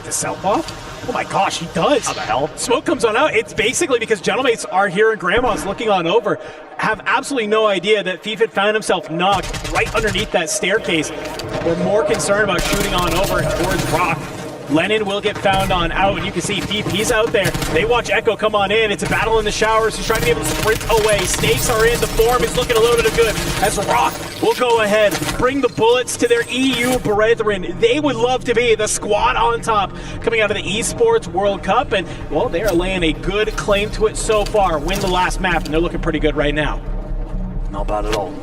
the self off? Oh my gosh, he does. How the hell? Smoke comes on out. It's basically because Gentlemates are here and Grandma's looking on over. Have absolutely no idea that Fifid found himself knocked right underneath that staircase. We're more concerned about shooting on over towards Rock. Lennon will get found on out, and you can see VP's out there. They watch Echo come on in. It's a battle in the showers. He's trying to be able to sprint away. Stakes are in. The form is looking a little bit of good as Rock will go ahead, bring the bullets to their EU brethren. They would love to be the squad on top coming out of the Esports World Cup, and, well, they are laying a good claim to it so far. Win the last map, and they're looking pretty good right now. Not bad at all.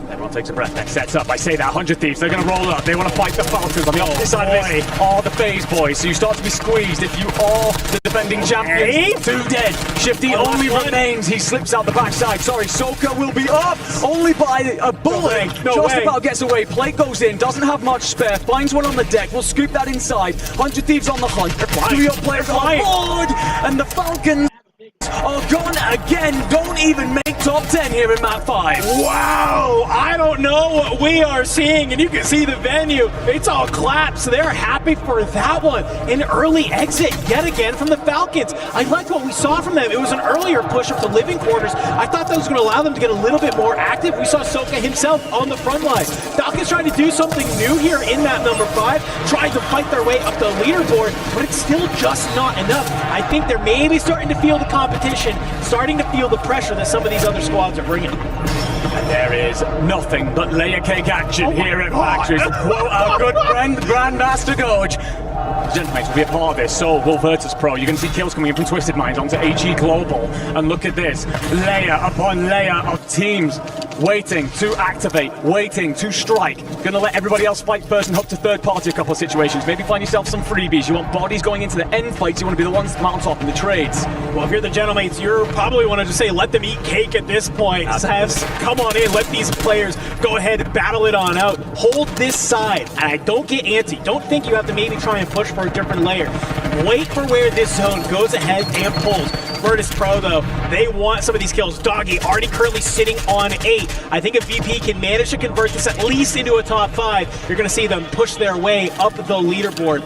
Everyone takes a breath, next sets up. I say that, 100 Thieves, they're going to roll up. They want to fight the Falcons on the opposite side of this. Are the FaZe boys, so you start to be squeezed if you are the defending champions. 2 dead. Shifty only remains. He slips out the backside. Sorry, Soka will be up only by a bullet. Just about gets away. Plate goes in, doesn't have much spare. Finds one on the deck. We'll scoop that inside. 100 Thieves on the hunt. 3 players on board, and the Falcons are gone again. Don't even make top 10 here in map 5. Wow, I don't know what we are seeing, and you can see the venue. It's all clapped, so they're happy for that one. An early exit yet again from the Falcons. I liked what we saw from them. It was an earlier push up to living quarters. I thought that was going to allow them to get a little bit more active. We saw Soka himself on the front line. Falcons trying to do something new here in map number 5, trying to fight their way up the leaderboard, but it's still just not enough. I think they're maybe starting to feel the competition, starting to feel the pressure that some of these other squads are bringing. And there is nothing but layer cake action here at Factories. Quote our good friend Grandmaster Doge. Gentlemates will be a part of this, so will Virtus Pro. You're going to see kills coming in from Twisted Minds onto HE Global. And look at this, layer upon layer of teams waiting to activate, waiting to strike. Going to let everybody else fight first and hook to third party a couple of situations. Maybe find yourself some freebies. You want bodies going into the end fights. You want to be the ones to mount up in the trades. Well, if you're the Gentlemates, you're probably want to just say, let them eat cake at this point. Come on in, let these players go ahead and battle it on out. Hold this side, and I don't get antsy. Don't think you have to maybe try and push for a different layer. Wait for where this zone goes ahead and pulls. Virtus Pro, though, they want some of these kills. Doggy already currently sitting on 8. I think if VP can manage to convert this at least into a top 5, you're going to see them push their way up the leaderboard.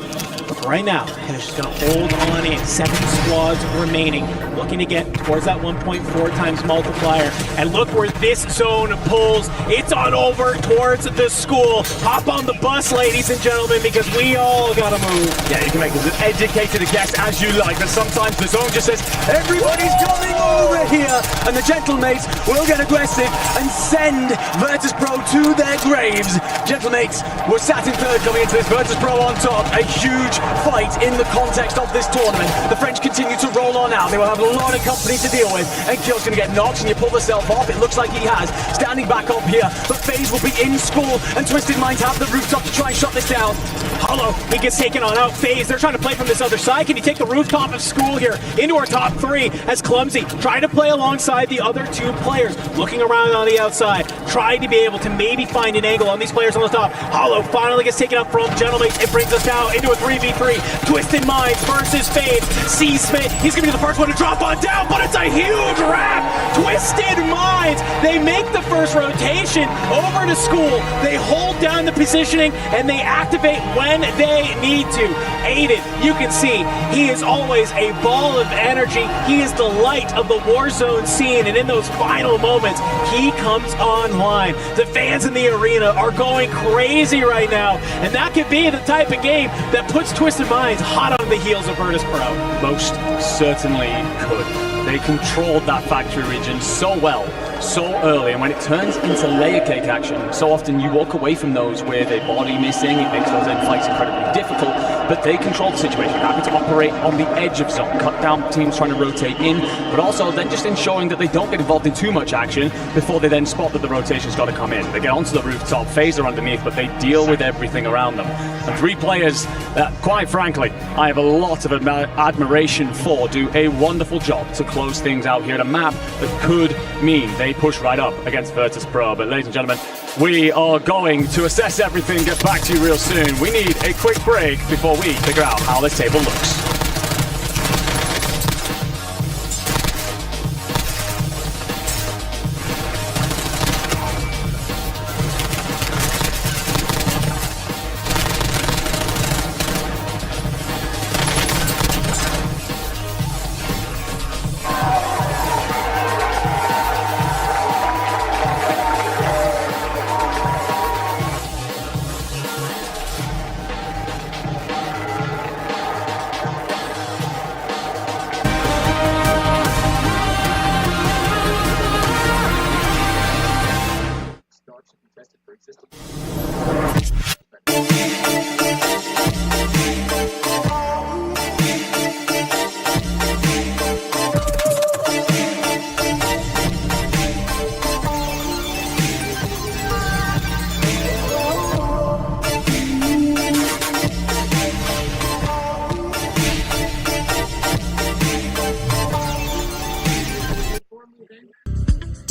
But right now, Hesh is going to hold on in. 7 squads remaining, looking to get towards that 1.4 times multiplier. And look where this zone pulls. It's on over towards the school. Hop on the bus, ladies and gentlemen, because we all got to move. Yeah, you can make as educated a guess as you like, but sometimes the zone just says, everybody's coming over here, and the Gentlemates will get aggressive and send Virtus Pro to their graves. Gentlemates were sat in third coming into this. Virtus Pro on top. A huge fight in the context of this tournament. The French continue to roll on out. They will have a lot of company to deal with, and Kill's going to get knocked, and you pull yourself off. It looks like he has. Standing back up here, but FaZe will be in school, and Twisted Minds have the rooftop to try and shut this down. Hollow, he gets taken on out. FaZe, they're trying to play from this other side. Can he take the rooftop of school here into our top 3 as Clumsy trying to play alongside the other 2 players, looking around on the outside, trying to be able to maybe find an angle on these players on the top. Hollow finally gets taken up from Gentlemates. It brings us now into a 3v3. Twisted Minds versus FaZe. C. Smith, he's going to be the first one to drop on down, but it's a huge wrap. Twisted Minds, they make the first rotation over to school. They hold down the positioning, and they activate when they need to. Aiden, you can see, he is always a ball of energy. He is the light of the Warzone scene, and in those final moments, he comes online. The fans in the arena are going crazy right now, and that could be the type of game that puts Twisted Minds hot on the heels of Virtus Pro. Most certainly could. They controlled that factory region so well, so early, and when it turns into layer cake action, so often you walk away from those with a body missing. It makes those end fights incredibly difficult, but they control the situation, happy to operate on the edge of zone, cut down teams trying to rotate in, but also then just ensuring that they don't get involved in too much action before they then spot that the rotation's got to come in. They get onto the rooftop, FaZe are underneath, but they deal with everything around them. And 3 players that, quite frankly, I have a lot of admiration for, do a wonderful job to close things out here at a map that could mean they push right up against Virtus Pro. But ladies and gentlemen, we are going to assess everything, get back to you real soon. We need a quick break before we figure out how this table looks.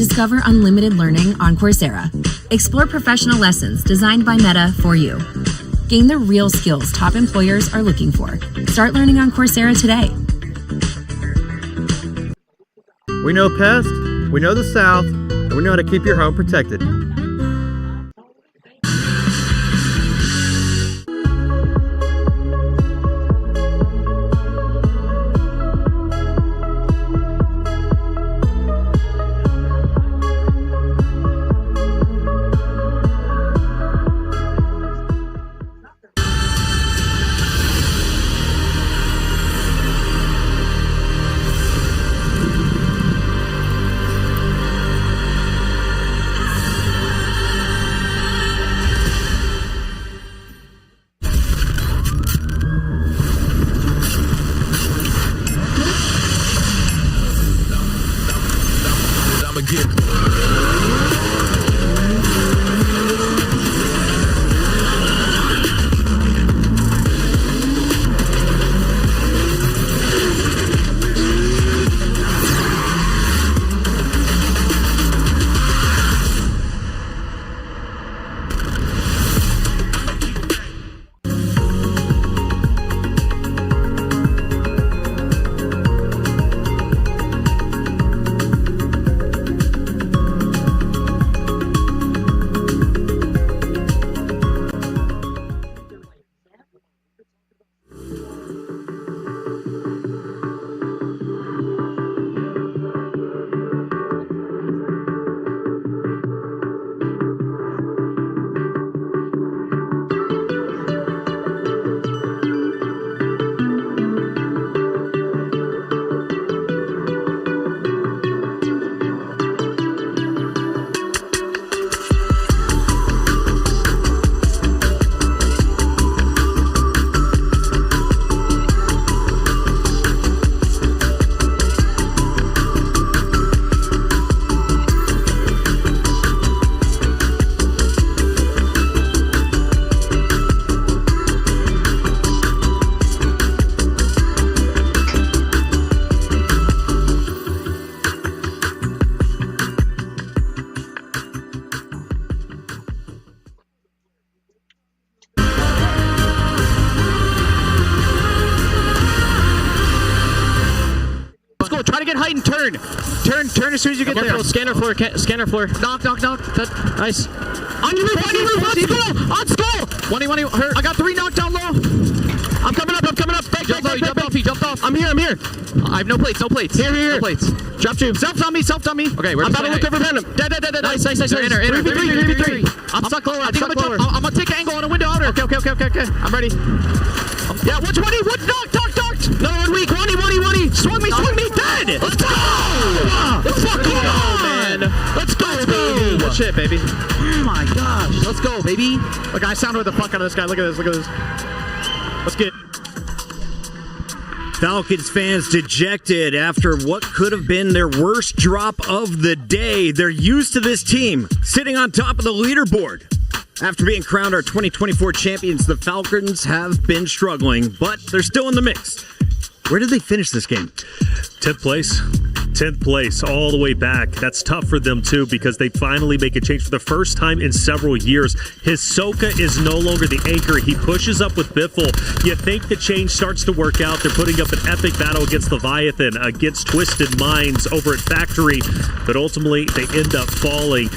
Discover unlimited learning on Coursera. Explore professional lessons designed by Meta for you. Gain the real skills top employers are looking for. Start learning on Coursera today. We know pests, we know the South, and we know how to keep your home protected. Try to get height and turn. Turn as soon as you get there. Scanner floor. Knock. Nice. On your roof, on skull. 1 hurt. I got 3 knocked down low. I'm coming up. Back. He jumped off. I'm here. I have no plates. Here. No plates. Drop tube. Self on me. Okay, I'm about to look over behind him. Dead. Nice. 3v3. I'm stuck lower. I'm gonna take an angle on a window outer. Okay. I'm ready. Yeah, 120. Knocked. No, 1 weak. 1 Swung me. Dead. Let's go. Let's fucking go, man. Let's go, baby. Good shit, baby. Oh my gosh. Let's go, baby. Look, I sounded the fuck out of this guy. Look at this. Let's get. Falcons fans dejected after what could have been their worst drop of the day. They're used to this team sitting on top of the leaderboard. After being crowned our 2024 champions, the Falcons have been struggling, but they're still in the mix. Where did they finish this game? 10th place. 10th place all the way back. That's tough for them too because they finally make a change for the first time in several years. Hisoka is no longer the anchor. He pushes up with Biffle. You think the change starts to work out. They're putting up an epic battle against Leviathan, against Twisted Minds over at Factory, but ultimately they end up falling.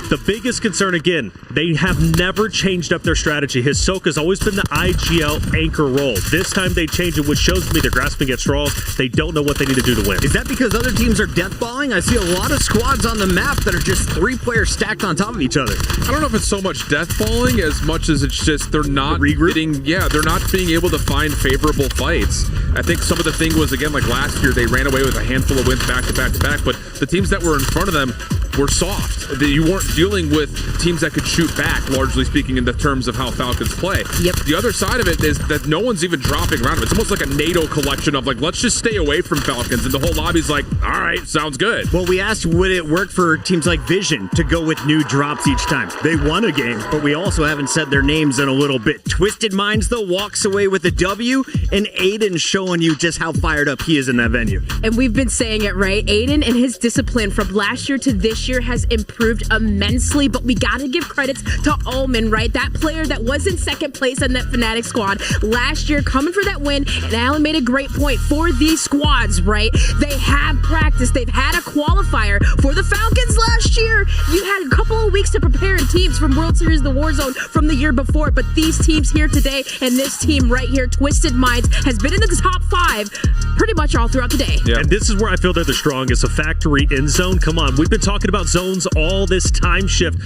The biggest concern, again, they have never changed up their strategy. Hisoka's always been the IGL anchor role. This time they change it, which shows me they're grasping at straws. They don't know what they need to do to win. Is that because other teams are deathballing? I see a lot of squads on the map that are just 3 players stacked on top of each other. I don't know if it's so much deathballing as much as it's just they're not they're not being able to find favorable fights. I think some of the thing was, again, like last year, they ran away with a handful of wins back to back, but the teams that were in front of them were soft. That you weren't dealing with teams that could shoot back, largely speaking, in the terms of how Falcons play. Yep. The other side of it is that no one's even dropping around them. It's almost like a NATO collection of like, let's just stay away from Falcons, and the whole lobby's like, all right, sounds good. Well, we asked, would it work for teams like Vision to go with new drops each time? They won a game, but we also haven't said their names in a little bit. Twisted Minds, though, walks away with a W, and Aiden showing you just how fired up he is in that venue. And we've been saying it, right? Aiden and his discipline from last year to this year has improved immensely, but we got to give credits to Ullman, right? That player that was in second place on that Fnatic squad last year, coming for that win. And Alan made a great point for these squads, right? They have practice. They've had a qualifier. For the Falcons last year, you had a couple of weeks to prepare teams from World Series the Warzone from the year before, but these teams here today and this team right here, Twisted Minds, has been in the top 5 pretty much all throughout the day. Yeah. And this is where I feel they're the strongest, a factory end zone. Come on, we've been talking about zones all this time shift.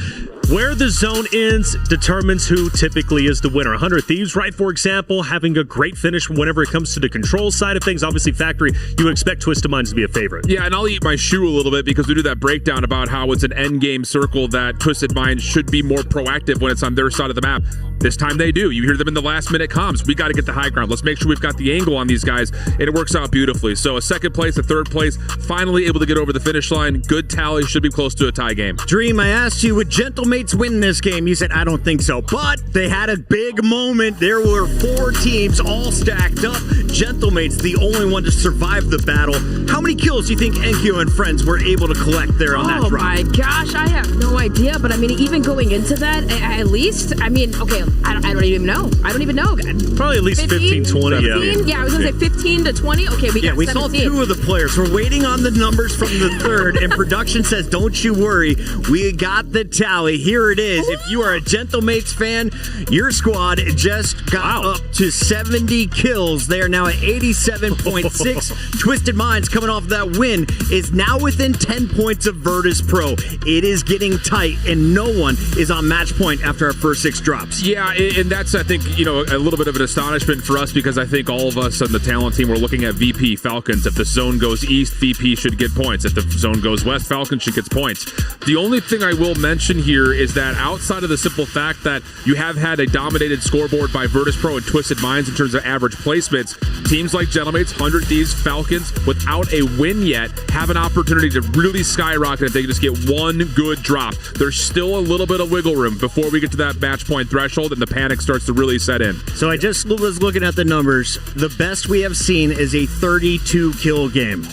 Where the zone ends determines who typically is the winner. 100 Thieves, right, for example, having a great finish whenever it comes to the control side of things. Obviously, Factory, you would expect Twisted Minds to be a favorite. Yeah, and I'll eat my shoe a little bit because we do that breakdown about how it's an end game circle that Twisted Minds should be more proactive when it's on their side of the map. This time they do. You hear them in the last minute comms. We got to get the high ground. Let's make sure we've got the angle on these guys, and it works out beautifully. So a second place, a third place, finally able to get over the finish line. Good tally, should be close to a tie game. Dream, I asked you, would Gentlemates win this game? You said, I don't think so. But they had a big moment. There were 4 teams all stacked up. Gentlemates, the only one to survive the battle. How many kills do you think Enkyo and friends were able to collect there on that drop? Oh my gosh, I have no idea. But I mean, even going into that, at least, I mean, okay, I don't even know. I don't even know. Probably at least 15, 20. 15? Yeah, I was going to say 15 to 20. Okay, we got 17. Saw 2 of the players. We're waiting on the numbers from the third, and production says, don't you worry. We got the tally. Here it is. If you are a Gentlemates fan, your squad just got up to 70 kills. They are now at 87.6. Twisted Minds, coming off that win, is now within 10 points of Virtus Pro. It is getting tight, and no one is on match point after our first 6 drops. Yeah, and that's, I think, a little bit of an astonishment for us because I think all of us on the talent team were looking at VP Falcons. If the zone goes east, VP should get points. If the zone goes west, Falcons should get points. The only thing I will mention here is that outside of the simple fact that you have had a dominated scoreboard by Virtus Pro and Twisted Minds in terms of average placements, teams like Gentlemates, 100 Thieves, Falcons, without a win yet, have an opportunity to really skyrocket if they can just get one good drop. There's still a little bit of wiggle room before we get to that match point threshold and the panic starts to really set in. So I just was looking at the numbers. The best we have seen is a 32 kill game.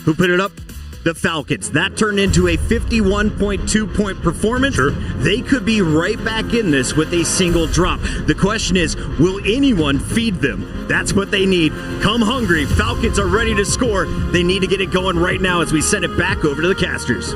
Who put it up? The Falcons. That turned into a 51.2 point performance. Sure. They could be right back in this with a single drop. The question is, will anyone feed them? That's what they need. Come hungry. Falcons are ready to score. They need to get it going right now as we send it back over to the casters.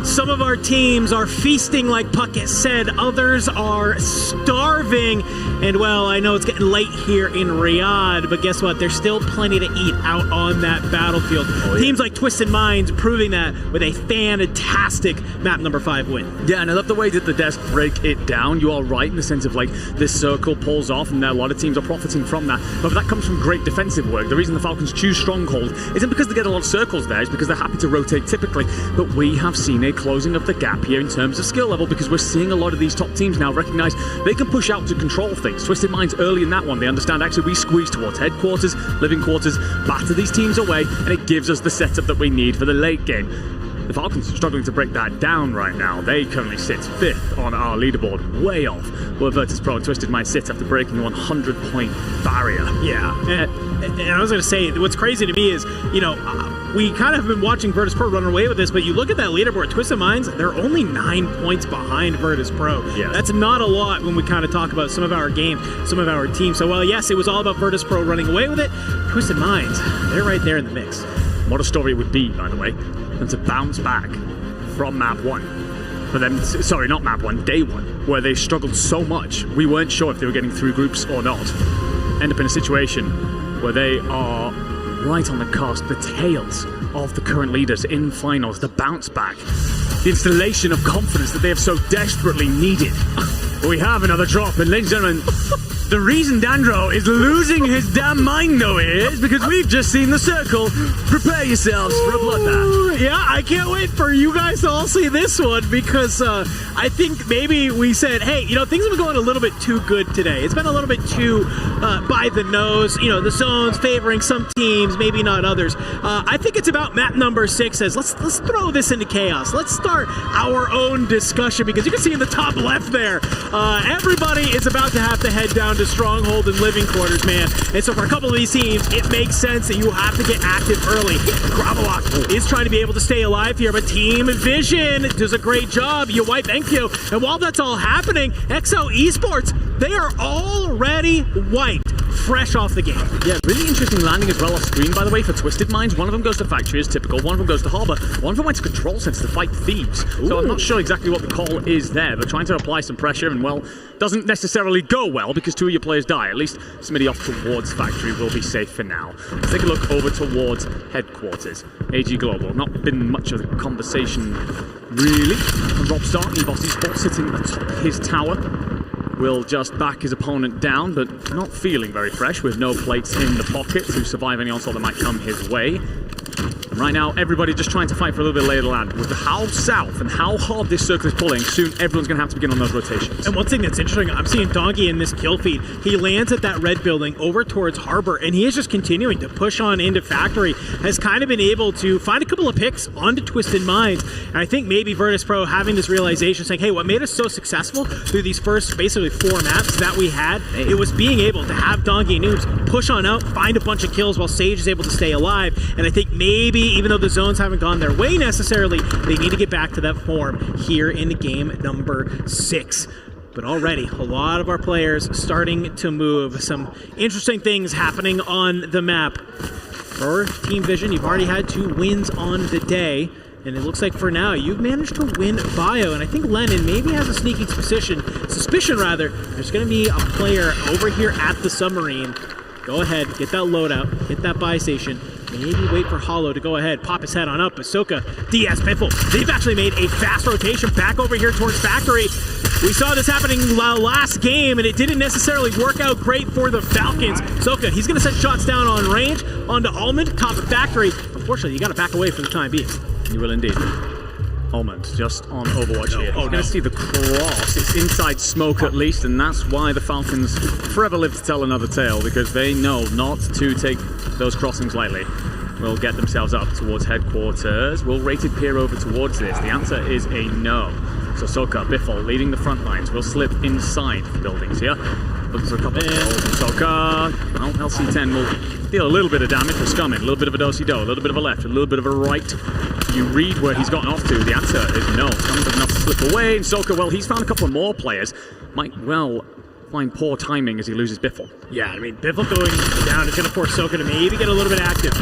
Some of our teams are feasting, like Puckett said. Others are starving. And, well, I know it's getting late here in Riyadh, but guess what? There's still plenty to eat out on that battlefield. Oh, yeah. Teams like Twisted Minds proving that with a fantastic map number 5 win. Yeah, and I love the way that the desk break it down. You are right in the sense of, like, this circle pulls off, and a lot of teams are profiting from that. But that comes from great defensive work. The reason the Falcons choose Stronghold isn't because they get a lot of circles there, it's because they're happy to rotate typically. But we have seen a closing of the gap here in terms of skill level because we're seeing a lot of these top teams now recognize they can push out to control things. Twisted Minds early in that one, they understand actually we squeeze towards headquarters, living quarters, batter these teams away, and it gives us the setup that we need for the late game. The Falcons are struggling to break that down right now. They currently sit 5th on our leaderboard, way off where Virtus Pro and Twisted Minds sit after breaking the 100-point barrier. Yeah, and I was going to say, what's crazy to me is, we kind of have been watching Virtus Pro run away with this, but you look at that leaderboard, Twisted Minds, they're only 9 points behind Virtus Pro. Yeah. That's not a lot when we kind of talk about some of our games, some of our teams. So, well, yes, it was all about Virtus Pro running away with it. Twisted Minds, they're right there in the mix. What a story it would be, by the way, and to bounce back from map 1. But then, sorry, not map 1, day 1, where they struggled so much, we weren't sure if they were getting through groups or not. End up in a situation where they are right on the cusp, the tails of the current leaders in finals, the bounce back, the installation of confidence that they have so desperately needed. We have another drop, and ladies and gentlemen, The reason Dandro is losing his damn mind, though, is because we've just seen the circle. Prepare yourselves for a bloodbath. Yeah, I can't wait for you guys to all see this one because I think maybe we said, hey, you know, things have been going a little bit too good today. It's been a little bit too by the nose. You know, the zones favoring some teams, maybe not others. I think it's about map number 6 says, let's throw this into chaos. Let's start our own discussion because you can see in the top left there, everybody is about to have to head down to Stronghold and Living Quarters, man. And so for a couple of these teams, it makes sense that you have to get active early. Gravelok is trying to be able to stay alive here, but Team Vision does a great job. You white, thank you. And while that's all happening, XO Esports, they are already wiped. Fresh off the game. Yeah, really interesting landing as well off screen, by the way, for Twisted Minds. One of them goes to Factory as typical, one of them goes to Harbor, one of them went to Control Center to fight Thieves. Ooh. So I'm not sure exactly what the call is there, but trying to apply some pressure and, well, doesn't necessarily go well because 2 of your players die. At least somebody off towards Factory will be safe for now. Let's take a look over towards Headquarters. AG Global, not been much of a conversation, really. And Robstar, EWC Sports sitting atop his tower. Will just back his opponent down, but not feeling very fresh with no plates in the pocket to survive any onslaught that might come his way. And right now, everybody just trying to fight for a little bit of lay of the land. With how south and how hard this circle is pulling, soon everyone's going to have to begin on those rotations. And one thing that's interesting, I'm seeing Donkey in this kill feed. He lands at that red building over towards Harbor, and he is just continuing to push on into Factory. Has kind of been able to find a couple of picks onto Twisted Minds. And I think maybe Virtus Pro having this realization, saying, hey, what made us so successful through these first basically 4 maps that we had, it was being able to have Donkey and Noobs push on out, find a bunch of kills while Sage is able to stay alive. And I think maybe, even though the zones haven't gone their way necessarily, they need to get back to that form here in game number 6. But already, a lot of our players starting to move. Some interesting things happening on the map. For Team Vision, you've already had 2 wins on the day. And it looks like for now, you've managed to win Bio. And I think Lennon maybe has a sneaking suspicion there's going to be a player over here at the submarine. Go ahead, get that loadout, hit that buy station. Maybe wait for Hollow to go ahead, pop his head on up. Ahsoka, Diaz, Biffle, they've actually made a fast rotation back over here towards Factory. We saw this happening last game, and it didn't necessarily work out great for the Falcons. Ahsoka, he's going to send shots down on range, onto Almond, top of Factory. Unfortunately, you got to back away for the time being. You will indeed. Almond just on Overwatch here. He's going to see the cross. It's inside smoke at least, and that's why the Falcons forever live to tell another tale, because they know not to take those crossings lightly. Will get themselves up towards Headquarters. Will Rated peer over towards this? The answer is a no. So Soka, Biffle leading the front lines. Will slip inside buildings here. Looks for a couple of Soka. Well, LC10 will deal a little bit of damage for Scumming. A little bit of a do-si-do, a little bit of a left, a little bit of a right. You read where he's gotten off to. The answer is no. Scumming doesn't have to slip away. And Soka, well, he's found a couple of more players. Might well find poor timing as he loses Biffle. Yeah, I mean, Biffle going down is going to force Soka to maybe get a little bit active.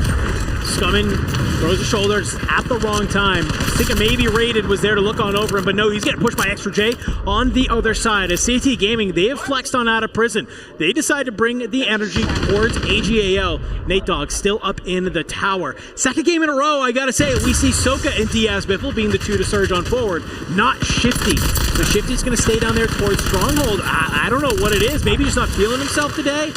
Scumming throws his shoulders at the wrong time. I was thinking maybe Rated was there to look on over him, but no, he's getting pushed by Extra J on the other side. As CT Gaming, they have flexed on out of prison. They decide to bring the energy towards AGAL. Nate Dogg still up in the tower. Second game in a row, I gotta say, we see Soka and Diaz Biffle being the 2 to surge on forward, not Shifty. So Shifty's gonna stay down there towards Stronghold. I don't know what it is. Maybe he's not feeling himself today.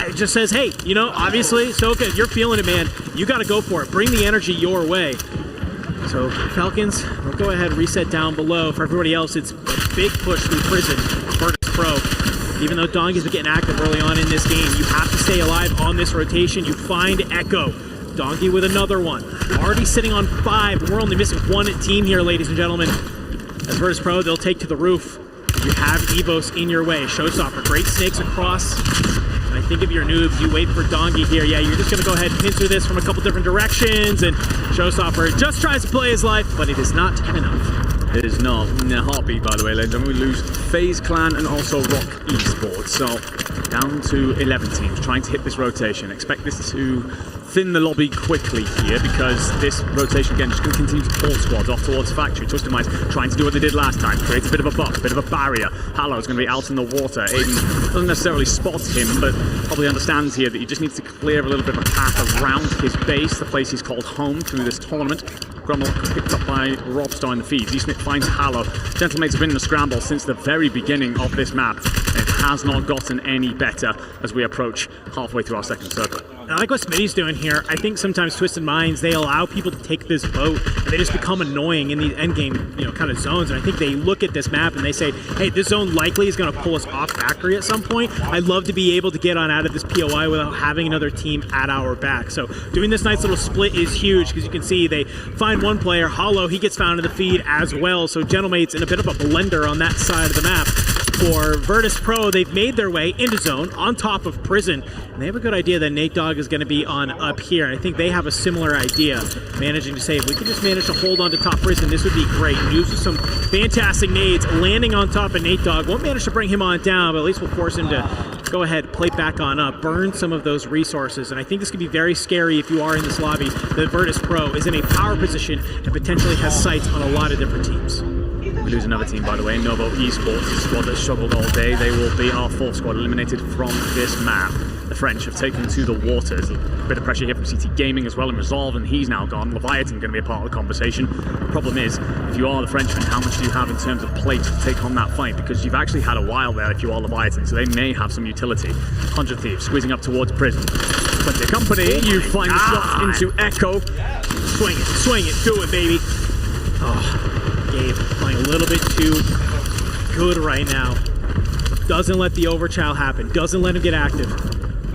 It just says, hey, you know, obviously, Soka, if you're feeling it, man, you gotta go for it. Bring the energy your way. So Falcons, we'll go ahead and reset down below. For everybody else, it's a big push through prison. Virtus Pro. Even though Dong has been getting active early on in this game, you have to stay alive on this rotation. You find Echo. Donkey with another one. Already sitting on 5. We're only missing 1 team here, ladies and gentlemen. As Virtus Pro, they'll take to the roof. You have Evos in your way. Showstopper, great snakes across. I think if you're noobs, you wait for Donkey here. Yeah, you're just going to go ahead and pincer this from a couple different directions, and Showstopper just tries to play his life, but it is not enough. It is not. In a heartbeat, by the way, ladies. And we lose FaZe Clan and also Rock Esports. So down to 11 teams trying to hit this rotation. Expect this to thin the lobby quickly here, because this rotation again just going to continue to pull squads off towards Factory. Twisted Minds trying to do what they did last time, create a bit of a buff, a bit of a barrier. Hallow's going to be out in the water. Aiden doesn't necessarily spot him, but probably understands here that he just needs to clear a little bit of a path around his base, the place he's called home through this tournament. Grumble picked up by Robstar in the feed. Z-Smith finds Hallow. Gentlemates have been in the scramble since the very beginning of this map. And has not gotten any better as we approach halfway through our second circle. I like what Smitty's doing here. I think sometimes Twisted Minds, they allow people to take this boat and they just become annoying in these endgame, kind of zones. And I think they look at this map and they say, hey, this zone likely is going to pull us off factory at some point. I'd love to be able to get on out of this POI without having another team at our back. So doing this nice little split is huge because you can see they find one player, Hollow, he gets found in the feed as well. So Gentlemate's in a bit of a blender on that side of the map. For Virtus Pro, they've made their way into zone on top of Prison, and they have a good idea that Nate Dogg is going to be on up here. And I think they have a similar idea, managing to say, if we can just manage to hold on to top Prison, this would be great. Use with some fantastic nades, landing on top of Nate Dogg. Won't manage to bring him on down, but at least we'll force him to go ahead, play back on up, burn some of those resources. And I think this could be very scary if you are in this lobby. The Virtus Pro is in a power position and potentially has sights on a lot of different teams. We lose another team, by the way. Novo Esports, the squad that struggled all day. They will be our fourth squad eliminated from this map. The French have taken to the waters. A bit of pressure here from CT Gaming as well in Resolve, and he's now gone. Leviathan going to be a part of the conversation. The problem is, if you are the Frenchman, how much do you have in terms of plate to take on that fight? Because you've actually had a while there if you are Leviathan, so they may have some utility. 100 Thieves squeezing up towards Prison. But the company, you find the shot into Echo. Swing it, do it, baby. Oh. Gabe playing a little bit too good right now. Doesn't let the overchild happen. Doesn't let him get active.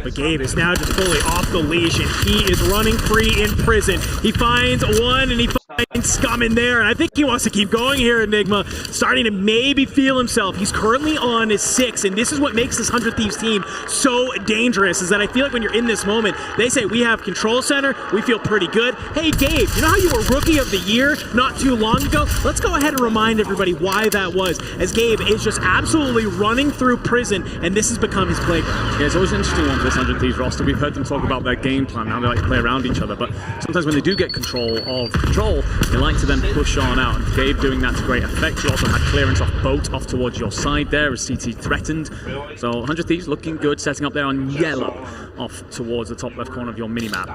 But Gabe is now just fully off the leash, and he is running free in Prison. He finds one, and he finds Scum in there, and I think he wants to keep going here, Enigma. Starting to maybe feel himself. He's currently on his 6, and this is what makes this 100 Thieves team so dangerous, is that I feel like when you're in this moment, they say, we have control center, we feel pretty good. Hey, Gabe, you know how you were Rookie of the Year not too long ago? Let's go ahead and remind everybody why that was, as Gabe is just absolutely running through Prison, and this has become his playground. Yeah, it's always an interesting one for this 100 Thieves roster. We've heard them talk about their game plan, how they like to play around each other, but sometimes when they do get control of control, they like to then push on out, and Gabe doing that to great effect. You also had clearance off boat off towards your side there as CT threatened. So 100 Thieves looking good, setting up there on yellow off towards the top left corner of your minimap.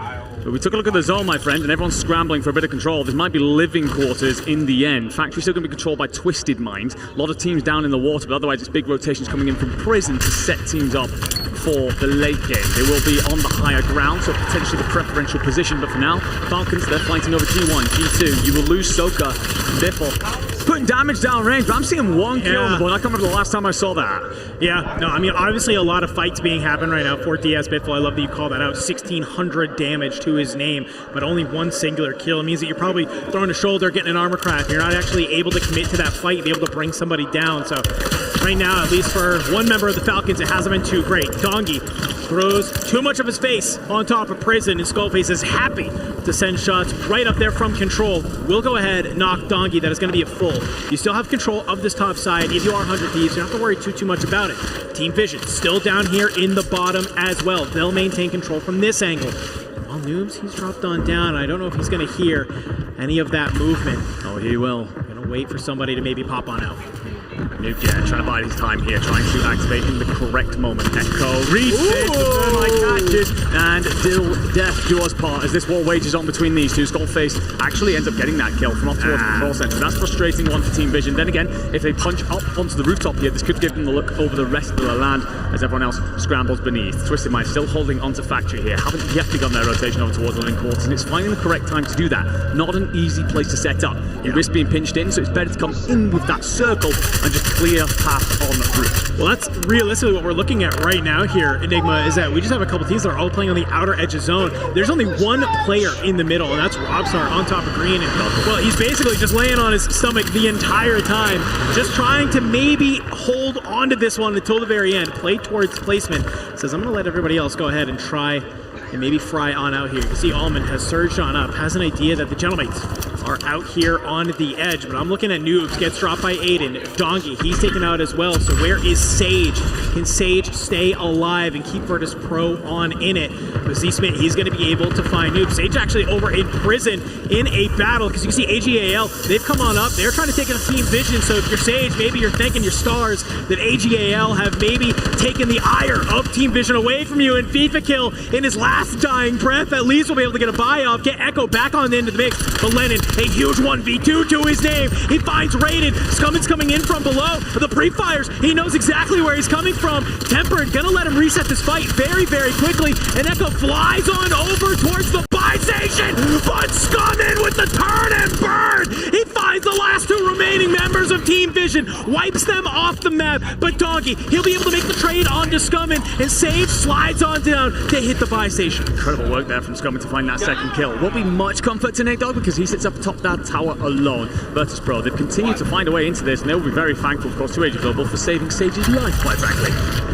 But we took a look at the zone, my friend, and everyone's scrambling for a bit of control. This might be living quarters in the end. Factory's still going to be controlled by Twisted Mind. A lot of teams down in the water, but otherwise it's big rotations coming in from Prison to set teams up for the late game. They will be on the higher ground, so potentially the preferential position, but for now, Falcons, they're fighting over G1, G2. You will lose Soka, Biffle, putting damage down range, but I'm seeing one kill on the board. I can't remember the last time I saw that. Yeah, no, I mean, obviously a lot of fights being happening right now for DS Biffle. I love that you call that out. 1,600 damage to his name, but only one singular kill. It means that you're probably throwing a shoulder, getting an armor crack. You're not actually able to commit to that fight and be able to bring somebody down. So right now, at least for one member of the Falcons, it hasn't been too great. Dongi throws too much of his face on top of Prison, and Skullface is happy to send shots right up there from control. We'll go ahead and knock Dongi. That is going to be a full. You still have control of this top side. If you are 100 Thieves, you don't have to worry too much about it. Team Vision still down here in the bottom as well. They'll maintain control from this angle. Well, Noobs, he's dropped on down. I don't know if he's going to hear any of that movement. Oh, he will. Going to wait for somebody to maybe pop on out. Noob, yeah, trying to bide his time here, trying to activate in the correct moment. Echo reads it, like catches, and death do us part as this war wages on between these two. Skullface actually ends up getting that kill from off towards the control center. That's frustrating one for Team Vision. Then again, if they punch up onto the rooftop here, this could give them the look over the rest of the land as everyone else scrambles beneath. Twisted Mind still holding onto Factory here. Haven't yet begun their rotation over towards the living quarters, and it's finding the correct time to do that. Not an easy place to set up. You risk being pinched in, so it's better to come in with that circle and just clear path on through. Well, that's realistically what we're looking at right now here, Enigma, is that we just have a couple teams that are all playing on the outer edge of zone. There's only one player in the middle, and that's Robstar on top of Green. And, well, he's basically just laying on his stomach the entire time, just trying to maybe hold on to this one until the very end. Play towards placement. Says, I'm going to let everybody else go ahead and try and maybe fry on out here. You can see Almond has surged on up, has an idea that the Gentlemates are out here on the edge, but I'm looking at Noobs, gets dropped by Aiden. Donkey, he's taken out as well, so where is Sage? Can Sage stay alive and keep Virtus Pro on in it? But Z-Smith, he's going to be able to find Noobs. Sage actually over in Prison in a battle, because you can see AGAL, they've come on up, they're trying to take a Team Vision, so if you're Sage, maybe you're thanking your stars that AGAL have maybe taken the ire of Team Vision away from you, and FIFA Kill in his last dying breath at least will be able to get a buy off, get Echo back on into the mix, but Lennon, a huge 1v2 to his name. He finds Raiden. Scumman's coming in from below. The pre-fires, he knows exactly where he's coming from. from. Tempered gonna let him reset this fight very, very quickly. And Echo flies on over towards the buy station, but Scum in with the turn and burn. He finds the last two remaining members of Team Vision, wipes them off the map. But Doggy, he'll be able to make the trade onto Scummin, and Sage slides on down to hit the buy station. Incredible work there from Scummin to find that second kill. Won't be much comfort to Nate Dogg because he sits up atop that tower alone. Virtus Pro, they've continued to find a way into this, and they'll be very thankful, of course, to Age Global for saving Sage's life, quite frankly.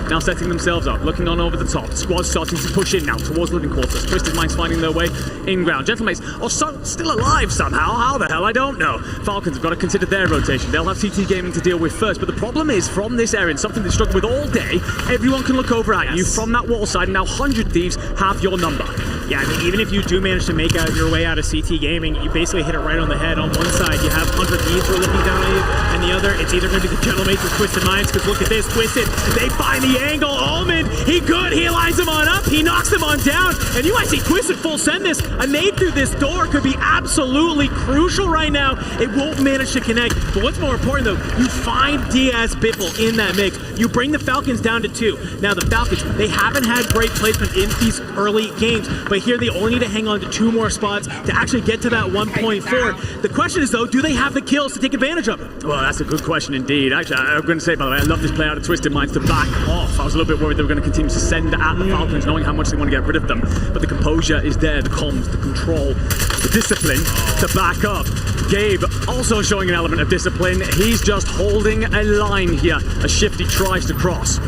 Now setting themselves up, looking on over the top. The squad's starting to push in now towards living quarters. Twisted Minds finding their way in ground. Gentlemates are still alive somehow. How the hell? I don't know. Falcons have got to consider their rotation. They'll have CT Gaming to deal with first. But the problem is, from this area, and something they struggle with all day, everyone can look over at you from that wall side, and now 100 Thieves have your number. Yeah, I mean, even if you do manage to make out your way out of CT Gaming, you basically hit it right on the head. On one side, you have 100 Thieves who are looking down at you, and the other, it's either going to be the Gentlemates or Twisted Minds, because look at this, Twisted, they find the angle. Almond, he good, he lines him on up, he knocks them on down, and you might see Twisted full send this. A nade through this door could be absolutely crucial right now. It won't manage to connect, but what's more important though, you find Diaz Biffle in that mix. You bring the Falcons down to 2. Now the Falcons, they haven't had great placement in these early games, but here they only need to hang on to 2 more spots to actually get to that 1.4. The question is though, do they have the kills to take advantage of it? Well, that's a good question indeed. Actually, I'm going to say, by the way, I love this play out of Twisted Minds to back off. I was a little bit worried they were going to continue to send at the Falcons, knowing how much they want to get rid of them. But the composure is there, the comms, the control, the discipline to back up. Gabe also showing an element of discipline. He's just holding a line here as Shifty tries to cross.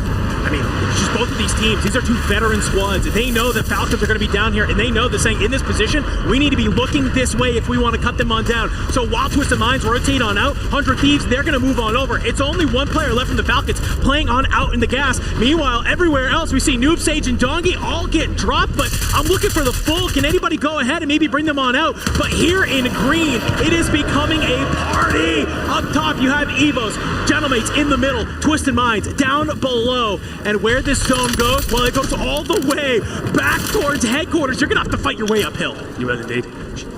I mean, it's just both of these teams, these are 2 veteran squads. They know that Falcons are going to be down here, and they know they're saying, in this position, we need to be looking this way if we want to cut them on down. So while Twisted Minds rotate on out, 100 Thieves, they're going to move on over. It's only 1 player left from the Falcons playing on out in the gas. Meanwhile, everywhere else, we see Noob, Sage, and Dongi all get dropped, but I'm looking for the full. Can anybody go ahead and maybe bring them on out? But here in green, it is becoming a party. Up top, you have Evos, Gentlemates in the middle, Twisted Minds down below. And where this zone goes, well, it goes all the way back towards headquarters. You're going to have to fight your way uphill. You will indeed.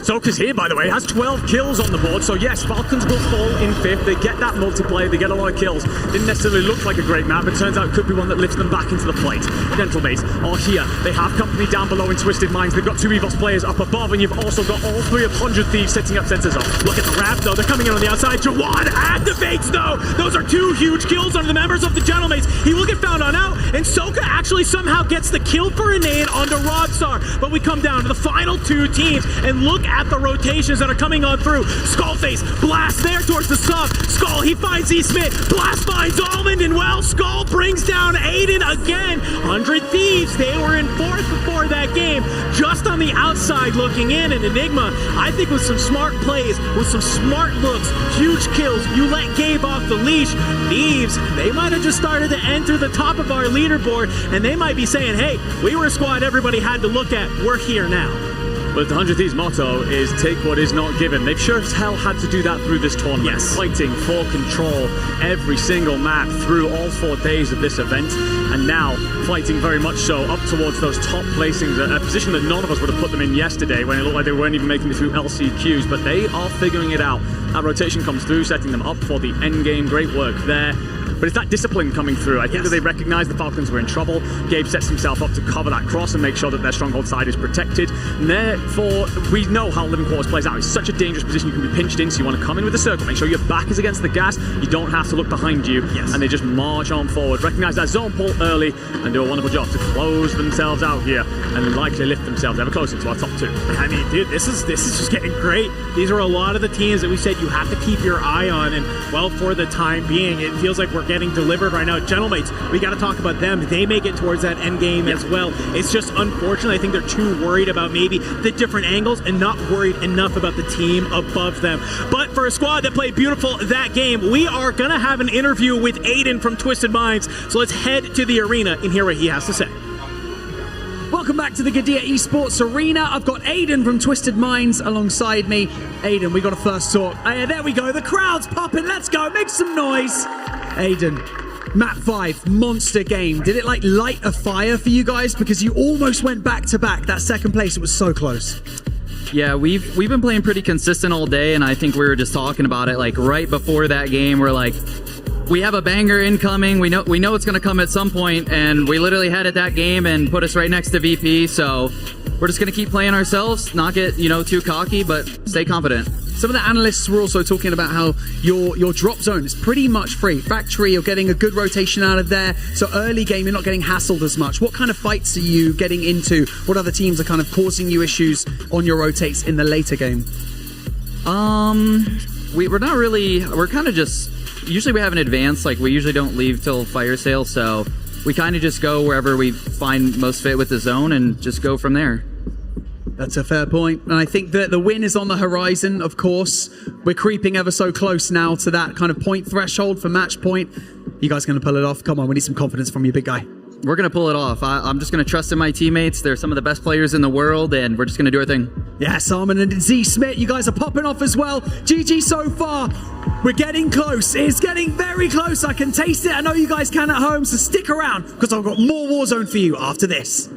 Soka's here, by the way, has 12 kills on the board. So yes, Falcons will fall in 5th. They get that multiplayer, they get a lot of kills. Didn't necessarily look like a great map, but turns out it could be one that lifts them back into the plate. Gentlemates are here. They have company down below in Twisted Minds. They've got 2 EVOS players up above, and you've also got all 3 of 100 Thieves setting up sensors up. Look at the wrap, though. They're coming in on the outside. Jawad activates, though. Those are 2 huge kills on the members of the Gentlemates. He will get found on out, and Soka actually somehow gets the kill for a nade onto Rodstar. But we come down to the final 2 teams, and look at the rotations that are coming on through. Skullface, blast there towards the sub. Skull, he finds E-Smith. Blast finds Almond, and well, Skull brings down Aiden again. 100 Thieves, they were in 4th before that game. Just on the outside looking in, and Enigma, I think with some smart plays, with some smart looks, huge kills, you let Gabe off the leash. Thieves, they might have just started to enter the top of our leaderboard, and they might be saying, hey, we were a squad everybody had to look at. We're here now. But the 100 Thieves motto is take what is not given. They've sure as hell had to do that through this tournament. Yes. Fighting for control every single map through all 4 days of this event. And now fighting very much so up towards those top placings, a position that none of us would have put them in yesterday when it looked like they weren't even making it through LCQs. But they are figuring it out. That rotation comes through, setting them up for the end game. Great work there. But it's that discipline coming through. I think that they recognize the Falcons were in trouble. Gabe sets himself up to cover that cross and make sure that their stronghold side is protected. And therefore, we know how Living Quarters plays out. It's such a dangerous position. You can be pinched in, so you want to come in with a circle. Make sure your back is against the gas. You don't have to look behind you. Yes. And they just march on forward. Recognize that zone pull early and do a wonderful job to close themselves out here and likely lift themselves ever closer to our top 2. I mean, dude, this is just getting great. These are a lot of the teams that we said you have to keep your eye on, and well, for the time being, it feels like we're getting delivered right now. Gentlemates, we got to talk about them. They make it towards that end game as well. It's just unfortunate. I think they're too worried about maybe the different angles and not worried enough about the team above them. But for a squad that played beautiful that game, we are going to have an interview with Aiden from Twisted Minds. So let's head to the arena and hear what he has to say. Welcome back to the Gadia Esports Arena. I've got Aiden from Twisted Minds alongside me. Aiden, we got a first talk. There we go. The crowd's popping. Let's go. Make some noise. Aiden, Map 5, monster game. Did it like light a fire for you guys? Because you almost went back to back. That second place, it was so close. Yeah, we've been playing pretty consistent all day, and I think we were just talking about it like right before that game. We're like, we have a banger incoming. We know it's going to come at some point, and we literally had it that game and put us right next to VP. So we're just going to keep playing ourselves, not get too cocky, but stay confident. Some of the analysts were also talking about how your drop zone is pretty much free. Factory, you're getting a good rotation out of there. So early game, you're not getting hassled as much. What kind of fights are you getting into? What other teams are kind of causing you issues on your rotates in the later game? We're not really. We're kind of just. Usually we have an advance. Like, we usually don't leave till fire sale. So we kind of just go wherever we find most fit with the zone and just go from there. That's a fair point. And I think that the win is on the horizon, of course. We're creeping ever so close now to that kind of point threshold for match point. You guys going to pull it off? Come on, we need some confidence from you, big guy. We're going to pull it off. I'm just going to trust in my teammates. They're some of the best players in the world, and we're just going to do our thing. Yeah, Salmon and Z Smith, you guys are popping off as well. GG so far. We're getting close. It's getting very close. I can taste it. I know you guys can at home, so stick around because I've got more Warzone for you after this.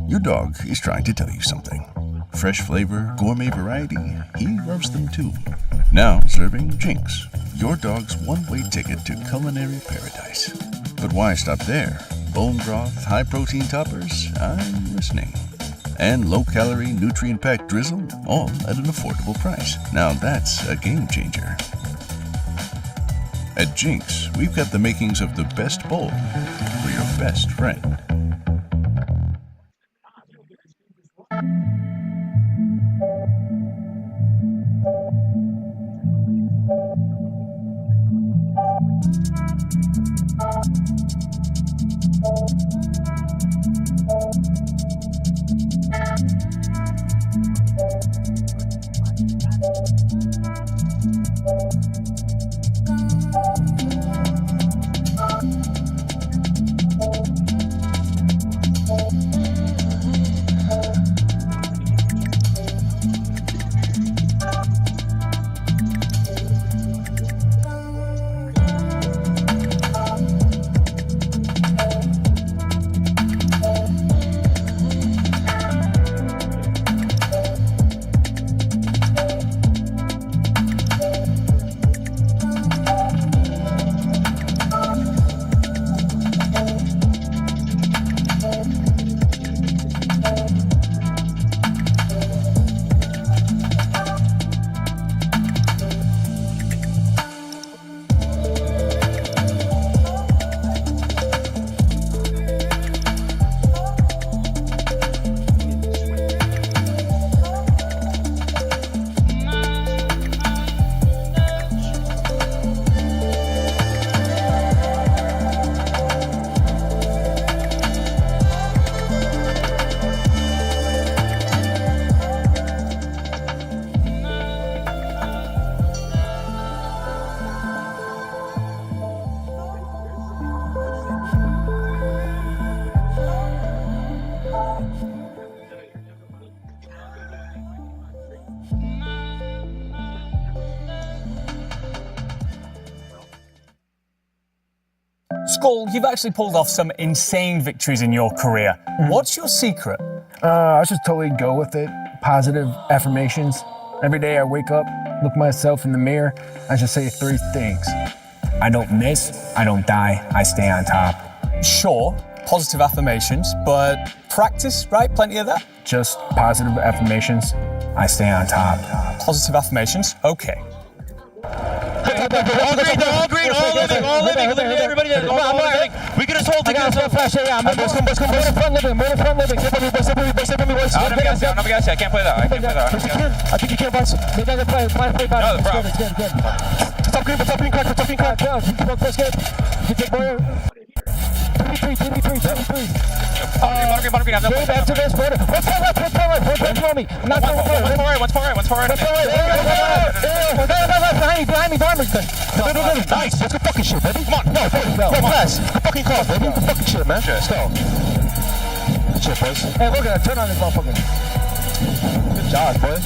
Your dog is trying to tell you something. Fresh flavor, gourmet variety, he loves them too. Now serving Jinx, your dog's one-way ticket to culinary paradise. But why stop there? Bone broth, high-protein toppers, I'm listening. And low-calorie, nutrient-packed drizzle, all at an affordable price. Now that's a game changer. At Jinx, we've got the makings of the best bowl for your best friend. Skull, you've actually pulled off some insane victories in your career. What's your secret? I just totally go with it. Positive affirmations. Every day I wake up, look myself in the mirror, I just say 3 things. I don't miss, I don't die, I stay on top. Sure, positive affirmations, but practice, right? Plenty of that? Just positive affirmations, I stay on top. Positive affirmations? Okay. All green, all living, everybody there. All living. We can just hold together. I got a flash, yeah. More front living. I can't play that. I think you can, boys. Maybe I can play back. No, the problem. It's top green, crack. First game. You take more. 33. Buttergreen, go back to this border. What's for me? Not one's for right. Behind me. Nice. Let's go fucking shit, baby. Come on. No, pass. Go fucking call, baby. Go fucking shit, man. Let's go. Good shit, boys. Hey, look at that. Turn on this motherfucker. Good job, boys.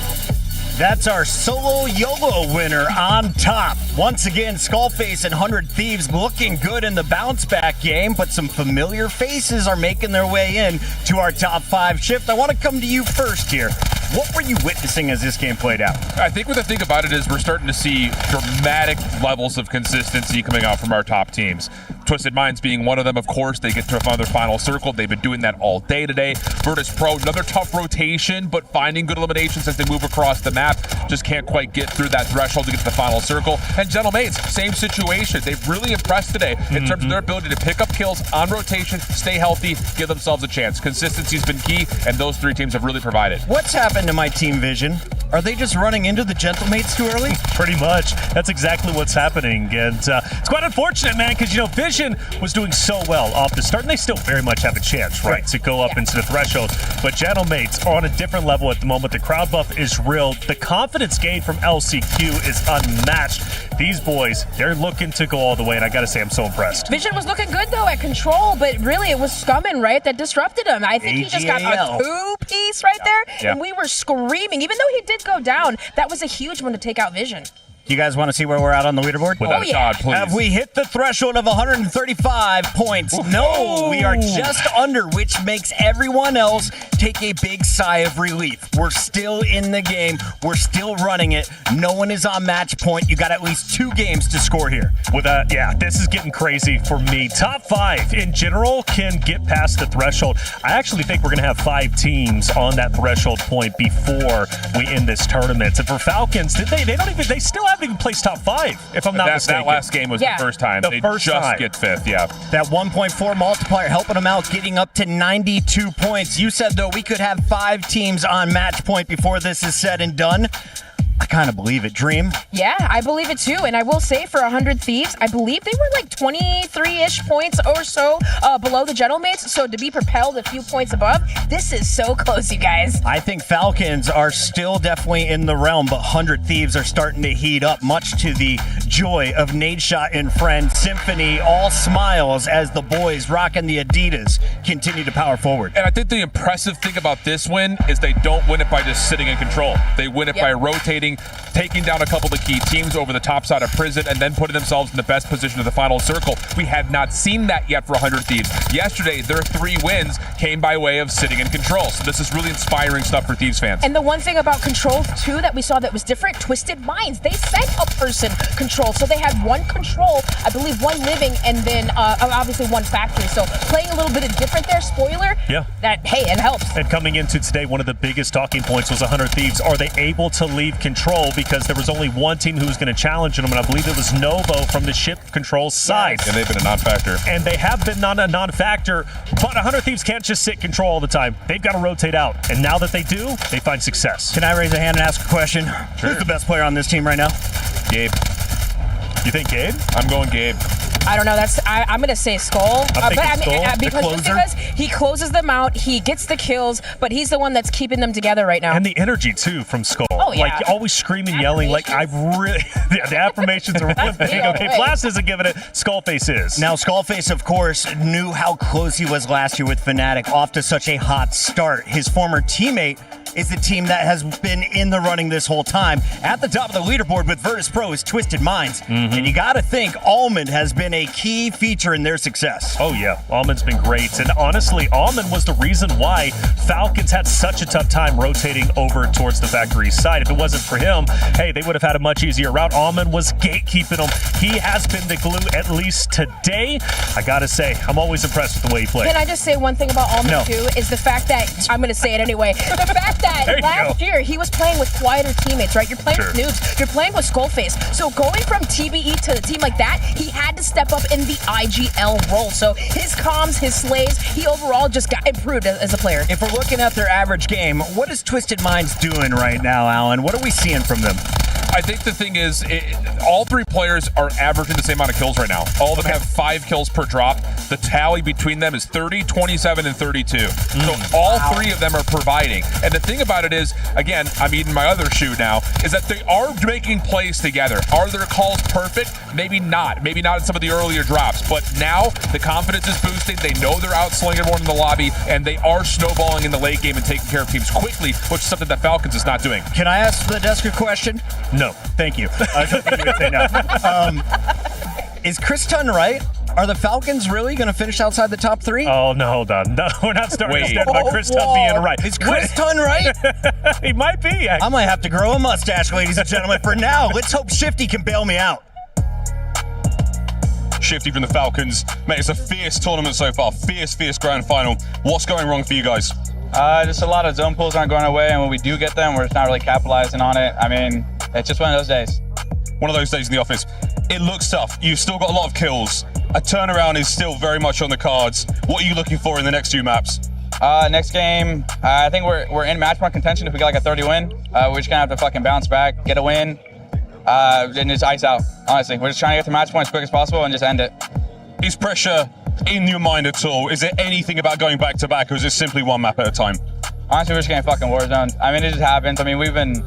That's our solo YOLO winner on top. Once again, Skullface and 100 Thieves looking good in the bounce back game, but some familiar faces are making their way in to our top 5 shift. I want to come to you first here. What were you witnessing as this game played out? I think what the thing about it is we're starting to see dramatic levels of consistency coming out from our top teams. Twisted Minds being one of them, of course. They get to another final circle. They've been doing that all day today. Virtus Pro, another tough rotation, but finding good eliminations as they move across the map. Just can't quite get through that threshold to get to the final circle. And Gentle Mates, same situation. They've really impressed today in terms of their ability to pick up kills on rotation, stay healthy, give themselves a chance. Consistency's been key, and those 3 teams have really provided. What's happened to my team vision? Are they just running into the Gentle Mates too early? Pretty much. That's exactly what's happening. And it's quite unfortunate, man, because, Vision was doing so well off the start, and they still very much have a chance, right, to go up into the threshold. But Gentle Mates are on a different level at the moment. The crowd buff is real. The confidence gain from LCQ is unmatched. These boys, they're looking to go all the way, and I got to say, I'm so impressed. Vision was looking good, though, at control, but really it was Scumming, right, that disrupted him. I think he just got a 2-piece right there, and we were screaming. Even though he did go down, that was a huge one to take out Vision. You guys want to see where we're at on the leaderboard? Without a shot, please. Have we hit the threshold of 135 points? No, we are just under, which makes everyone else take a big sigh of relief. We're still in the game. We're still running it. No one is on match point. You got at least 2 games to score here. This is getting crazy for me. Top 5 in general can get past the threshold. I actually think we're going to have 5 teams on that threshold point before we end this tournament. And for Falcons, they still haven't even placed top 5, if I'm not mistaken. That last game was the first time. They just get 5th, That 1.4 multiplier helping them out, getting up to 92 points. You said, though, we could have 5 teams on match point before this is said and done. I kind of believe it. Dream? Yeah, I believe it too. And I will say for 100 Thieves, I believe they were like 23-ish points or so below the Gentle Mates. So to be propelled a few points above, this is so close, you guys. I think Falcons are still definitely in the realm, but 100 Thieves are starting to heat up, much to the joy of Nadeshot and friend Symphony. All smiles as the boys rocking the Adidas continue to power forward. And I think the impressive thing about this win is they don't win it by just sitting in control. They win it by rotating, taking down a couple of key teams over the top side of prison, and then putting themselves in the best position of the final circle. We have not seen that yet for 100 Thieves. Yesterday, their 3 wins came by way of sitting in control. So this is really inspiring stuff for Thieves fans. And the one thing about control, too, that we saw that was different, Twisted Minds. They sent a person control. So they had 1 control, I believe 1 living, and then obviously 1 factory. So playing a little bit of different there, spoiler, that, hey, it helps. And coming into today, one of the biggest talking points was 100 Thieves. Are they able to leave control? Because there was only 1 team who was going to challenge them, and I believe it was Novo from the ship control side. And they've been a non-factor. And they have been a non-factor, but 100 Thieves can't just sit control all the time. They've got to rotate out, and now that they do, they find success. Can I raise a hand and ask a question? Sure. Who's the best player on this team right now? Gabe. You think Gabe? I'm going Gabe. I don't know. I'm going to say Skull. Because he closes them out, he gets the kills, but he's the one that's keeping them together right now. And the energy, too, from Skull. Oh, yeah. Like, always screaming, yelling. Like, I've really... the affirmations are one thing. Okay, Blast isn't giving it. Skullface is. Now, Skullface, of course, knew how close he was last year with Fnatic, off to such a hot start. His former teammate is the team that has been in the running this whole time. At the top of the leaderboard with Virtus Pro is Twisted Minds. And you got to think Almond has been a key feature in their success. Oh, yeah. Almond's been great. And honestly, Almond was the reason why Falcons had such a tough time rotating over towards the factory side. If it wasn't for him, hey, they would have had a much easier route. Almond was gatekeeping them. He has been the glue, at least today. I got to say, I'm always impressed with the way he plays. Can I just say one thing about Almond, too, is the fact that, I'm going to say it anyway, the fact that last year he was playing with quieter teammates, right? You're playing with noobs. You're playing with Skullface. So going from TBE to a team like that, he had to step up in the IGL role. So his comms, his slays, he overall just got improved as a player. If we're looking at their average game, what is Twisted Minds doing right now, Alan? What are we seeing from them? I think the thing is, all three players are averaging the same amount of kills right now. All of them have 5 kills per drop. The tally between them is 30, 27, and 32. So all three of them are providing. And the thing about it is, again, I'm eating my other shoe now, is that they are making plays together. Are their calls perfect? Maybe not. Maybe not in some of the earlier drops. But now the confidence is boosting. They know they're outslinging everyone in the lobby, and they are snowballing in the late game and taking care of teams quickly, which is something that Falcons is not doing. Can I ask the desk a question? No, thank you. I don't think you would say no. Is Chris Tunn right? Are the Falcons really going to finish outside the top 3? Oh, no, hold on. No, we're not starting to stand about Chris Tunn being right. Is Chris Tunn right? He might be. I might have to grow a mustache, ladies and gentlemen. For now, let's hope Shifty can bail me out. Shifty from the Falcons. Mate, it's a fierce tournament so far. Fierce grand final. What's going wrong for you guys? Just a lot of zone pulls aren't going our way, and when we do get them, we're just not really capitalizing on it. I mean, it's just one of those days. One of those days in the office. It looks tough. You've still got a lot of kills. A turnaround is still very much on the cards. What are you looking for in the next 2 maps? Next game, I think we're in match point contention if we get like a 30 win. We're just gonna have to fucking bounce back, get a win, and just ice out. Honestly, we're just trying to get to match point as quick as possible and just end it. Is pressure in your mind at all? Is there anything about going back to back, or is it simply one map at a time? Honestly, we're just getting fucking war zoned. I mean, it just happens. I mean, we've been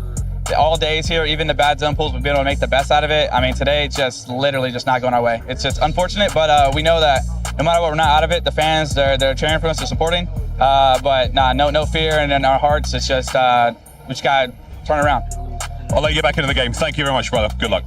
all days here, even the bad zone pulls, we've been able to make the best out of it. I mean, today it's just literally just not going our way. It's just unfortunate, but we know that no matter what, we're not out of it. The fans, they're cheering for us, they're supporting. But nah, no fear, and in our hearts, it's just we just gotta turn around. I'll let you get back into the game. Thank you very much, brother. Good luck.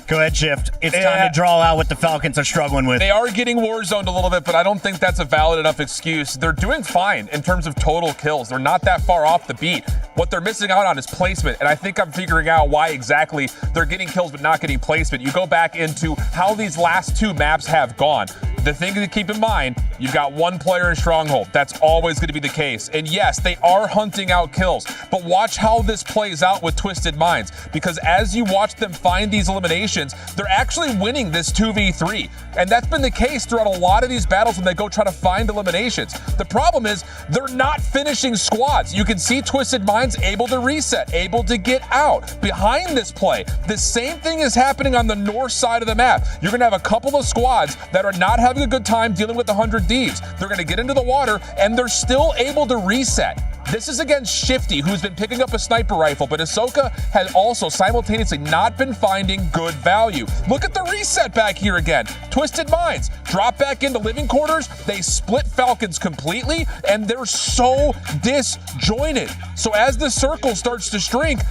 Go ahead, Shift. It's time to draw out what the Falcons are struggling with. They are getting war zoned a little bit, but I don't think that's a valid enough excuse. They're doing fine in terms of total kills. They're not that far off the beat. What they're missing out on is placement, and I think I'm figuring out why exactly they're getting kills but not getting placement. You go back into how these last 2 maps have gone. The thing to keep in mind, you've got one player in Stronghold. That's always going to be the case. And yes, they are hunting out kills, but watch how this plays out with Twisted Minds, because as you watch them find these eliminations, they're actually winning this 2v3. And that's been the case throughout a lot of these battles when they go try to find eliminations. The problem is they're not finishing squads. You can see Twisted Minds able to reset, able to get out. Behind this play, the same thing is happening on the north side of the map. You're going to have a couple of squads that are not having a good time dealing with the 100 Ds. They're going to get into the water, and they're still able to reset. This is against Shifty, who's been picking up a sniper rifle, but Ahsoka has also simultaneously not been finding good value. Look at the reset back here again. Twisted Minds drop back into living quarters. They split Falcons completely, and they're so disjointed. So as the circle starts to shrink,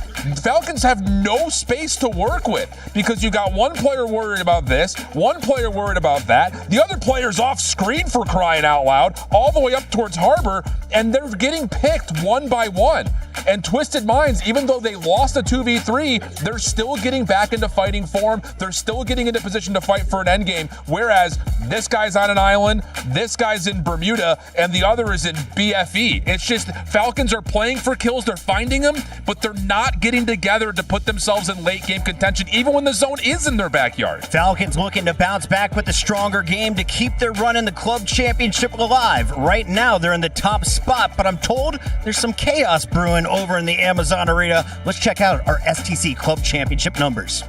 Falcons have no space to work with, because you got one player worried about this, one player worried about that, the other player's off screen, for crying out loud, all the way up towards Harbor, and they're getting picked one by one. And Twisted Minds, even though they lost a 2v3, they're still getting back into fighting form. They're still getting into position to fight for an endgame. Whereas this guy's on an island, this guy's in Bermuda, and the other is in BFE. It's just Falcons are playing for kills. They're finding them, but they're not getting together to put themselves in late game contention, even when the zone is in their backyard. Falcons looking to bounce back with a stronger game to keep their run in the club championship alive. Right now, they're in the top spot, but I'm told there's some chaos brewing over in the Amazon Arena. Let's check out our STC Club Championship numbers.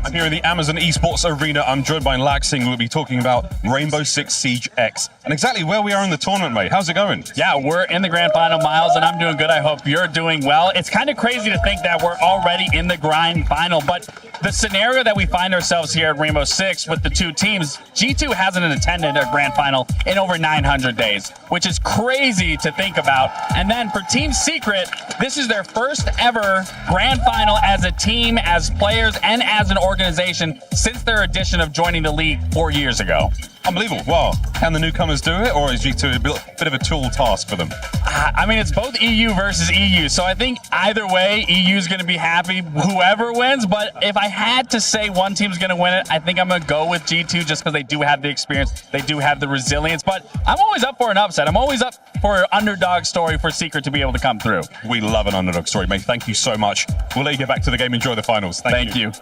I I'm here in the Amazon Esports Arena. I'm joined by Laxing. We'll be talking about Rainbow Six Siege X and exactly where we are in the tournament, mate. How's it going? Yeah, we're in the grand final, Miles, and I'm doing good. I hope you're doing well. It's kind of crazy to think that we're already in the grand final, but the scenario that we find ourselves here at Rainbow Six with the two teams, G2 hasn't attended a grand final in over 900 days, which is crazy to think about. And then for Team Secret, this is their first ever grand final as a team, as players, and as an organization since their addition of joining the league 4 years ago. Unbelievable. Wow. Can the newcomers do it, or is G2 a bit of a tool task for them? I mean, it's both EU versus EU, so I think either way, EU is going to be happy whoever wins, but if I had to say one team's going to win it, I think I'm going to go with G2 just because they do have the experience, they do have the resilience, but I'm always up for an upset. I'm always up for an underdog story for Secret to be able to come through. We love an underdog story, mate. Thank you so much. We'll let you get back to the game. Enjoy the finals. Thank you.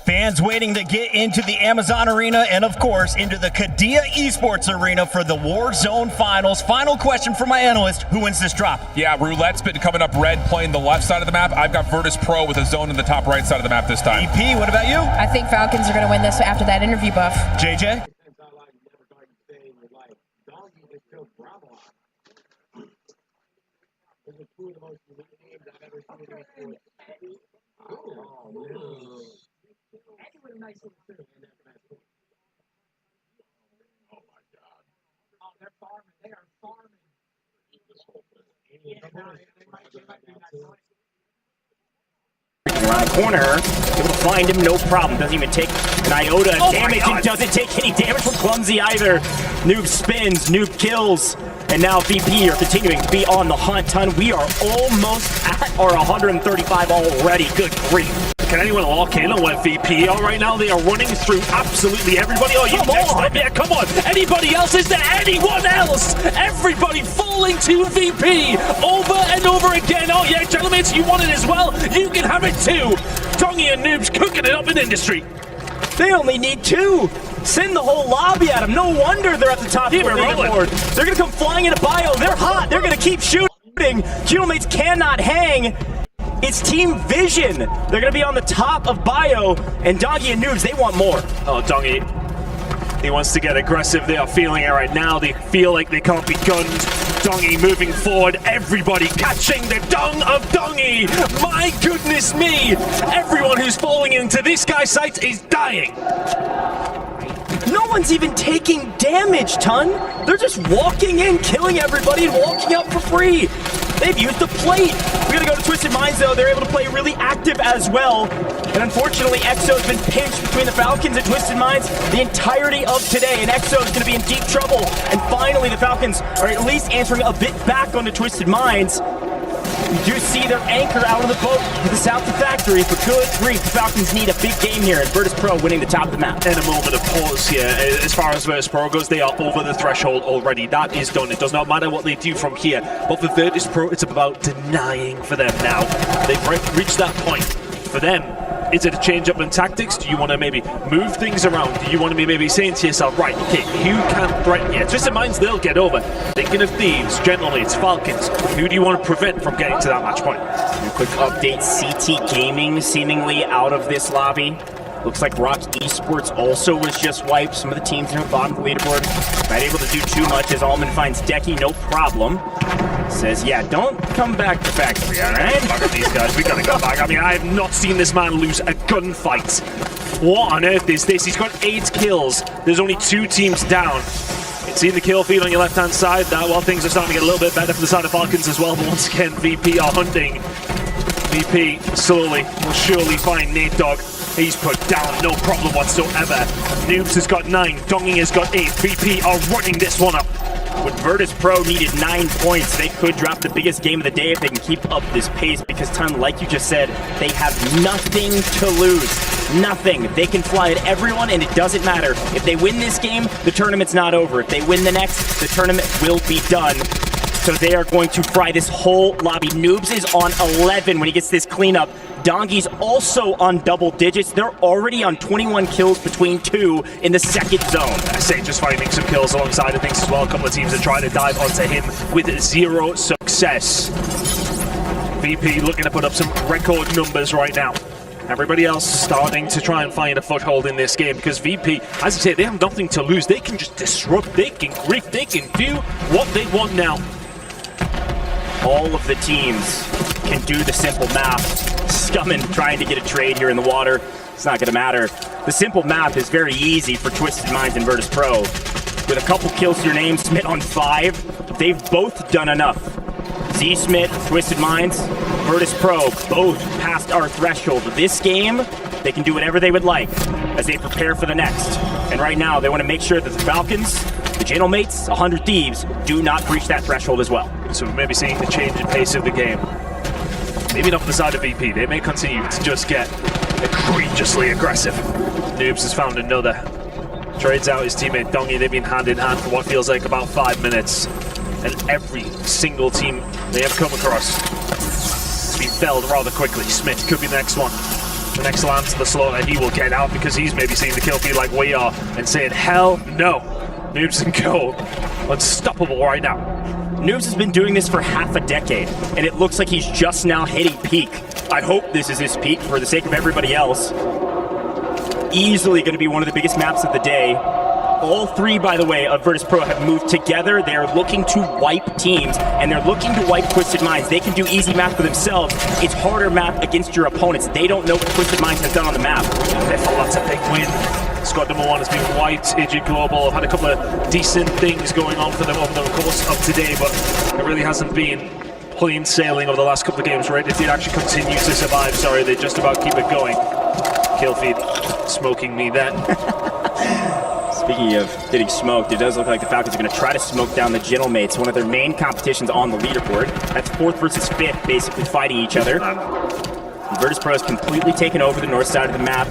Fans waiting to get into the Amazon Arena and, of course, into the Kadia Esports Arena for the Warzone Finals. Final question for my analyst. Who wins this drop? Yeah, Roulette's been coming up red, playing the left side of the map. I've got Virtus Pro with a zone in the top right side of the map this time. EP, what about you? I think Falcons are going to win this after that interview buff. JJ? Around the corner, able to find him, no problem. Doesn't even take an iota of damage and doesn't take any damage from Clumsy either. Noob spins, Noob kills, and now VP are continuing to be on the hunt. Ton, we are almost at our 135 already. Good grief. Can anyone lock in on where VP are right now? They are running through absolutely everybody. Oh, you next time? Yeah, come on. Anybody else? Is there anyone else? Everybody falling to VP over and over again. Oh, yeah, gentlemen, you want it as well? You can have it too. Dongy and Noobs cooking it up in industry. They only need two. Send the whole lobby at them. No wonder they're at the top of the leaderboard. They're going to come flying into bio. They're hot. They're going to keep shooting. Teammates cannot hang. It's Team Vision. They're going to be on the top of bio, and Dongy and Noobs, they want more. Oh, Dongy, he wants to get aggressive. They are feeling it right now. They feel like they can't be gunned. Dongy moving forward. Everybody catching the dung of Dongy. My goodness me. Everyone who's falling into this guy's sights is dying. No one's even taking damage, Ton. They're just walking in, killing everybody, and walking out for free. They've used the plate. We're going to go to Twisted Minds, though. They're able to play really active as well. And unfortunately, EXO's been pinched between the Falcons and Twisted Minds the entirety of today. And EXO's going to be in deep trouble. And finally, the Falcons are at least answering a bit back onto Twisted Minds. We do see their anchor out of the boat to the south of Factory, but good grief, the Falcons need a big game here, and Virtus Pro winning the top of the map. And a moment of pause here. As far as Virtus Pro goes, they are over the threshold already. That is done. It does not matter what they do from here. But for Virtus Pro, it's about denying for them now. They've reached that point. For them, is it a change up in tactics? Do you want to maybe move things around? Do you want to be maybe saying to yourself, right, okay, who can threaten you? Twisted Minds, they'll get over. Thinking of Thieves, generally, it's Falcons. Who do you want to prevent from getting to that match point? A quick update, CT Gaming seemingly out of this lobby. Looks like Rock Esports also was just wiped. Some of the teams near the bottom of the leaderboard not able to do too much as Allman finds Decky, no problem. Says, yeah, don't come back to Factory, all right? Fuck up these guys, we gotta go back. I mean, I have not seen this man lose a gunfight. What on earth is this? He's got 8 kills. There's only 2 teams down. Seeing the kill feed on your left-hand side, while things are starting to get a little bit better for the side of Falcons as well, but once again, VP are hunting. VP slowly will surely find Nate Dogg. He's put down, no problem whatsoever. Noobs has got 9, Dongy has got 8. VP are running this one up. When Virtus Pro needed 9 points, they could drop the biggest game of the day if they can keep up this pace, because Ton, like you just said, they have nothing to lose. Nothing. They can fly at everyone, and it doesn't matter. If they win this game, the tournament's not over. If they win the next, the tournament will be done. So they are going to fry this whole lobby. Noobs is on 11 when he gets this cleanup. Dongy's also on double digits. They're already on 21 kills between 2 in the second zone. I say just finding some kills alongside of things as well. A couple of teams are trying to dive onto him with 0 success. VP looking to put up some record numbers right now. Everybody else starting to try and find a foothold in this game because VP, as I say, they have nothing to lose. They can just disrupt, they can grief, they can do what they want now. All of the teams can do the simple math. Scummin trying to get a trade here in the water. It's not going to matter. The simple math is very easy for Twisted Minds and Virtus Pro. With a couple kills to your name, Smith on 5, they've both done enough. Z Smith, Twisted Minds, Virtus Pro, both passed our threshold. This game, they can do whatever they would like as they prepare for the next. And right now, they want to make sure that the Falcons, the Gentlemates, 100 Thieves, do not breach that threshold as well. So we're maybe seeing the change in pace of the game. Maybe not for the side of VP. They may continue to just get egregiously aggressive. Noobs has found another. Trades out his teammate Dongy. They've been hand in hand for what feels like about 5 minutes. And every single team they have come across has been felled rather quickly. Smith could be the next one. The next land to the slaughter, he will get out because he's maybe seeing the kill feed like we are and saying, hell no. Noobs and Go, unstoppable right now. Noobs has been doing this for half a decade, and it looks like he's just now hitting peak. I hope this is his peak for the sake of everybody else. Easily going to be one of the biggest maps of the day. All three, by the way, of Virtus Pro have moved together. They're looking to wipe teams, and they're looking to wipe Twisted Minds. They can do easy math for themselves. It's harder math against your opponents. They don't know what Twisted Minds has done on the map. That's a big win. Squad number 1 has been wiped. Agent Global have had a couple of decent things going on for them over the course of today, but it really hasn't been plain sailing over the last couple of games, right? They did actually continue to survive. Sorry, they just about keep it going. Kill feed smoking me then. Speaking of getting smoked, it does look like the Falcons are going to try to smoke down the Gentlemates, one of their main competitions on the leaderboard. That's 4th versus 5th, basically fighting each other. Virtus Pro has completely taken over the north side of the map,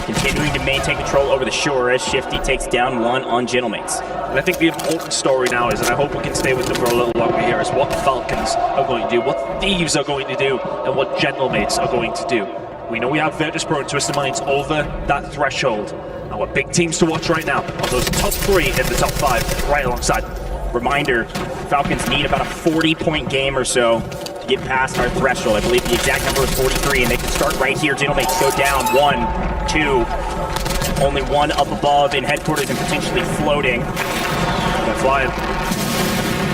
continuing to maintain control over the shore as Shifty takes down 1 on Gentlemates. And I think the important story now is, and I hope we can stay with them for a little longer here, is what the Falcons are going to do, what Thieves are going to do, and what Gentlemates are going to do. We know we have Virtus Pro and Twisted Minds over that threshold. Our big teams to watch right now are those top 3 in the top 5, right alongside. Reminder, Falcons need about a 40-point game or so to get past our threshold. I believe the exact number is 43, and they can start right here. Gentlemates go down 1, 2, only 1 up above in headquarters and potentially floating. They're flying.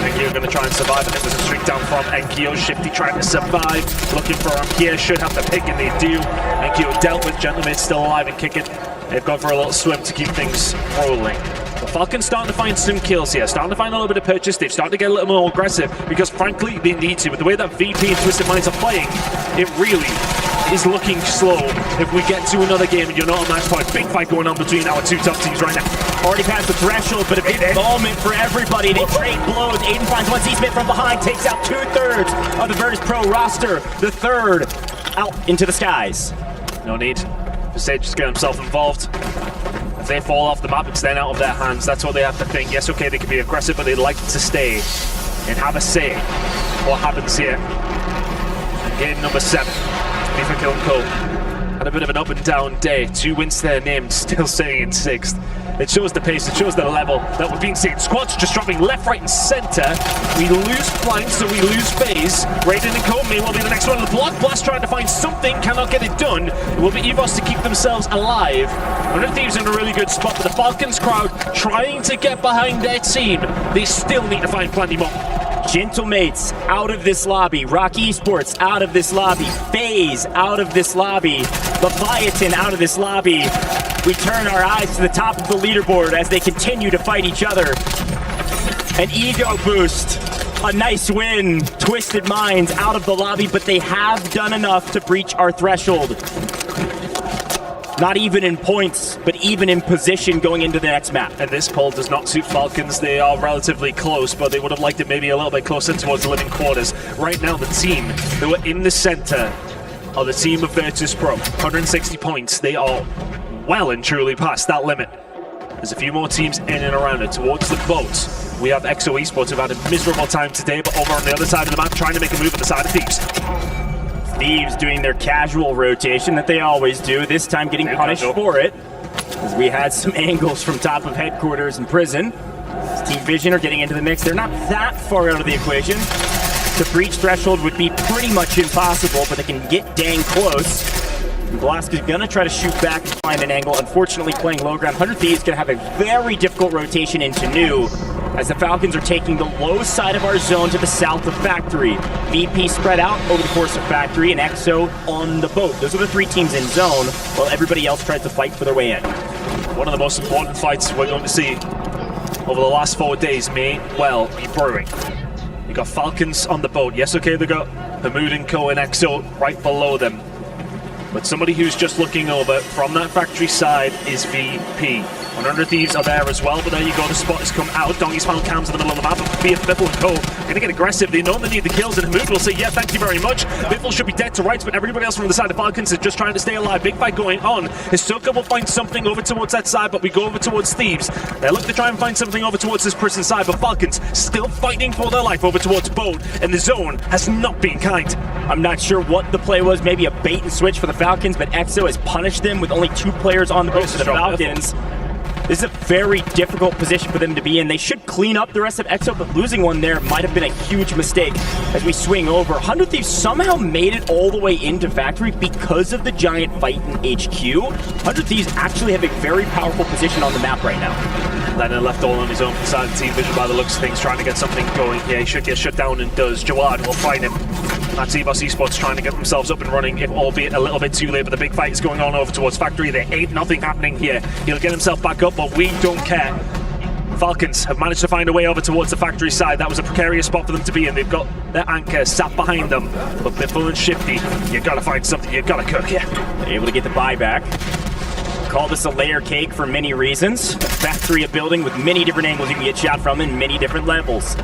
Enkyo going to try and survive. I think there's a streak down from Enkyo. Shifty trying to survive. Looking for him here. Should have the pick, and they do. Enkyo dealt with. Gentlemates still alive and kicking. They've gone for a little swim to keep things rolling. The Falcons starting to find some kills here, starting to find a little bit of purchase. They've started to get a little more aggressive because, frankly, they need to. With the way that VP and Twisted Minds are playing, it really is looking slow. If we get to another game and you're not on match point, big fight going on between our 2 top teams right now. Already past the threshold, but a big moment for everybody. They trade blows. Aiden finds 1 Z Smith from behind, takes out 2/3 of the Virtus Pro roster. The 3rd out into the skies. No need. Sage just get himself involved. If they fall off the map, it's then out of their hands. That's what they have to think. Yes, okay, they can be aggressive, but they'd like to stay and have a say what happens here. And game number 7, Beaver Kill and Cole. Had a bit of an up and down day. 2 wins to their name, still staying in 6th. It shows the pace, it shows the level that we've been seeing. Squads just dropping left, right, and center. We lose flanks, so we lose phase. Raiden and Cole will be the next one. The Blood Blast trying to find something, cannot get it done. It will be EVOS to keep themselves alive. One of the Thieves in a really good spot, but the Falcons crowd trying to get behind their team. They still need to find plenty more. Gentlemates out of this lobby. Rock Esports out of this lobby. FaZe out of this lobby. Leviathan out of this lobby. We turn our eyes to the top of the leaderboard as they continue to fight each other. An ego boost. A nice win. Twisted Minds out of the lobby, but they have done enough to breach our threshold. Not even in points, but even in position going into the next map. And this poll does not suit Falcons. They are relatively close, but they would have liked it maybe a little bit closer towards the living quarters. Right now, the team who are in the center are the team of Virtus Pro. 160 points. They are well and truly past that limit. There's a few more teams in and around it. Towards the boat, we have EXO Esports who've had a miserable time today, but over on the other side of the map, trying to make a move at the side of Thieves. Thieves doing their casual rotation that they always do, this time getting punished for it, as we had some angles from top of headquarters and prison. Team Vision are getting into the mix. They're not that far out of the equation. To breach threshold would be pretty much impossible, but they can get dang close. Velasquez is going to try to shoot back and find an angle. Unfortunately, playing low ground. 100 Thieves going to have a very difficult rotation into new, as the Falcons are taking the low side of our zone to the south of Factory. VP spread out over the course of Factory, and EXO on the boat. Those are the 3 teams in zone, while everybody else tries to fight for their way in. One of the most important fights we're going to see over the last 4 days may well be brewing. You got Falcons on the boat. Yes, okay, they got Hamoud and Co and EXO right below them. But somebody who's just looking over from that Factory side is VP. 100 Thieves are there as well, but there you go, the spot has come out. Dongy's found cams in the middle of the map, but Biffle and Co going to get aggressive. They know they need the kills, and Hamoud will say, yeah, thank you very much. Biffle should be dead to rights, but everybody else from the side of Falcons is just trying to stay alive. Big fight going on. Hisoka will find something over towards that side, but we go over towards Thieves. They look to try and find something over towards this prison side, but Falcons still fighting for their life over towards Boat, and the zone has not been kind. I'm not sure what the play was, maybe a bait and switch for the Falcons, but EXO has punished them with only 2 players on the boat for the Falcons. This is a very difficult position for them to be in. They should clean up the rest of EXO, but losing one there might have been a huge mistake as we swing over. 100 Thieves somehow made it all the way into Factory because of the giant fight in HQ. 100 Thieves actually have a very powerful position on the map right now. Lennon left all on his own inside the team vision by the looks of things, trying to get something going here. He should get shut down and does. Jawad will find him. That's EVOS Esports trying to get themselves up and running, if albeit a little bit too late, but the big fight is going on over towards Factory. There ain't nothing happening here. He'll get himself back up, but we don't care. Falcons have managed to find a way over towards the Factory side. That was a precarious spot for them to be in. They've got their anchor sat behind them. But Biffle and Shifty, you gotta find something, you gotta cook here. They're able to get the buyback. Call this a layer cake for many reasons. Factory, a building with many different angles you can get shot from in many different levels.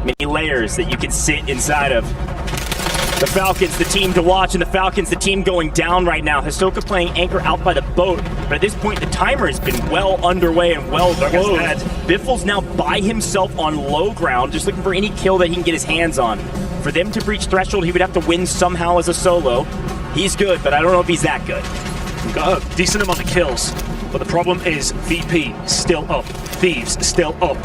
Many layers that you can sit inside of. The Falcons, the team to watch, and the Falcons, the team going down right now. Hisoka playing anchor out by the boat, but at this point the timer has been well underway and well closed. Biffle's now by himself on low ground, just looking for any kill that he can get his hands on. For them to breach threshold, he would have to win somehow as a solo. He's good, but I don't know if he's that good. We've got a decent amount of kills, but the problem is VP still up, Thieves still up.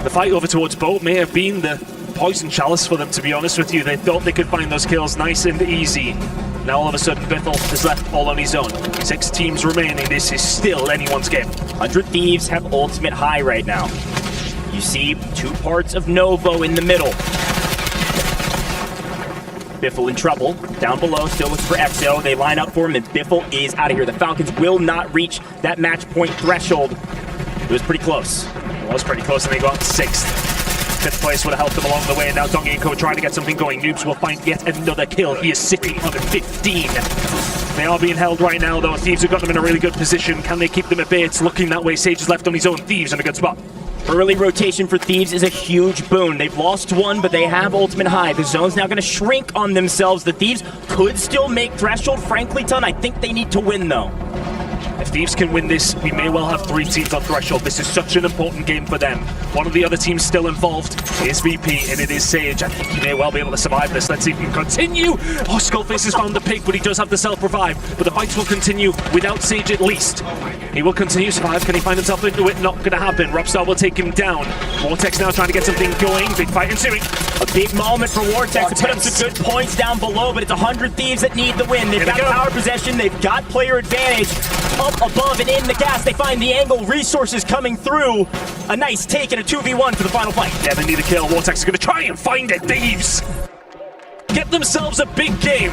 The fight over towards Boat may have been the poison chalice for them, to be honest with you. They thought they could find those kills nice and easy. Now all of a sudden Biffle is left all on his own. 6 teams remaining. This is still anyone's game. 100 Thieves have ultimate high right now. You see 2 parts of Novo in the middle. Biffle in trouble. Down below, still looks for EXO. They line up for him, and Biffle is out of here. The Falcons will not reach that match point threshold. It was pretty close. It was pretty close, and they got 6th. 5th place would have helped them along the way, and now Dongy and Co trying to get something going. Noobs will find yet another kill. He is sitting on 15. They are being held right now, though. Thieves have got them in a really good position. Can they keep them at bay? It's looking that way. Sage is left on his own. Thieves in a good spot. Early rotation for Thieves is a huge boon. They've lost 1, but they have ultimate high. The zone's now going to shrink on themselves. The Thieves could still make threshold. Frankly, Ton, I think they need to win, though. If Thieves can win this, we may well have 3 teams on threshold. This is such an important game for them. One of the other teams still involved is VP, and it is Sage. I think he may well be able to survive this. Let's see if he can continue. Oh, Skullface has found the pick, but he does have the self-revive. But the fights will continue without Sage at least. He will continue to survive. Can he find himself into it? Not going to happen. Robstar will take him down. Vortex now trying to get something going. Big fight ensuing. A big moment for Vortex to put up some good points down below, but it's 100 Thieves that need the win. They've got power possession. They've got player advantage. Up above and in the gas, they find the angle, resources coming through. A nice take and a 2v1 for the final fight. Yeah, they need a kill. Vortex is going to try and find it. Thieves get themselves a big game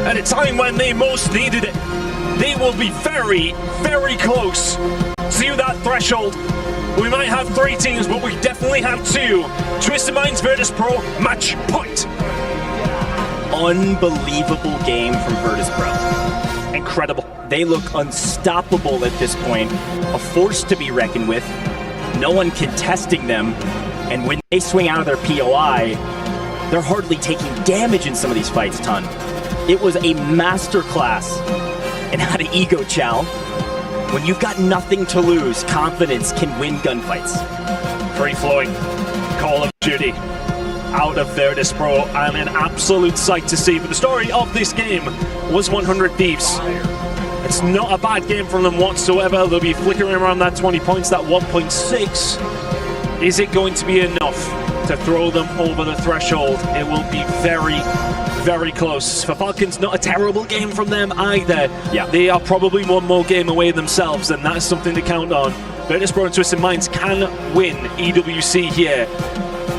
at a time when they most needed it. They will be very, very close to that threshold. We might have 3 teams, but we definitely have 2. Twisted Minds Virtus Pro match point. Unbelievable game from Virtus Pro. Incredible. They look unstoppable at this point, a force to be reckoned with. No one contesting them, and when they swing out of their POI, they're hardly taking damage in some of these fights, Ton. It was a masterclass in how to ego chow. When you've got nothing to lose, confidence can win gunfights. Free-flowing Call of Duty out of Virtus Pro, and an absolute sight to see. But the story of this game was 100 Thieves. It's not a bad game from them whatsoever. They'll be flickering around that 20 points, that 1.6. Is it going to be enough? to throw them over the threshold. It will be very, very close. For Falcons, not a terrible game from them either. Yeah, they are probably one more game away themselves, and that is something to count on. Virtus.pro and Twisted Minds can win EWC here.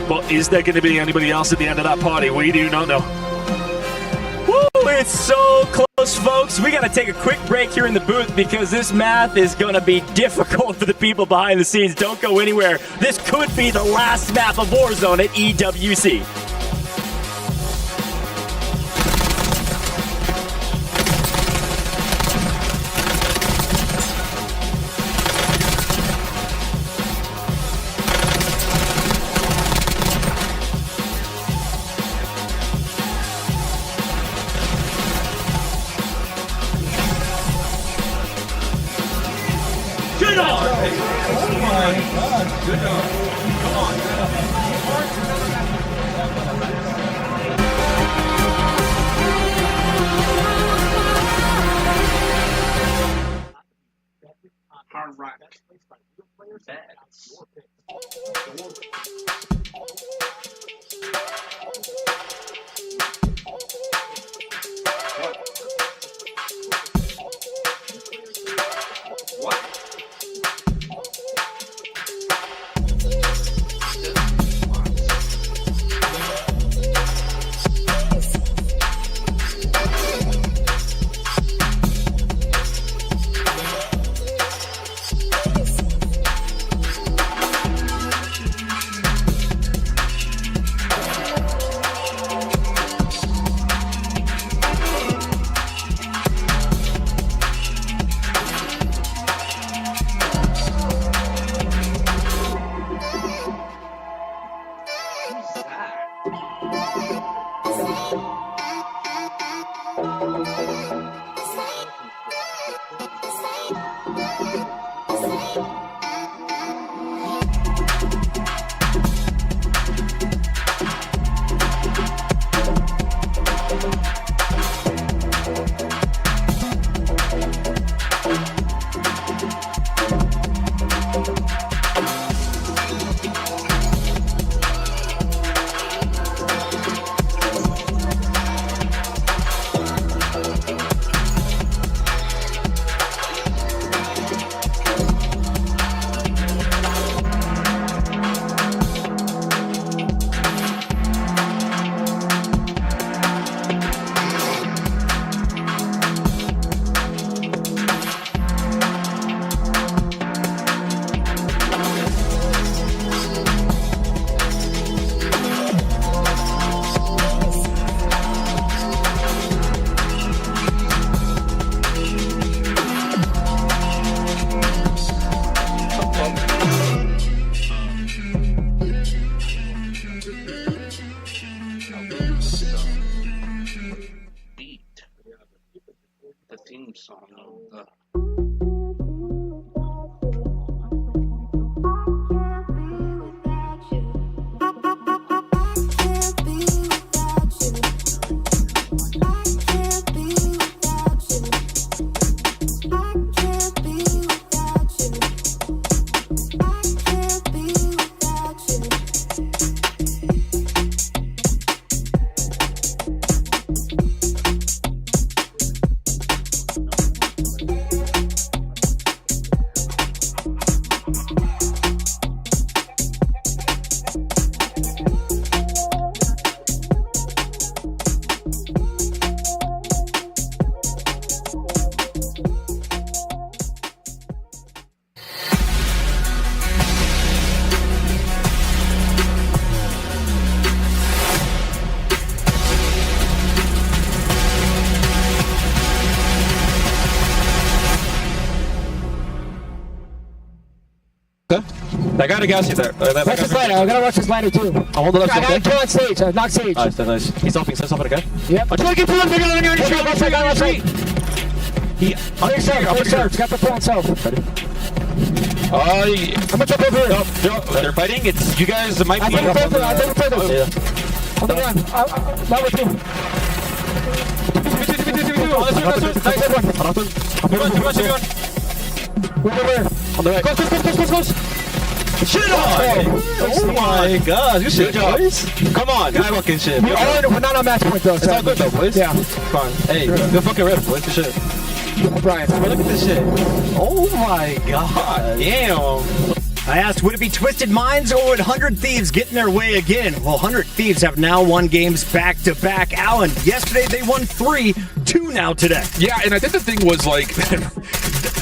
But is there going to be anybody else at the end of that party? We do not know. Woo, it's so close, folks. We got to take a quick break here in the booth because this math is going to be difficult for the people behind the scenes. Don't go anywhere. This could be the last map of Warzone at EWC. I gotta gas you there. Watch his ladder. I gotta watch his ladder too. I'll hold the left I side. gotta kill on stage. Knock stage. Nice. He's off it again. Yep. I'm trying to get through him. They're gonna retreat. He on your side. Got the throw himself. I'm gonna jump over here. No, they're fighting. It's you guys might be. I think we're on the run. Now with you. Nice everyone. Where? On the right. Close. Shit on! Oh my god, good shit, boys. Come on, good fucking shit. We're not on match point though. It's all good though, boys. Yeah. Fine. Hey, good fucking rip, boys. Good shit. Brian, look at this shit. Oh my god. Damn. I asked, would it be Twisted Minds or would 100 Thieves get in their way again? Well, 100 Thieves have now won games back-to-back. Alan, yesterday they won 3, 2 now today. Yeah, and I think the thing was, like,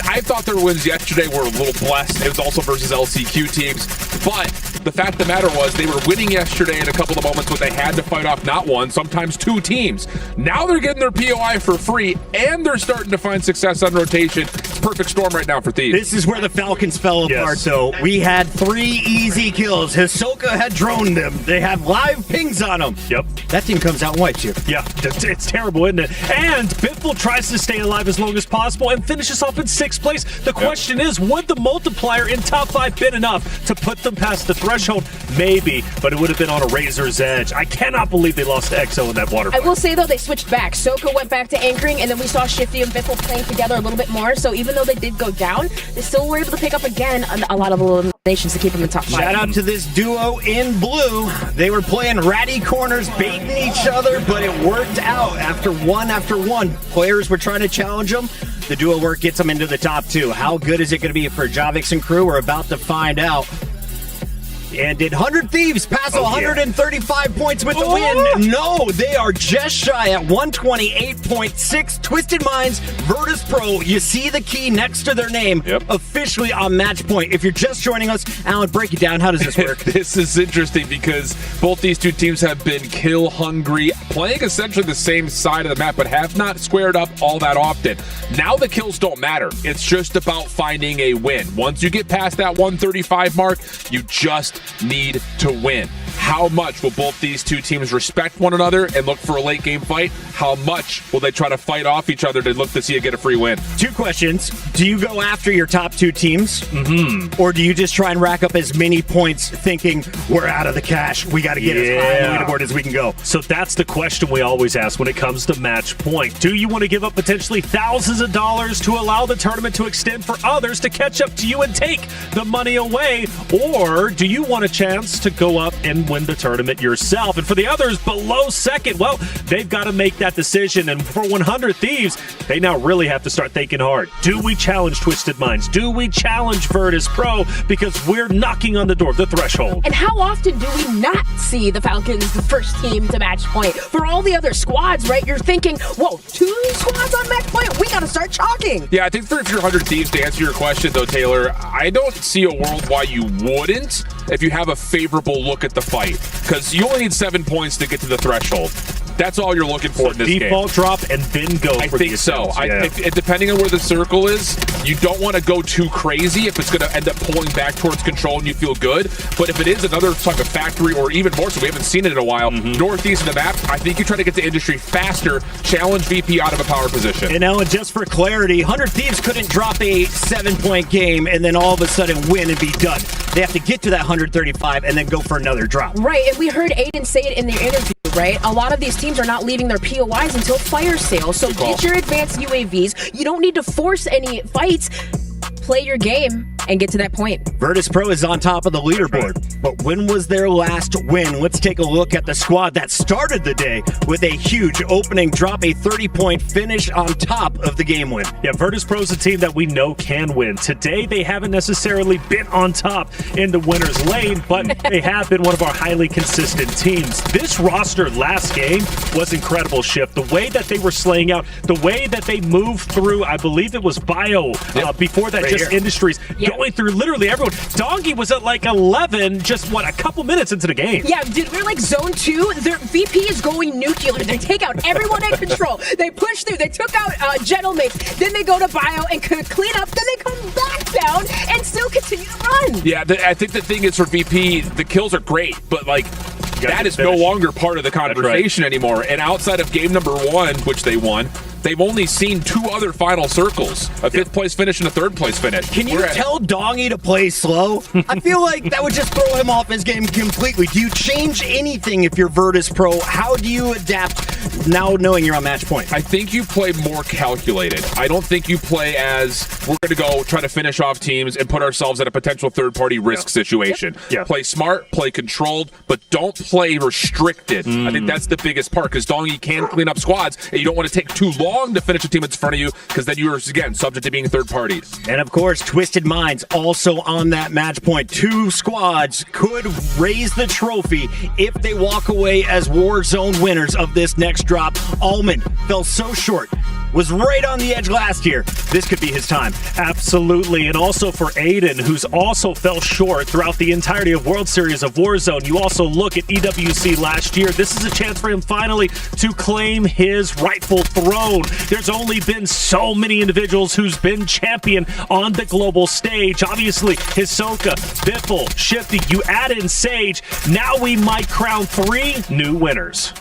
I thought their wins yesterday were a little blessed. It was also versus LCQ teams. But the fact of the matter was they were winning yesterday in a couple of moments when they had to fight off not one, sometimes 2 teams. Now they're getting their POI for free, and they're starting to find success on rotation. It's a perfect storm right now for Thieves. This is where the Falcons fell apart, though. We had 3 easy kills. Hisoka had droned them. They had live pings on them. Yep. That team comes out and wipes you. Yeah, it's terrible, isn't it? And Biffle tries to stay alive as long as possible and finishes off in 6th place. The question is, would the multiplier in top 5 been enough to put them past the threshold? Maybe, but it would have been on a razor's edge. I cannot believe they lost to EXO in that water fight. I will say, though, they switched back. Soka went back to anchoring, and then we saw Shifty and Biffle playing together a little bit more. So even though they did go down, they still were able to pick up again a lot of eliminations to keep them in top 5. Shout out to this duo in blue. They were playing ratty corners, baiting each other, but it worked out after one. Players were trying to challenge them. The duo work gets them into the top 2. How good is it going to be for Javix and crew? We're about to find out. And did 100 Thieves pass 135 points with the win? No, they are just shy at 128.6. Twisted Minds, Virtus Pro. You see the key next to their name, officially on match point. If you're just joining us, Alan, break it down. How does this work? This is interesting because both these two teams have been kill hungry, playing essentially the same side of the map, but have not squared up all that often. Now the kills don't matter. It's just about finding a win. Once you get past that 135 mark, you just need to win. How much will both these two teams respect one another and look for a late game fight? How much will they try to fight off each other to look to see you get a free win? 2 questions. Do you go after your top 2 teams? Or do you just try and rack up as many points thinking we're out of the cash? We got to get as high on the leaderboard as we can go. So that's the question we always ask when it comes to match point. Do you want to give up potentially thousands of dollars to allow the tournament to extend for others to catch up to you and take the money away? Or do you want a chance to go up and win the tournament yourself? And for the others below second, well, they've got to make that decision. And for 100 Thieves, they now really have to start thinking hard. Do we challenge Twisted Minds? Do we challenge Virtus Pro? Because we're knocking on the door of the threshold. And how often do we not see the Falcons, the first team to match point? For all the other squads, right? You're thinking, whoa, 2 squads on match point? We got to start chalking. Yeah, I think for if you're 100 Thieves, to answer your question, though, Taylor, I don't see a world why you wouldn't if you have a favorable look at the fight, because you only need 7 points to get to the threshold. That's all you're looking for in this game. Default drop and then go I for think the so. attempts, If depending on where the circle is, you don't want to go too crazy if it's going to end up pulling back towards control and you feel good. But if it is another type of factory, or even more so, we haven't seen it in a while, northeast of the map, I think you try to get to industry faster, challenge VP out of a power position. And Ellen, just for clarity, 100 Thieves couldn't drop a 7-point game and then all of a sudden win and be done. They have to get to that 135 and then go for another drop. Right, and we heard Aiden say it in the interview, right? A lot of these teams are not leaving their POIs until fire sale. So get your advanced UAVs. You don't need to force any fights. Play your game and get to that point. Virtus Pro is on top of the leaderboard, but when was their last win? Let's take a look at the squad that started the day with a huge opening drop, a 30-point finish on top of the game win. Yeah, Virtus Pro is a team that we know can win. Today, they haven't necessarily been on top in the winner's lane, but they have been one of our highly consistent teams. This roster last game was incredible, Shift. The way that they were slaying out, the way that they moved through, I believe it was Bio, before that, just Industries, going through literally everyone. Dongi was at like 11, just a couple minutes into the game. Yeah, dude, we're like zone 2. Their VP is going nuclear. They take out everyone in control. They push through. They took out Gentlemates. Then they go to Bio and clean up. Then they come back down and still continue to run. Yeah, I think the thing is for VP, the kills are great, but like, that is no longer part of the conversation anymore. And outside of game number 1, which they won, They've only seen 2 other final circles, a 5th place finish and a 3rd place finish. Can you tell Dongy to play slow? I feel like that would just throw him off his game completely. Do you change anything if you're Virtus Pro? How do you adapt now knowing you're on match point? I think you play more calculated. I don't think you play as we're going to go try to finish off teams and put ourselves in a potential third-party risk situation. Play smart, play controlled, but don't play restricted. I think that's the biggest part, because Dongy can clean up squads, and you don't want to take too long to finish a team that's in front of you, because then you're, again, subject to being third parties. And of course, Twisted Minds also on that match point. 2 squads could raise the trophy if they walk away as Warzone winners of this next drop. Allman fell so short, was right on the edge last year. This could be his time. Absolutely. And also for Aiden, who's also fell short throughout the entirety of World Series of Warzone. You also look at EWC last year. This is a chance for him finally to claim his rightful throne. There's only been so many individuals who's been champion on the global stage. Obviously, Hisoka, Biffle, Shifty, you add in Sage. Now we might crown 3 new winners.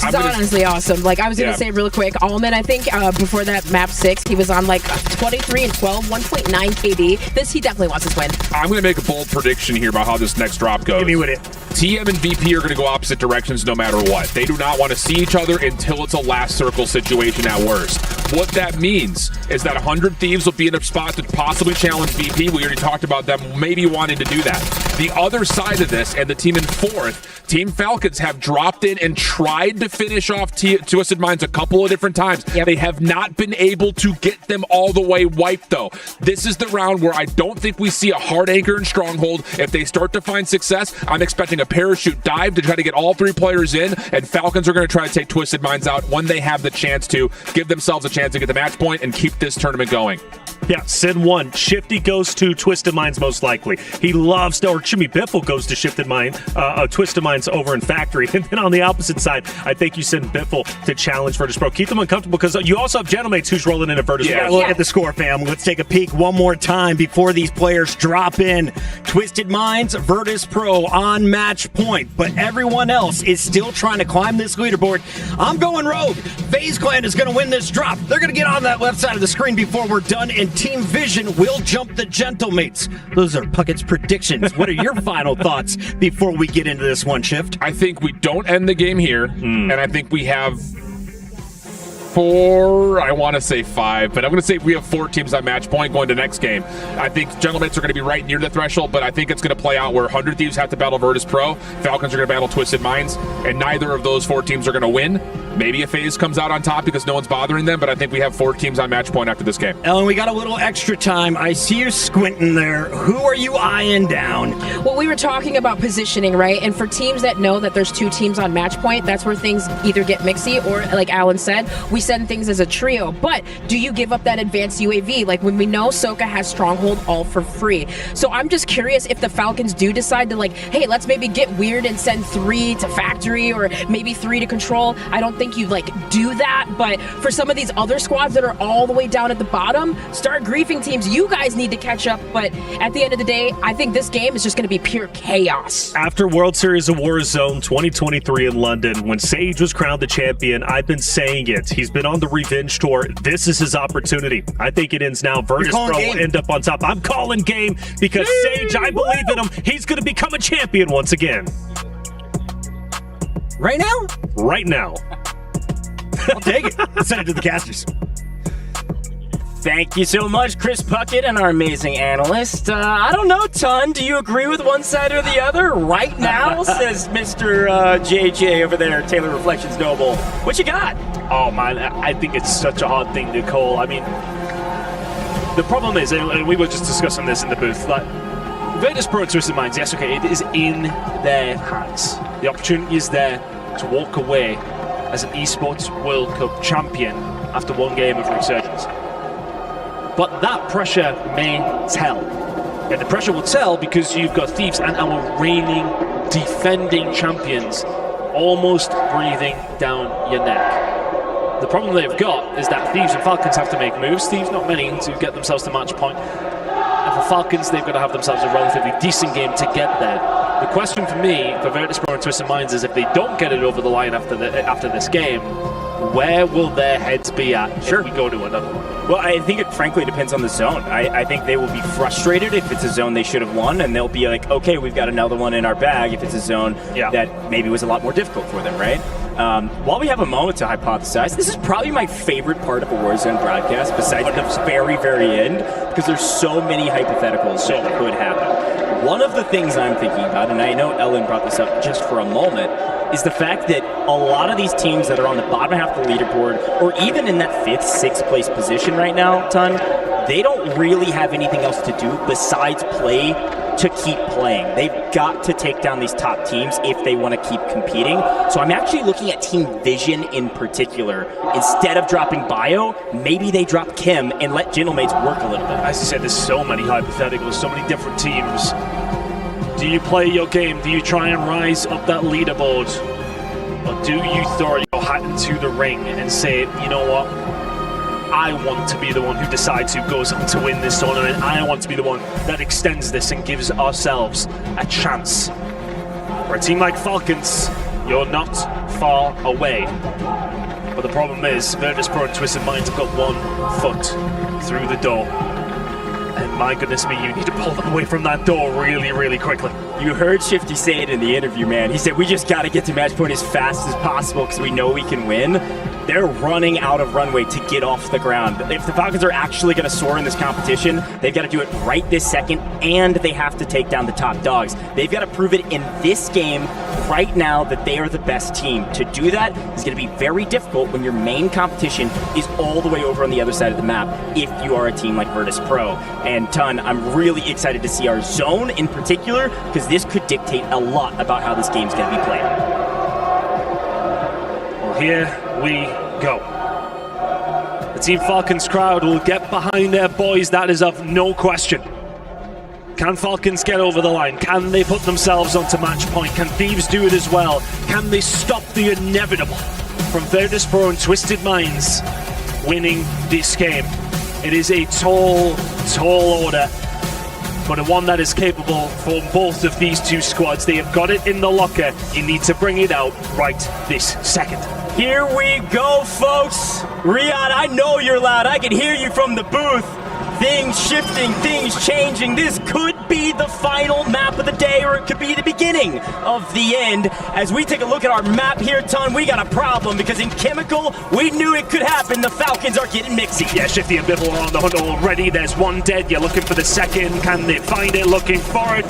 It's honestly awesome. Like, I was going to say real quick, Allman, I think before that map 6, he was on like 23 and 12, 1.9 KD. This, he definitely wants this win. I'm going to make a bold prediction here about how this next drop goes. Hit me with it. TM and VP are going to go opposite directions no matter what. They do not want to see each other until it's a last circle situation at worst. What that means is that 100 Thieves will be in a spot to possibly challenge VP. We already talked about them maybe wanting to do that. The other side of this, and the team in 4th, Team Falcons have dropped in and tried to finish off Twisted Minds a couple of different times. They have not been able to get them all the way wiped, though. This is the round where I don't think we see a hard anchor and stronghold. If they start to find success, I'm expecting a parachute dive to try to get all 3 players in, and Falcons are going to try to take Twisted Minds out when they have the chance to give themselves a chance to get the match point and keep this tournament going. Yeah, Sin 1. Shifty goes to Twisted Minds most likely. He loves, or Jimmy Biffle goes to Twisted Minds over in Factory. And then on the opposite side, I think you send Biffle to challenge Virtus Pro. Keep them uncomfortable, because you also have Gentlemates who's rolling into Virtus Pro. Yeah, look at the score, fam. Let's take a peek one more time before these players drop in. Twisted Minds, Virtus Pro on match point, but everyone else is still trying to climb this leaderboard. I'm going rogue. FaZe Clan is going to win this drop. They're going to get on that left side of the screen before we're done, and Team Vision will jump the Gentlemates. Those are Puckett's predictions. What are your final thoughts before we get into this one, Shift? I think we don't end the game here, and I think we have 4, I want to say 5, but I'm going to say we have 4 teams on match point going to next game. I think Gentlemates are going to be right near the threshold, but I think it's going to play out where 100 Thieves have to battle Virtus Pro, Falcons are going to battle Twisted Minds, and neither of those 4 teams are going to win. Maybe a FaZe comes out on top because no one's bothering them, but I think we have 4 teams on match point after this game. Ellen, we got a little extra time. I see you squinting there. Who are you eyeing down? Well, we were talking about positioning, right? And for teams that know that there's 2 teams on match point, that's where things either get mixy or, like Alan said, we send things as a trio. But do you give up that advanced UAV? Like, when we know Soka has Stronghold all for free. So I'm just curious if the Falcons do decide to, like, hey, let's maybe get weird and send 3 to Factory or maybe 3 to Control. I don't think you, like, do that. But for some of these other squads that are all the way down at the bottom, start griefing teams. You guys need to catch up. But at the end of the day, I think this game is just going to be pure chaos. After World Series of Warzone 2023 in London, when Sage was crowned the champion, I've been saying it. He's been on the revenge tour. This is his opportunity. I think it ends now. Virtus Pro will end up on top. I'm calling game because Sage, I believe in him. He's going to become a champion once again. Right now? Right now. I'll take it. Send it to the casters. Thank you so much, Chris Puckett, and our amazing analyst. I don't know, Ton, do you agree with one side or the other? Right now, says Mr. JJ over there, Taylor Reflections Noble. What you got? Oh, man, I think it's such a hard thing to call. I mean, the problem is, and we were just discussing this in the booth, like, Virtus Pro and Twisted Minds, yes, okay, it is in their hands. The opportunity is there to walk away as an esports World Cup champion after one game of Resurgence. But that pressure may tell. And the pressure will tell because you've got Thieves and our reigning, defending champions almost breathing down your neck. The problem they've got is that Thieves and Falcons have to make moves. Thieves not many to get themselves to match point. And for Falcons, they've got to have themselves a relatively decent game to get there. The question for me, for Virtus Pro and Twisted Minds, is if they don't get it over the line after this game, where will their heads be at if we go to another one? Well, I think it frankly depends on the zone. I think they will be frustrated if it's a zone they should have won, and they'll be like, okay, we've got another one in our bag if it's a zone that maybe was a lot more difficult for them, right? While we have a moment to hypothesize, this is probably my favorite part of a Warzone broadcast, besides the very, very end, because there's so many hypotheticals that could happen. One of the things I'm thinking about, and I know Ellen brought this up just for a moment, is the fact that a lot of these teams that are on the bottom half of the leaderboard, or even in that 5th, 6th place position right now, Ton, they don't really have anything else to do besides play to keep playing. They've got to take down these top teams if they want to keep competing. So I'm actually looking at Team Vision in particular. Instead of dropping Bio, maybe they drop Kim and let Gentlemates work a little bit. As you said, there's so many hypotheticals, so many different teams. Do you play your game? Do you try and rise up that leaderboard? Or do you throw your hat into the ring and say, you know what? I want to be the one who decides who goes on to win this tournament. I want to be the one that extends this and gives ourselves a chance. For a team like Falcons, you're not far away. But the problem is, Virtus Pro and Twisted Minds have got one foot through the door. And my goodness me, you need to pull them away from that door really, really quickly. You heard Shifty say it in the interview, man. He said, we just got to get to match point as fast as possible because we know we can win. They're running out of runway to get off the ground. If the Falcons are actually going to soar in this competition, they've got to do it right this second, and they have to take down the top dogs. They've got to prove it in this game right now that they are the best team. To do that is going to be very difficult when your main competition is all the way over on the other side of the map if you are a team like Virtus Pro. And Ton, I'm really excited to see our zone in particular because this could dictate a lot about how this game's going to be played. Well, here we go. The Team Falcons crowd will get behind their boys, that is of no question. Can Falcons get over the line? Can they put themselves onto match point? Can Thieves do it as well? Can they stop the inevitable from Virtus Pro and Twisted Minds winning this game? It is a tall, tall order, but a one that is capable for both of these two squads. They have got it in the locker. You need to bring it out right this second. Here we go, folks. Riyadh, I know you're loud. I can hear you from the booth. Things shifting, things changing. This could be the final map of the day, or it could be the beginning of the end. As we take a look at our map here, Ton, we got a problem because in Chemical, we knew it could happen. The Falcons are getting mixy. Yeah, Shifty and Biffle are on the hunt already. There's one dead. You're looking for the second. Can they find it? Looking for it.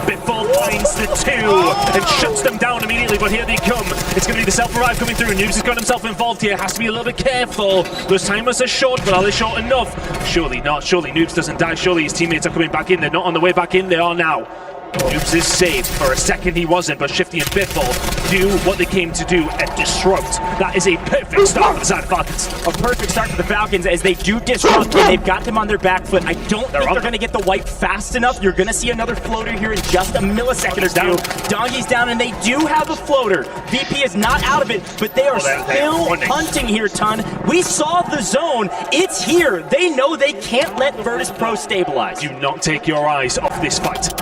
Biffle finds the two and shuts them down immediately, but here they come. It's going to be the self-revive coming through. Noobs has got himself involved here. Has to be a little bit careful. Those timers are short, but are they short enough? Surely not. Surely Noobs doesn't die. Surely his teammates are coming back in. They're not on the way back in. They are now. Noobs is saved. For a second he wasn't, but Shifty and Biffle do what they came to do and disrupt. That is a perfect start for the side of Falcons. A perfect start for the Falcons as they do disrupt, and they've got them on their back foot. I don't think they're going to get the wipe fast enough. You're going to see another floater here in just a millisecond or two. Donkey's down, and they do have a floater. VP is not out of it, but they are still hunting here, Ton. We saw the zone. It's here. They know they can't let Virtus Pro stabilize. Do not take your eyes off this fight.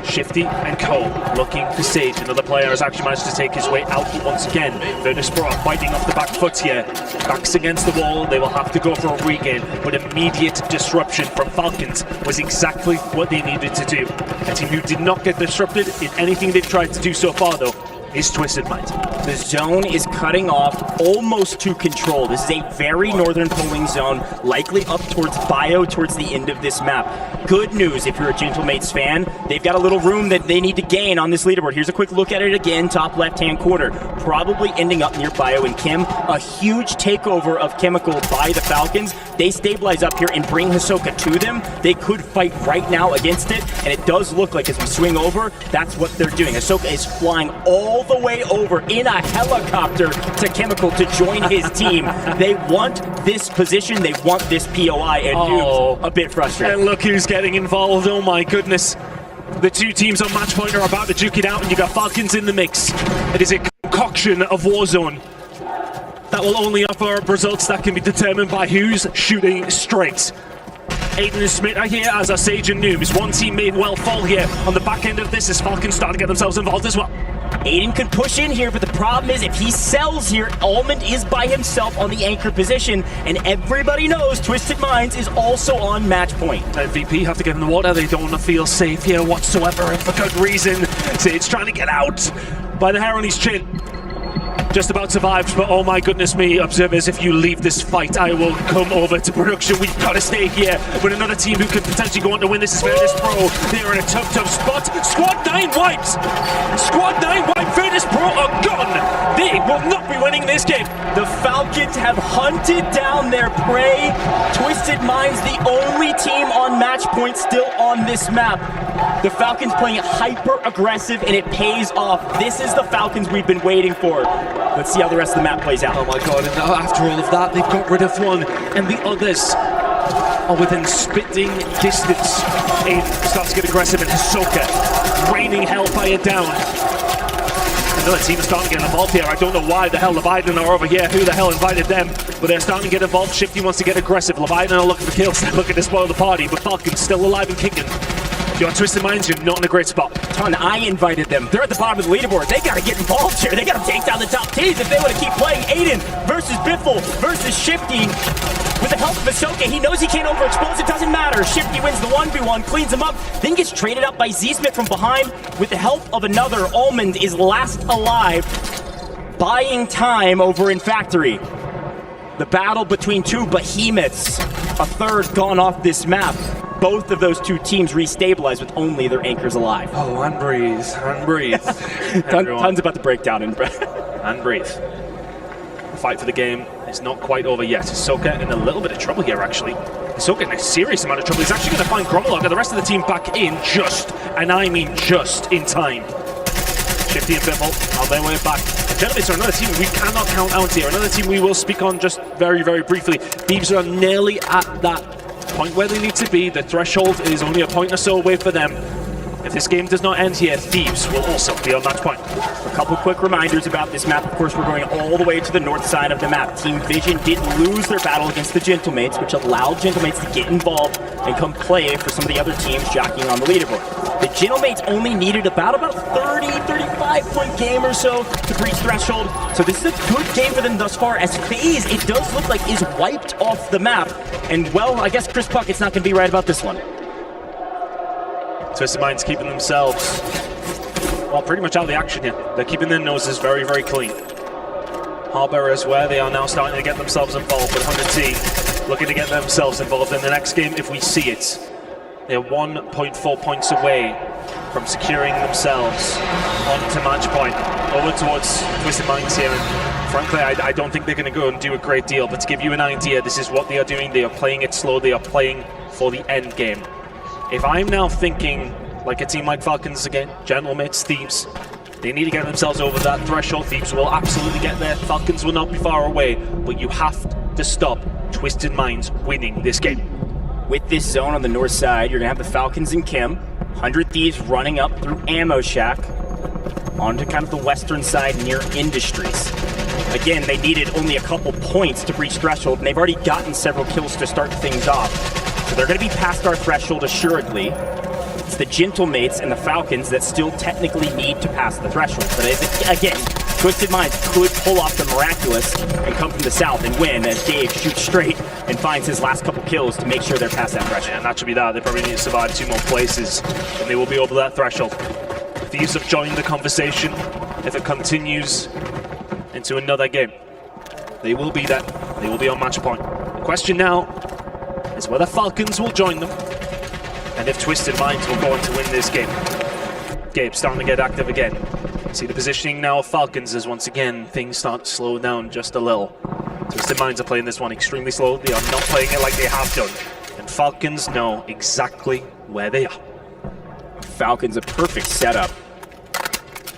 Shifty and Cole looking for Sage. Another player has actually managed to take his way out once again. Virtus Pro fighting off the back foot here. Backs against the wall. They will have to go for a regain, but immediate disruption from Falcons was exactly what they needed to do. A team who did not get disrupted in anything they've tried to do so far, though, is Twisted Minds. The zone is cutting off almost to control. This is a very northern polling zone, likely up towards Bio towards the end of this map. Good news if you're a Gentlemates fan. They've got a little room that they need to gain on this leaderboard. Here's a quick look at it again, top left-hand corner. Probably ending up near Bio and Kim. A huge takeover of Chemical by the Falcons. They stabilize up here and bring Hisoka to them. They could fight right now against it, and it does look like as we swing over, that's what they're doing. Hisoka is flying all the way over in a helicopter to Chemical to join his team. They want this position, they want this POI, and Noob's a bit frustrated. And look who's getting involved, oh my goodness. The two teams on match point are about to duke it out, and you got Falcons in the mix. It is a concoction of Warzone that will only offer results that can be determined by who's shooting straight. Aiden and Smith are here, as are Sage and Noobs. One team may well fall here on the back end of this as Falcons start to get themselves involved as well. Aiden can push in here, but the problem is if he sells here, Almond is by himself on the anchor position, and everybody knows Twisted Minds is also on match point. VP have to get in the water. They don't want to feel safe here whatsoever, and for good reason. Sage trying to get out by the hair on his chin. Just about survived, but oh my goodness me, observers, if you leave this fight, I will come over to production. We've got to stay here with another team who could potentially go on to win. This is Virtus Pro. They're in a tough spot. Squad 9 wipes. Squad 9 wipes. Virtus Pro are gone. They will not be winning this game. The Falcons have hunted down their prey. Twisted Minds, the only team on match point still on this map. The Falcons playing hyper aggressive, and it pays off. This is the Falcons we've been waiting for. Let's see how the rest of the map plays out. Oh my god, and now after all of that, they've got rid of one, and the others are within spitting distance. Aiden starts to get aggressive, and Hisoka raining hellfire down. Another team is starting to get involved here. I don't know why the hell Leviathan are over here. Who the hell invited them? But they're starting to get involved. Shifty wants to get aggressive. Leviathan are looking for kills. They're looking to spoil the party, but Falcon's still alive and kicking. If you're on Twisted Minds, you're not in a great spot. Ton, I invited them. They're at the bottom of the leaderboard. They gotta get involved here. They gotta take down the top teams if they want to keep playing. Aiden versus Biffle versus Shifty. With the help of Hisoka, he knows he can't overexpose. It doesn't matter. Shifty wins the 1v1, cleans him up, then gets traded up by Z-Smith from behind. With the help of another, Almond is last alive, buying time over in Factory. The battle between two behemoths. A third gone off this map. Both of those two teams restabilize with only their anchors alive. Oh, and breathe, and breathe. Tons about to break down in breath. And breathe. The fight for the game is not quite over yet. Hisoka in a little bit of trouble here, actually. Hisoka in a serious amount of trouble. He's actually going to find Grommelog and the rest of the team back in just, and I mean just, in time. Shifty and Biffle on their way back. And gentlemen, so another team we cannot count out here. Another team we will speak on just very, very briefly. Thieves are nearly at that point where they need to be. The threshold is only a point or so away for them. If this game does not end here, Thieves will also be on match point. A couple quick reminders about this map. Of course, we're going all the way to the north side of the map. Team Vision did lose their battle against the Gentlemates, which allowed Gentlemates to get involved and come play for some of the other teams jockeying on the leaderboard. The Gentlemates only needed about 30, 35 point game or so to breach threshold. So this is a good game for them thus far, as FaZe, it does look like, is wiped off the map. And well, I guess Chris Puckett's not going to be right about this one. Twisted Minds keeping themselves, well, pretty much out of the action here. They're keeping their noses very, very clean. Harbor is where they are now starting to get themselves involved, with 100T looking to get themselves involved in the next game if we see it. They're 1.4 points away from securing themselves onto match point, over towards Twisted Minds here. And frankly, I don't think they're going to go and do a great deal, but to give you an idea, this is what they are doing. They are playing it slow. They are playing for the end game. If I'm now thinking like a team like Falcons again, Gentlemates, Thieves, they need to get themselves over that threshold. Thieves will absolutely get there. Falcons will not be far away, but you have to stop Twisted Minds winning this game. With this zone on the north side, you're going to have the Falcons and Kim, 100 Thieves running up through Ammo Shack onto kind of the western side near Industries. Again, they needed only a couple points to breach threshold, and they've already gotten several kills to start things off. So they're going to be past our threshold assuredly. It's the Gentlemates and the Falcons that still technically need to pass the threshold. But again, Twisted Minds could pull off the miraculous and come from the south and win, as Dave shoots straight and finds his last couple kills to make sure they're past that threshold. And that should be that. They probably need to survive 2 more places, and they will be over that threshold. Thieves have joined the conversation. If it continues into another game, they will be there. They will be on match point. The question now is whether Falcons will join them, and if Twisted Minds will go on to win this game. Gabe starting to get active again. See the positioning now of Falcons as once again things start to slow down just a little. Twisted Minds are playing this one extremely slow. They are not playing it like they have done. And Falcons know exactly where they are. Falcons a perfect setup.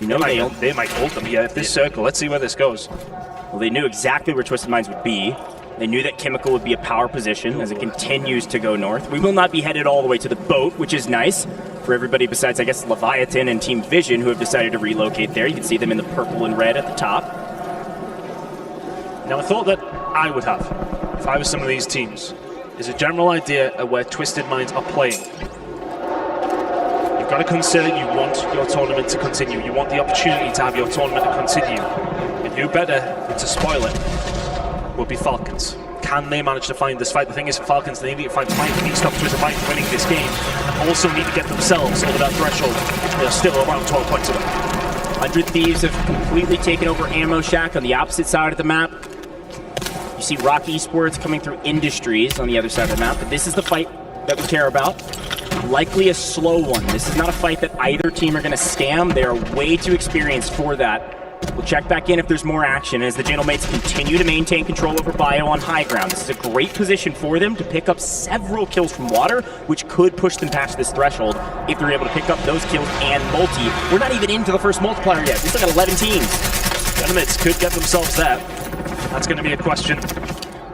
You know they might hold them here. If this circle, let's see where this goes. Well, they knew exactly where Twisted Minds would be. They knew that Chemical would be a power position as it continues to go north. We will not be headed all the way to the boat, which is nice for everybody besides, I guess, Leviathan and Team Vision, who have decided to relocate there. You can see them in the purple and red at the top. Now, a thought that I would have, if I was some of these teams, is a general idea of where Twisted Minds are playing. You've got to consider you want your tournament to continue. You want the opportunity to have your tournament to continue. And who better than to spoil it will be Falcons. Can they manage to find this fight? The thing is, for Falcons, they need to find fight. They need to stop Twisted Minds winning this game. And also need to get themselves over that threshold. They're still around 12 points away. 100 Thieves have completely taken over Ammo Shack on the opposite side of the map. You see Rock Esports coming through Industries on the other side of the map, but this is the fight that we care about. Likely a slow one. This is not a fight that either team are going to scam. They are way too experienced for that. We'll check back in if there's more action as the Gentlemates continue to maintain control over Bio on high ground. This is a great position for them to pick up several kills from water, which could push them past this threshold if they're able to pick up those kills and multi. We're not even into the first multiplier yet. We still got 11 teams. Gentlemates could get themselves there. That's going to be a question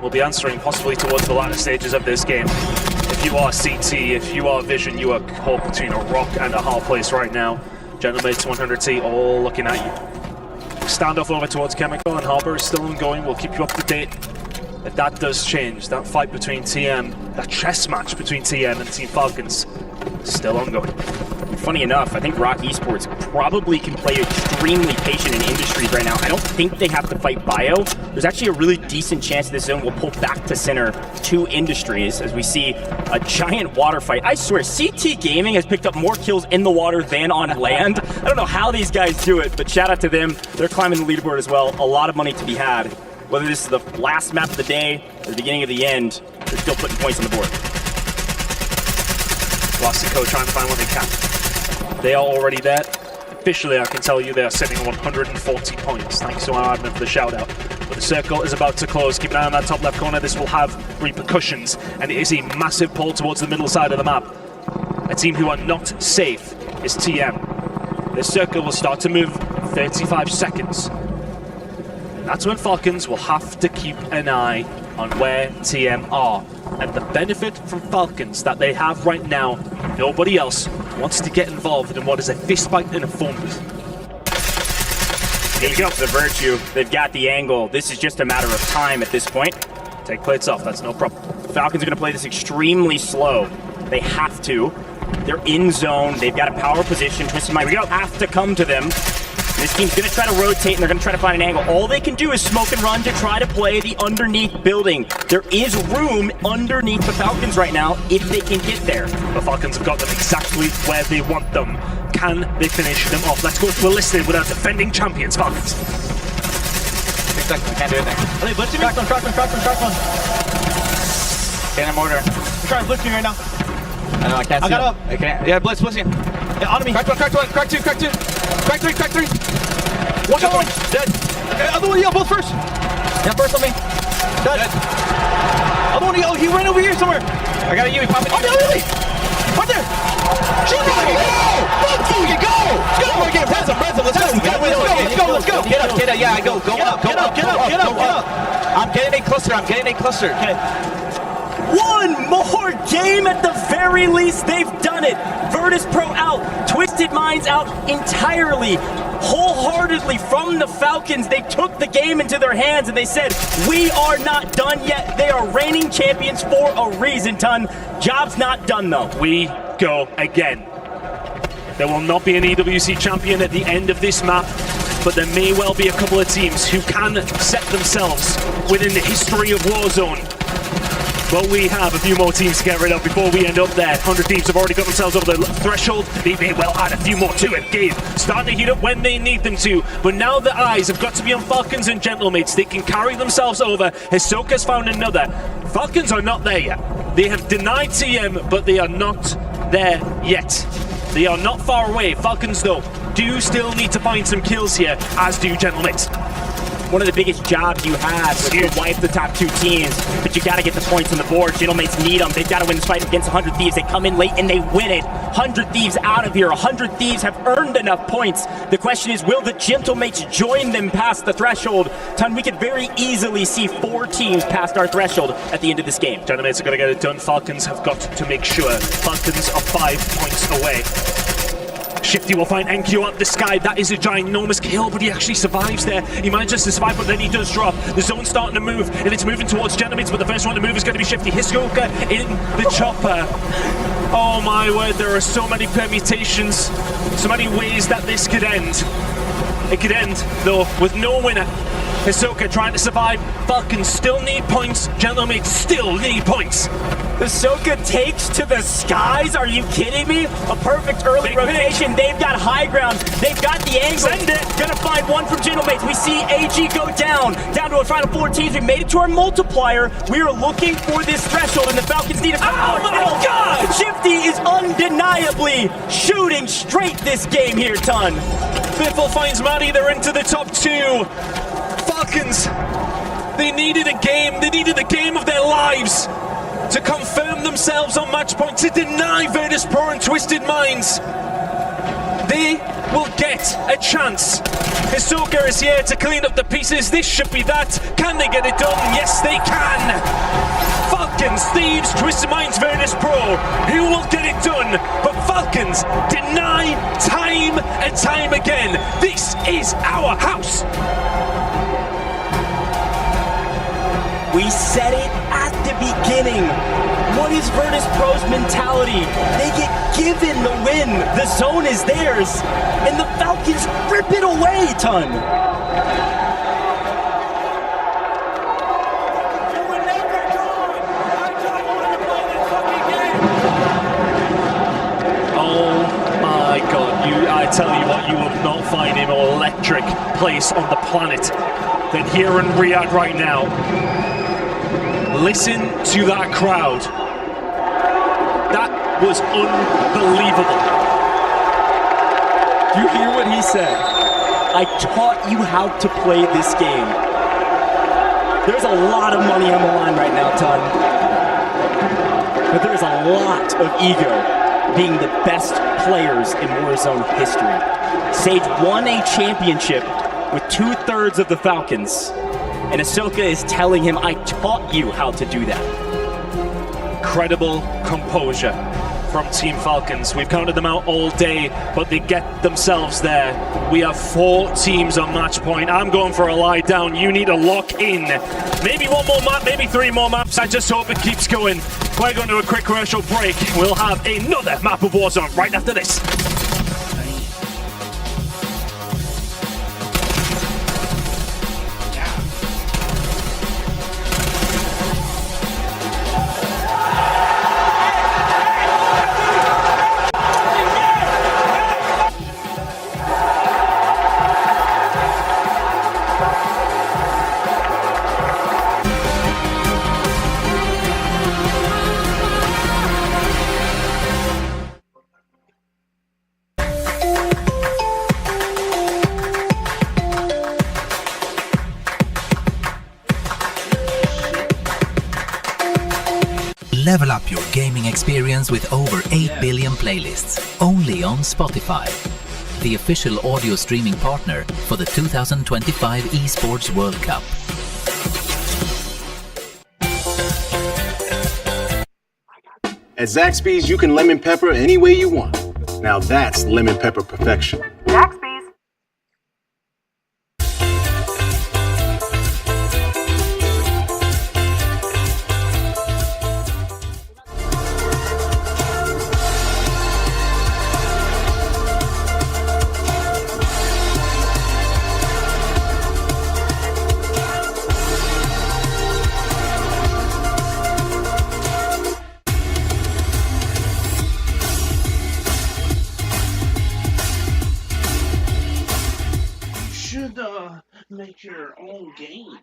we'll be answering possibly towards the latter stages of this game. If you are CT, if you are Vision, you are caught between a rock and a hard place right now. Gentlemates 100T all looking at you. Standoff over towards Chemical and Harbor is still ongoing. We'll keep you up to date. If that does change, that fight between TM, that chess match between TM and Team Falcons, still ongoing. Funny enough, I think Rock Esports probably can play extremely patient in Industries right now. I don't think they have to fight Bio. There's actually a really decent chance this zone will pull back to center to Industries as we see a giant water fight. I swear, CT Gaming has picked up more kills in the water than on land. I don't know how these guys do it, but shout out to them. They're climbing the leaderboard as well. A lot of money to be had. Whether this is the last map of the day or the beginning of the end, they're still putting points on the board. Plastico trying to find what they can. They are already there. Officially, I can tell you they are sitting on 140 points. Thanks to our admin for the shout out. But the circle is about to close. Keep an eye on that top left corner. This will have repercussions, and it is a massive pull towards the middle side of the map. A team who are not safe is TM. The circle will start to move in 35 seconds. And that's when Falcons will have to keep an eye on where TM are. And the benefit from Falcons that they have right now, nobody else wants to get involved in what is a fistfight in a phone booth. Here comes the Virtue. They've got the angle. This is just a matter of time at this point. Take plates off, that's no problem. The Falcons are going to play this extremely slow. They have to. They're in zone. They've got a power position. Twisted Minds have to come to them. This team's going to try to rotate, and they're going to try to find an angle. All they can do is smoke and run to try to play the underneath building. There is room underneath the Falcons right now if they can get there. The Falcons have got them exactly where they want them. Can they finish them off? Let's go to a listing with our defending champions, Falcons. Exactly, we can't do it there. Are they blitzing me? Crack one. Get in mortar. I'm trying to blitz me right now. I know, I can't see. I got up. I can't. Yeah, blitz you. Yeah, on me. Crack one, crack two. Crack three. Watch out, one. Dead. Okay, other one, both first. Yeah, first on me. Dead. Other one, he ran over here somewhere. I got a Yui, pop it. Oh, no, really? Right there. Shoot me. Fuck you, go. Let's go. Get ransom. Let's go. Get up. Yeah, go up. I'm getting a cluster. Okay. One more game at the very least. They've done it. Virtus Pro out. Twisted Minds out entirely. Wholeheartedly from the Falcons. They took the game into their hands and they said, we are not done yet. They are reigning champions for a reason, Ton. Job's not done, though. We go again. There will not be an EWC champion at the end of this map, but there may well be a couple of teams who can set themselves within the history of Warzone. But we have a few more teams to get rid of before we end up there. 100 Thieves have already got themselves over the threshold. They may well add a few more to it. Game starting to heat up when they need them to. But now the eyes have got to be on Falcons and Gentlemates. They can carry themselves over. Hisoka's found another. Falcons are not there yet. They have denied TM, but they are not there yet. They are not far away. Falcons, though, do still need to find some kills here, as do Gentlemates. One of the biggest jobs you have is to wipe the top two teams, but you got to get the points on the board. Gentlemates need them. They've got to win this fight against 100 Thieves. They come in late and they win it. 100 Thieves out of here. 100 Thieves have earned enough points. The question is, will the Gentlemates join them past the threshold? Ton, we could very easily see 4 teams past our threshold at the end of this game. Gentlemates are going to get it done. Falcons have got to make sure. Falcons are 5 points away. Shifty will find NQ up the sky. That is a ginormous kill, but he actually survives there. He manages to survive, but then he does drop. The zone's starting to move, and it's moving towards Genomates, but the first one to move is going to be Shifty. Hisoka in the chopper. Oh my word, there are so many permutations, so many ways that this could end. It could end, though, with no winner. Hisoka trying to survive. Falcons still need points. Genomates still need points. Hisoka takes to the skies? Are you kidding me? A perfect early Big rotation. They've got high ground. They've got the angle. Send it. Gonna find one from Genomates. We see AG go down to a final 4 teams. We made it to our multiplier. We are looking for this threshold, and the Falcons need a couple more kills. God! Shifty is undeniably shooting straight this game here, Ton. Biffle finds Maddie. They're into the top 2. Falcons, they needed a game. They needed the game of their lives to confirm themselves on match point, to deny Virtus Pro and Twisted Minds. They will get a chance. Hisoka is here to clean up the pieces. This should be that. Can they get it done? Yes, they can. Falcons, Thieves, Twisted Minds, Virtus Pro. Who will get it done? But Falcons deny time and time again. This is our house. We said it at the beginning. What is Virtus Pro's mentality? They get given the win. The zone is theirs. And the Falcons rip it away, Ton. Oh my god, I tell you what, you will not find a more electric place on the planet than here in Riyadh right now. Listen to that crowd. That was unbelievable. You hear what he said? I taught you how to play this game. There's a lot of money on the line right now, Ton. But there's a lot of ego being the best players in Warzone history. Sage won a championship with 2/3 of the Falcons. And Hisoka is telling him, I taught you how to do that. Incredible composure from Team Falcons. We've counted them out all day, but they get themselves there. We have 4 teams on match point. I'm going for a lie down. You need to lock in. Maybe 1 more map, maybe 3 more maps. I just hope it keeps going. We're going to a quick commercial break. We'll have another map of Warzone right after this. Level up your gaming experience with over 8 billion playlists, only on Spotify, the official audio streaming partner for the 2025 Esports World Cup. At Zaxby's, you can lemon pepper any way you want. Now that's lemon pepper perfection. Zaxby's. Make your own game.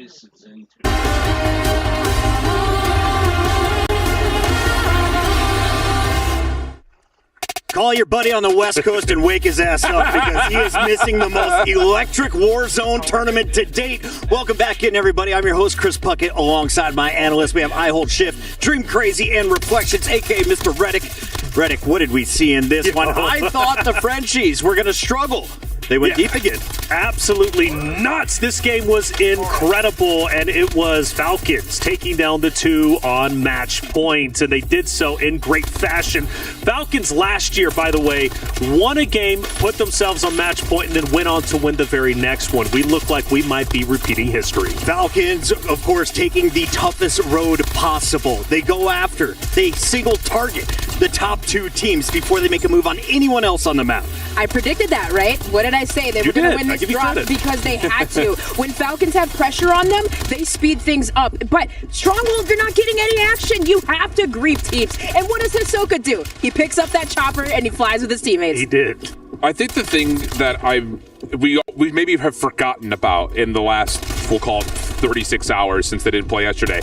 voices into. Call your buddy on the West Coast and wake his ass up because he is missing the most electric Warzone tournament to date. Welcome back in, everybody. I'm your host, Chris Puckett, alongside my analysts. We have I Hold Shift, Dream Crazy, and Reflections, a.k.a. Mr. Reddick. Reddick, what did we see in this one? I thought the Frenchies were going to struggle. They went deep again. Absolutely nuts. This game was incredible, and it was Falcons taking down the 2 on match point, and they did so in great fashion. Falcons last year, by the way, won a game, put themselves on match point, and then went on to win the very next one. We look like we might be repeating history. Falcons, of course, taking the toughest road possible. They go after, they single target the top 2 teams before they make a move on anyone else on the map. I predicted that, right? What did I say? They were going to win this drop because they had to. When Falcons have pressure on them, they speed things up. But Stronghold, you're not getting any action. You have to grief teams. And what does Hisoka do? He picks up that chopper and he flies with his teammates. He did. I think the thing that we maybe have forgotten about in the last, we'll call it 36 hours since they didn't play yesterday,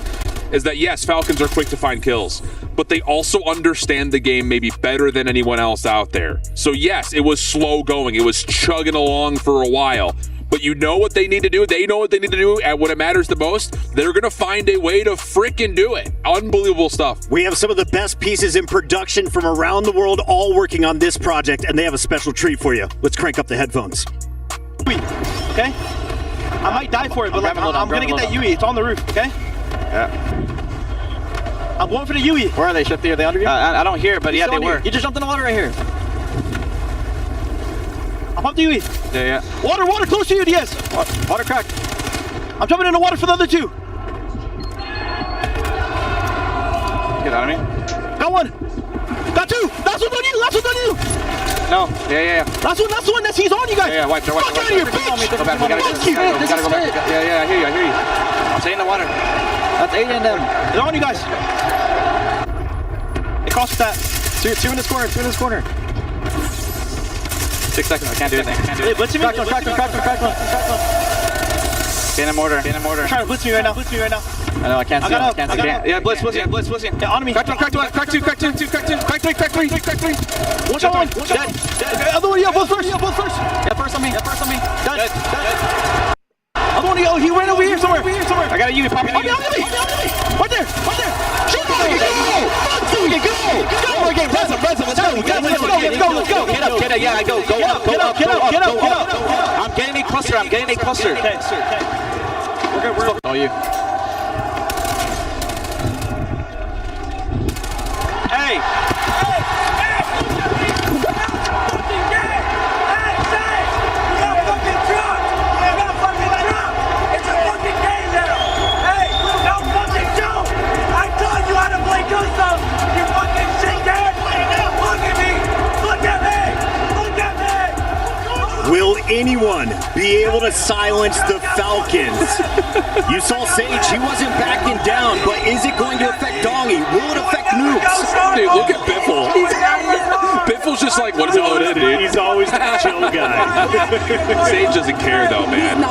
is that yes, Falcons are quick to find kills, but they also understand the game maybe better than anyone else out there. So yes, it was slow going. It was chugging along for a while. But you know what they need to do. They know what they need to do, and when it matters the most, they're going to find a way to frickin' do it. Unbelievable stuff. We have some of the best pieces in production from around the world all working on this project, and they have a special treat for you. Let's crank up the headphones. Okay? I might die for it, but I'm going to get that UE. It's on the roof, okay? Yeah. I'm going for the UE. Where are they, Shifty? Are they under you? I don't hear, but yeah, they were. You just jumped in the water right here. I'll pump the UE. Yeah. Water, close to you, Diaz. Water crack. I'm jumping in the water for the other 2. Get out of me. Got 1. Got 2. Last one's on you. No. Yeah. Last one. He's on you guys. Yeah, wipe. Fuck out of here, bitch. Go back. We gotta go back. Yeah, I hear you. Stay in the water. That's 8 in them. They're on you guys. It costs that. 2 in this corner. 6 seconds. I can't do anything. Hey, blitz me. Crack one. Stay in the mortar. Trying to blitz me right now. I know, I can't see him. Yeah, blitz. Yeah, on me. Crack 2. Crack 3. Crack 3. One shot. Dead. Other one, both first. Yeah, first on me. Dead. Other one, he ran over here somewhere. I got a UE popping. On me. Right there. Shoot, go. Res him. Let's go. Get up. Yeah, I go. Get up. I'm getting a cluster. Okay. We're good. Oh, you. Hey. Will anyone be able to silence the Falcons? You saw Sage, he wasn't backing down, but is it going to affect Dongy? Will it affect Noobs? Dude, look at Biffle. Biffle's just like, what is it loaded, dude? He's always the chill guy. Sage doesn't care, though, man.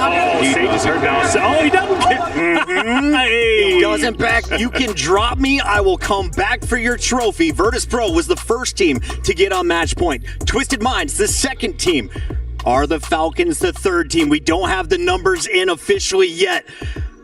Sage is hurt now. Oh, he doesn't care. He doesn't back. You can drop me. I will come back for your trophy. Virtus Pro was the first team to get on match point. Twisted Minds, the second team. Are the Falcons the third team? We don't have the numbers in officially yet.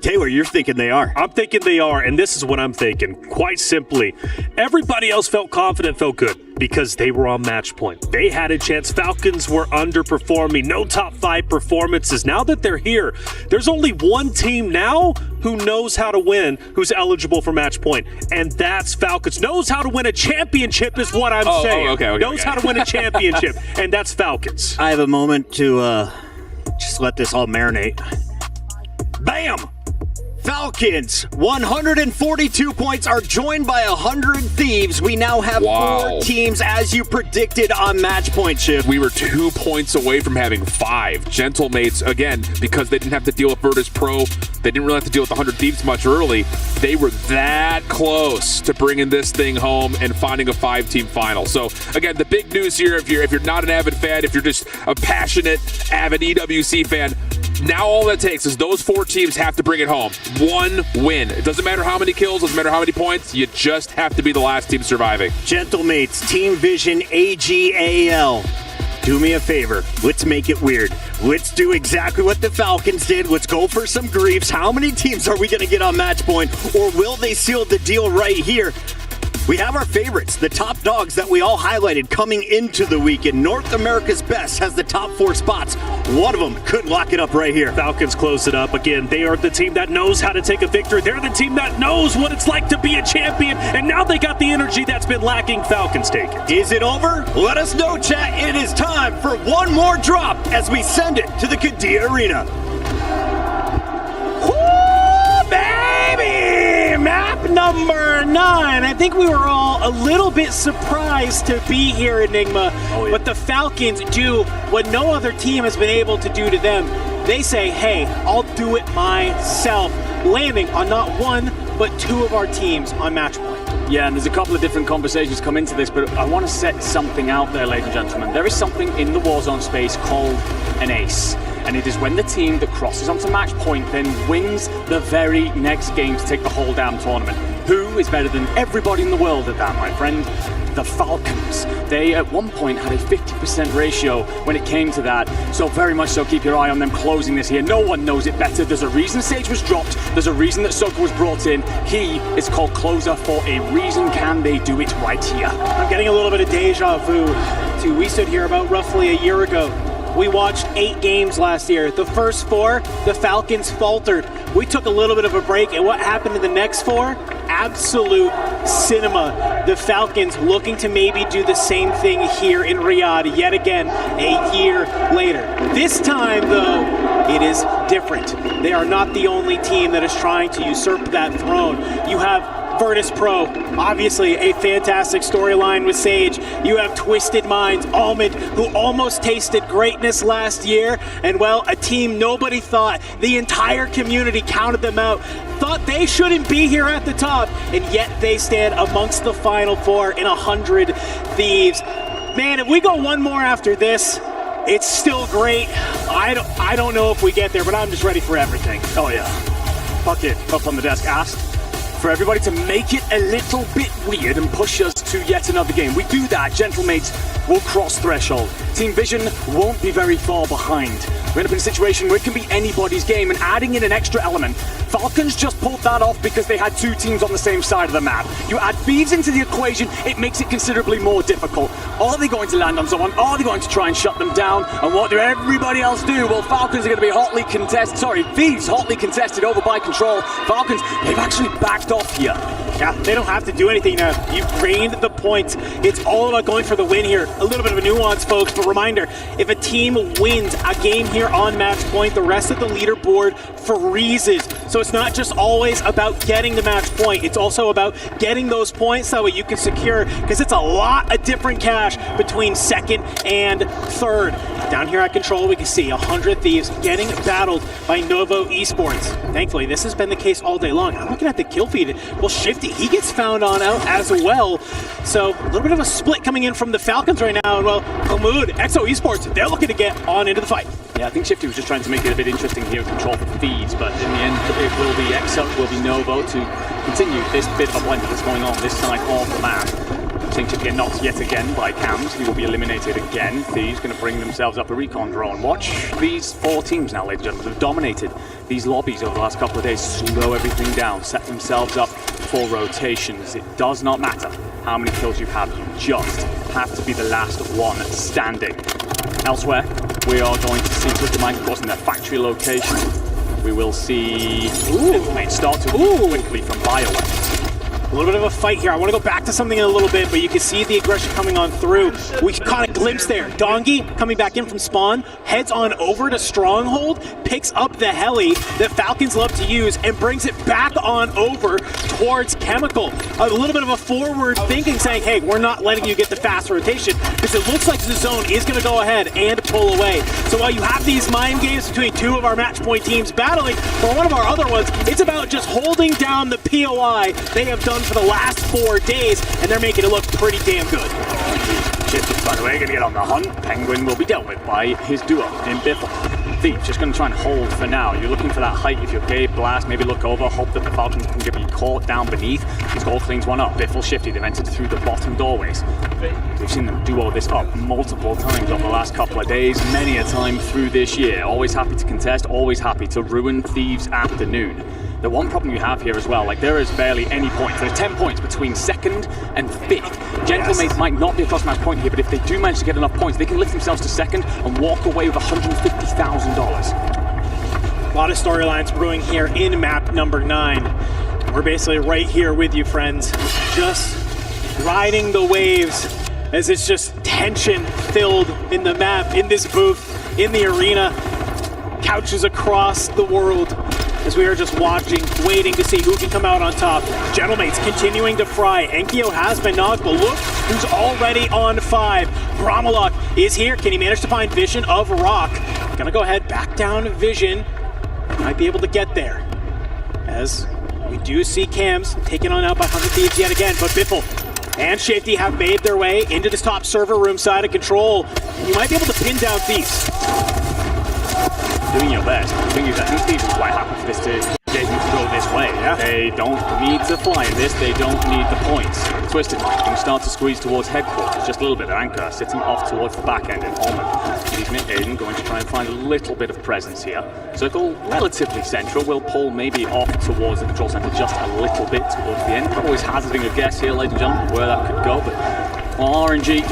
Taylor, you're thinking they are. I'm thinking they are, and this is what I'm thinking. Quite simply, everybody else felt confident, felt good, because they were on match point. They had a chance. Falcons were underperforming. No top 5 performances. Now that they're here, there's only one team now who knows how to win, who's eligible for match point, and that's Falcons. Knows how to win a championship is what I'm saying. Okay. Knows how to win a championship, and that's Falcons. I have a moment to just let this all marinate. Bam! Falcons, 142 points, are joined by 100 Thieves. We now have 4 teams, as you predicted, on match point shift. We were 2 points away from having 5. Gentlemates, again, because they didn't have to deal with Virtus Pro. They didn't really have to deal with 100 Thieves much early. They were that close to bringing this thing home and finding a 5-team final. So, again, the big news here, if you're not an avid fan, if you're just a passionate, avid EWC fan, Now all that takes is those 4 teams have to bring it home. 1 win. It doesn't matter how many kills, doesn't matter how many points. You just have to be the last team surviving. Gentlemates, Team Vision, AGAL. Do me a favor. Let's make it weird. Let's do exactly what the Falcons did. Let's go for some griefs. How many teams are we going to get on match point? Or will they seal the deal right here? We have our favorites, the top dogs that we all highlighted coming into the weekend. North America's Best has the top 4 spots. One of them could lock it up right here. Falcons close it up. Again, they are the team that knows how to take a victory. They're the team that knows what it's like to be a champion. And now they got the energy that's been lacking. Falcons take it. Is it over? Let us know, chat. It is time for one more drop as we send it to the Qiddiya Arena. Woo, baby! Map number 9. I think we were all a little bit surprised to be here, Enigma. But the Falcons do what no other team has been able to do to them. They say, hey, I'll do it myself, landing on not 1, but 2 of our teams on match point. Yeah, and there's a couple of different conversations come into this, but I want to set something out there, ladies and gentlemen. There is something in the Warzone space called an ace. And it is when the team that crosses onto match point then wins the very next game to take the whole damn tournament. Who is better than everybody in the world at that, my friend? The Falcons. They at one point had a 50% ratio when it came to that, so very much so keep your eye on them closing this here. No one knows it better. There's a reason Sage was dropped. There's a reason that Soka was brought in. He is called closer for a reason. Can they do it right here? I'm getting a little bit of deja vu too. We stood here about roughly a year ago. We watched 8 games last year. The first 4, the Falcons faltered. We took a little bit of a break, and what happened in the next 4? Absolute cinema. The Falcons looking to maybe do the same thing here in Riyadh yet again a year later. This time, though, it is different. They are not the only team that is trying to usurp that throne. You have Virtus Pro, obviously a fantastic storyline with Sage. You have Twisted Minds, Almond, who almost tasted greatness last year. And well, a team nobody thought, the entire community counted them out, thought they shouldn't be here at the top, and yet they stand amongst the Final 4 in 100 Thieves. Man, if we go one more after this, it's still great. I don't know if we get there, but I'm just ready for everything. Oh yeah. Bucket up on the desk asked for everybody to make it a little bit weird and push us to yet another game. We do that, Gentlemates will cross threshold. Team Vision won't be very far behind. We're up in a situation where it can be anybody's game, and adding in an extra element. Falcons just pulled that off because they had 2 teams on the same side of the map. You add Thieves into the equation, it makes it considerably more difficult. Are they going to land on someone? Are they going to try and shut them down? And what do everybody else do? Well, Falcons are going to be Thieves hotly contested over by Control. Falcons, they've actually backed off here. Yeah, they don't have to do anything now. You've gained the points. It's all about going for the win here. A little bit of a nuance, folks, but reminder, if a team wins a game here on match point, the rest of the leaderboard freezes. So it's not just always about getting the match point. It's also about getting those points that way you can secure, because it's a lot of different cash between 2nd and 3rd. Down here at Control, we can see 100 Thieves getting battled by Novo Esports. Thankfully, this has been the case all day long. I'm looking at the kill feed. Well, Shifty, he gets found on out as well. So a little bit of a split coming in from the Falcons right now. And well, Hamoud, Exo Esports, they're looking to get on into the fight. Yeah, I think Shifty was just trying to make it a bit interesting here, Control for Thieves, but in the end, it will be Exo, will be Novo to continue this bit of a blend that's going on this side of the map. Seeing Shifty get knocked yet again by Cams, he will be eliminated again. Thieves going to bring themselves up a recon drone. Watch these 4 teams now, ladies and gentlemen, who've dominated these lobbies over the last couple of days, slow everything down, set themselves up for rotations. It does not matter how many kills you have, you just have to be the last one standing. Elsewhere, we are going to see Twisted Minds crossing their factory location. We will see Gentlemates start to quickly from BioWare. A little bit of a fight here. I want to go back to something in a little bit, but you can see the aggression coming on through. We caught a glimpse there. Dongi coming back in from spawn, heads on over to Stronghold, picks up the heli that Falcons love to use, and brings it back on over towards Chemical. A little bit of a forward thinking, saying, hey, we're not letting you get the fast rotation, because it looks like the zone is going to go ahead and pull away. So while you have these mind games between 2 of our match point teams battling, for one of our other ones, it's about just holding down the POI they have done for the last 4 days, and they're making it look pretty damn good. Shifty, by the way, going to get on the hunt. Penguin will be dealt with by his duo in Biffle. Thieves just going to try and hold for now. You're looking for that height if you're Gabe, Blast, maybe look over, hope that the Falcons can get you caught down beneath. Skull cleans one up, Biffle Shifty, they've entered through the bottom doorways. We've seen them duo this up multiple times over the last couple of days, many a time through this year. Always happy to contest, always happy to ruin Thieves' afternoon. The one problem you have here as well, like there is barely any points. There's 10 points between 2nd and 5th. Gentlemates might not be a cross-match point here, but if they do manage to get enough points, they can lift themselves to 2nd and walk away with $150,000. A lot of storylines brewing here in map number 9. We're basically right here with you, friends. Just riding the waves as it's just tension filled in the map, in this booth, in the arena. Couches across the world as we are just watching, waiting to see who can come out on top. Gentlemates continuing to fry. Enkyo has been knocked, but look who's already on 5. Gromalok is here. Can he manage to find Vision of Rock? Gonna go ahead, back down Vision. Might be able to get there. As we do see Cams taken on out by 100 Thieves yet again, but Biffle and Shifty have made their way into this top server room side of control. And you might be able to pin down Thieves. Doing your best. The thing is, I think Thieves is quite happy for this to get him to go this way. Yeah. They don't need to fly in this, they don't need the points. Twisted Mind going to start to squeeze towards headquarters, just a little bit. Their anchor sitting off towards the back end in Almond. He's Aiden going to try and find a little bit of presence here. Circle relatively central, will pull maybe off towards the control center just a little bit towards the end. Always hazarding a guess here, ladies and gentlemen, where that could go, but RNG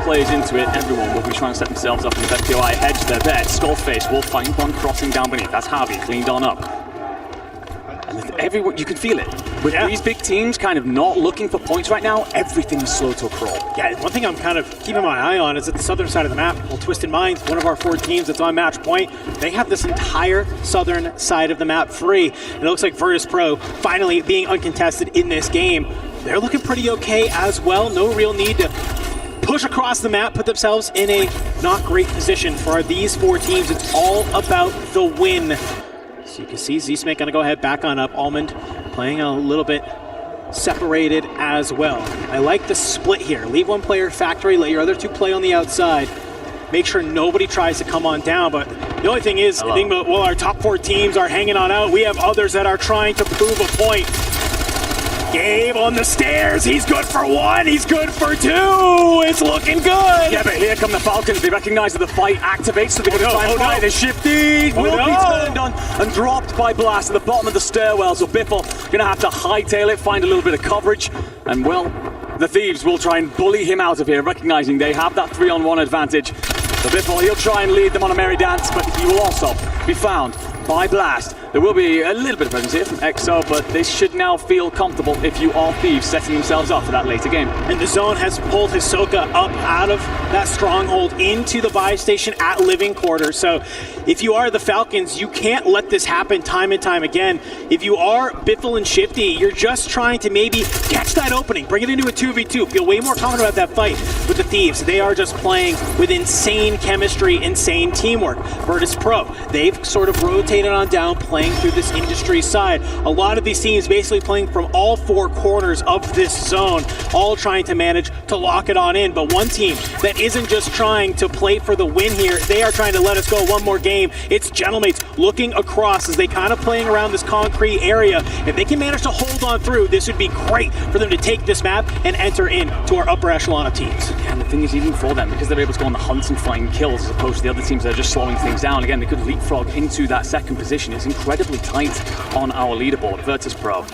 plays into it. Everyone will be trying to set themselves up in the best POI, hedge their bet. Skullface will find one crossing down beneath. That's Harvey, cleaned on up. And everyone, you can feel it. With these big teams kind of not looking for points right now, everything is slow to a crawl. Yeah, one thing I'm kind of keeping my eye on is at the southern side of the map. Well, Twisted Minds, one of our 4 teams that's on match point, they have this entire southern side of the map free. And it looks like Virtus Pro finally being uncontested in this game. They're looking pretty okay as well. No real need to push across the map, put themselves in a not great position for these 4 teams. It's all about the win. So you can see Z-Smith gonna go ahead back on up. Almond playing a little bit separated as well. I like the split here. Leave one player factory, let your other 2 play on the outside. Make sure nobody tries to come on down, but the only thing is, well, our top 4 teams are hanging on out. We have others that are trying to prove a point. Gabe on the stairs, he's good for 1, he's good for 2, it's looking good! Yeah, but here come the Falcons, they recognize that the fight activates, so they're going to try and fly. The Shifty will be turned on and dropped by Blast at the bottom of the stairwell, so Biffle going to have to hightail it, find a little bit of coverage, and well, the Thieves will try and bully him out of here, recognizing they have that 3-on-1 advantage. So Biffle, he'll try and lead them on a merry dance, but he will also be found by Blast. There will be a little bit of presence here from EXO, but they should now feel comfortable if you are Thieves setting themselves up for that later game. And the zone has pulled Hisoka up out of that stronghold into the buy station at living quarters. So if you are the Falcons, you can't let this happen time and time again. If you are Biffle and Shifty, you're just trying to maybe catch that opening, bring it into a 2v2, feel way more confident about that fight. With the Thieves, they are just playing with insane chemistry, insane teamwork. Virtus Pro, they've sort of rotated on down, playing through this industry side. A lot of these teams basically playing from all 4 corners of this zone, all trying to manage to lock it on in. But one team that isn't just trying to play for the win here, they are trying to let us go one more game. It's Gentlemates looking across as they kind of playing around this concrete area. If they can manage to hold on through, this would be great for them to take this map and enter into our upper echelon of teams. And the thing is, even for them, because they're able to go on the hunt and find kills as opposed to the other teams that are just slowing things down, again, they could leapfrog into that 2nd position. It's incredibly tight on our leaderboard. Virtus Pro,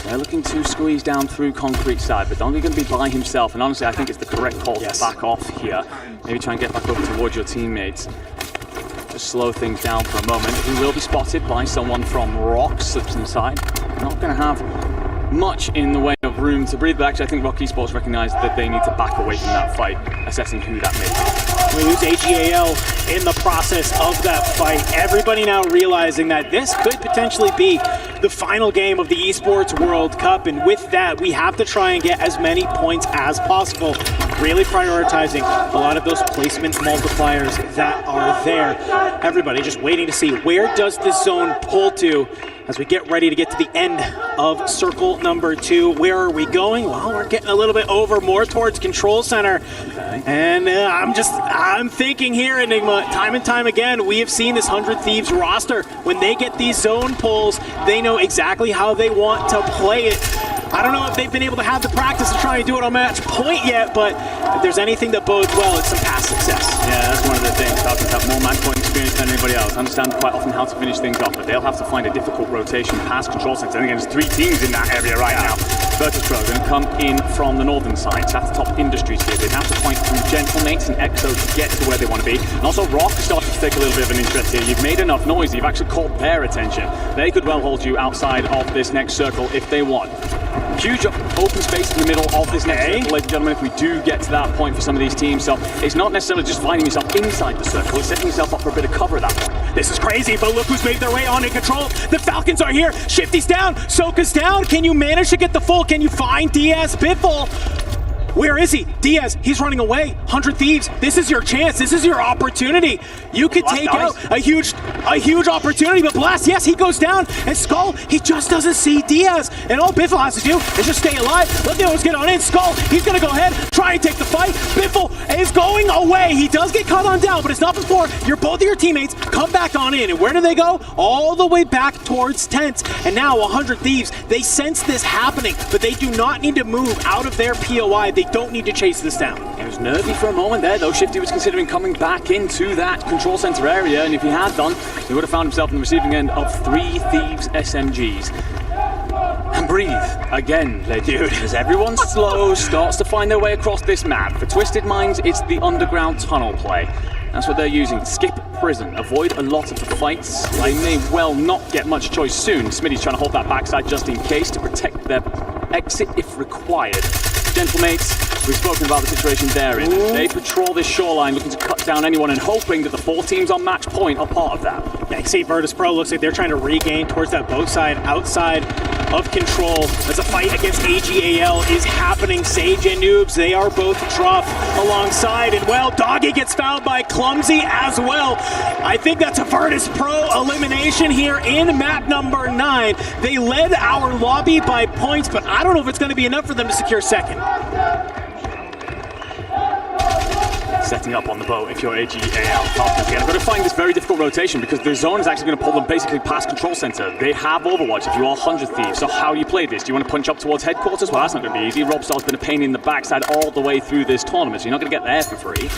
they're looking to squeeze down through concrete side, but only going to be by himself, and honestly I think it's the correct call to back off here. Maybe try and get back over towards your teammates. Just slow things down for a moment. He will be spotted by someone from Rock, slips inside. Not going to have much in the way of room to breathe, but actually I think Rock Esports recognize that they need to back away from that fight, assessing who that may be. We lose AGAL in the process of that fight. Everybody now realizing that this could potentially be the final game of the Esports World Cup, and with that, we have to try and get as many points as possible. really prioritizing a lot of those placement multipliers that are there. Everybody just waiting to see where does this zone pull to as we get ready to get to the end of circle number 2. Where are we going? Well, we're getting a little bit over more towards control center. And I'm thinking here, Enigma, time and time again, we have seen this 100 Thieves roster. When they get these zone pulls, they know exactly how they want to play it. I don't know if they've been able to have the practice to try and do it on match point yet, but if there's anything that bodes well, it's some past success. Yeah, that's one of the things. Falcons have more match point experience than anybody else. Understand quite often how to finish things off, but they'll have to find a difficult rotation past control center. And again, there's 3 teams in that area right now. Virtus Pro going to come in from the northern side. So that's top industries here. They have to point through Gentlemates and Exo to get to where they want to be. And also Rock is starting to take a little bit of an interest here. You've made enough noise. You've actually caught their attention. They could well hold you outside of this next circle if they want. Huge open space in the middle of this next circle, ladies and gentlemen, if we do get to that point for some of these teams. So it's not necessarily just finding yourself inside the circle, it's setting yourself up for a bit of cover at that point. This is crazy, but look who's made their way on in control. The Falcons are here. Shifty's down. Soka's down. Can you manage to get the full? Can you find Diaz Biffle? Where is he? Diaz, he's running away. 100 Thieves, this is your chance. This is your opportunity. You could take out a huge opportunity, but Blast, yes, he goes down. And Skull, he just doesn't see Diaz. And all Biffle has to do is just stay alive. Let the others get on in. Skull, he's going to go ahead, try and take the fight. Biffle is going away. He does get caught on down, but it's not before both of your teammates come back on in. And where do they go? All the way back towards tents. And now 100 Thieves, they sense this happening, but they do not need to move out of their POI. They don't need to chase this down. It was nervy for a moment there, though. Shifty was considering coming back into that control center area, and if he had done, he would have found himself on the receiving end of 3 Thieves SMGs. And breathe again, dude. As everyone slow starts to find their way across this map. For Twisted Minds, it's the underground tunnel play. That's what they're using. Skip prison. Avoid a lot of the fights. They may well not get much choice soon. Smitty's trying to hold that backside just in case to protect their exit if required. Gentlemates, we've spoken about the situation they're in. They patrol this shoreline looking to cut down anyone and hoping that the 4 teams on match point are part of that. Yeah, you see Virtus Pro looks like they're trying to regain towards that boat side outside of control as a fight against AGAL is happening. Sage and Noobs, they are both dropped alongside, and well, Doggy gets fouled by Clumsy as well. I think that's a Virtus Pro elimination here in map number 9. They led our lobby by points, but I don't know if it's going to be enough for them to secure second. Setting up on the boat if you're AGAL. Falcons again. I've got to find this very difficult rotation because the zone is actually going to pull them basically past control center. They have Overwatch if you are 100 Thieves. So how do you play this? Do you want to punch up towards headquarters? Well, that's not going to be easy. Robstar's been a pain in the backside all the way through this tournament, so you're not going to get there for free.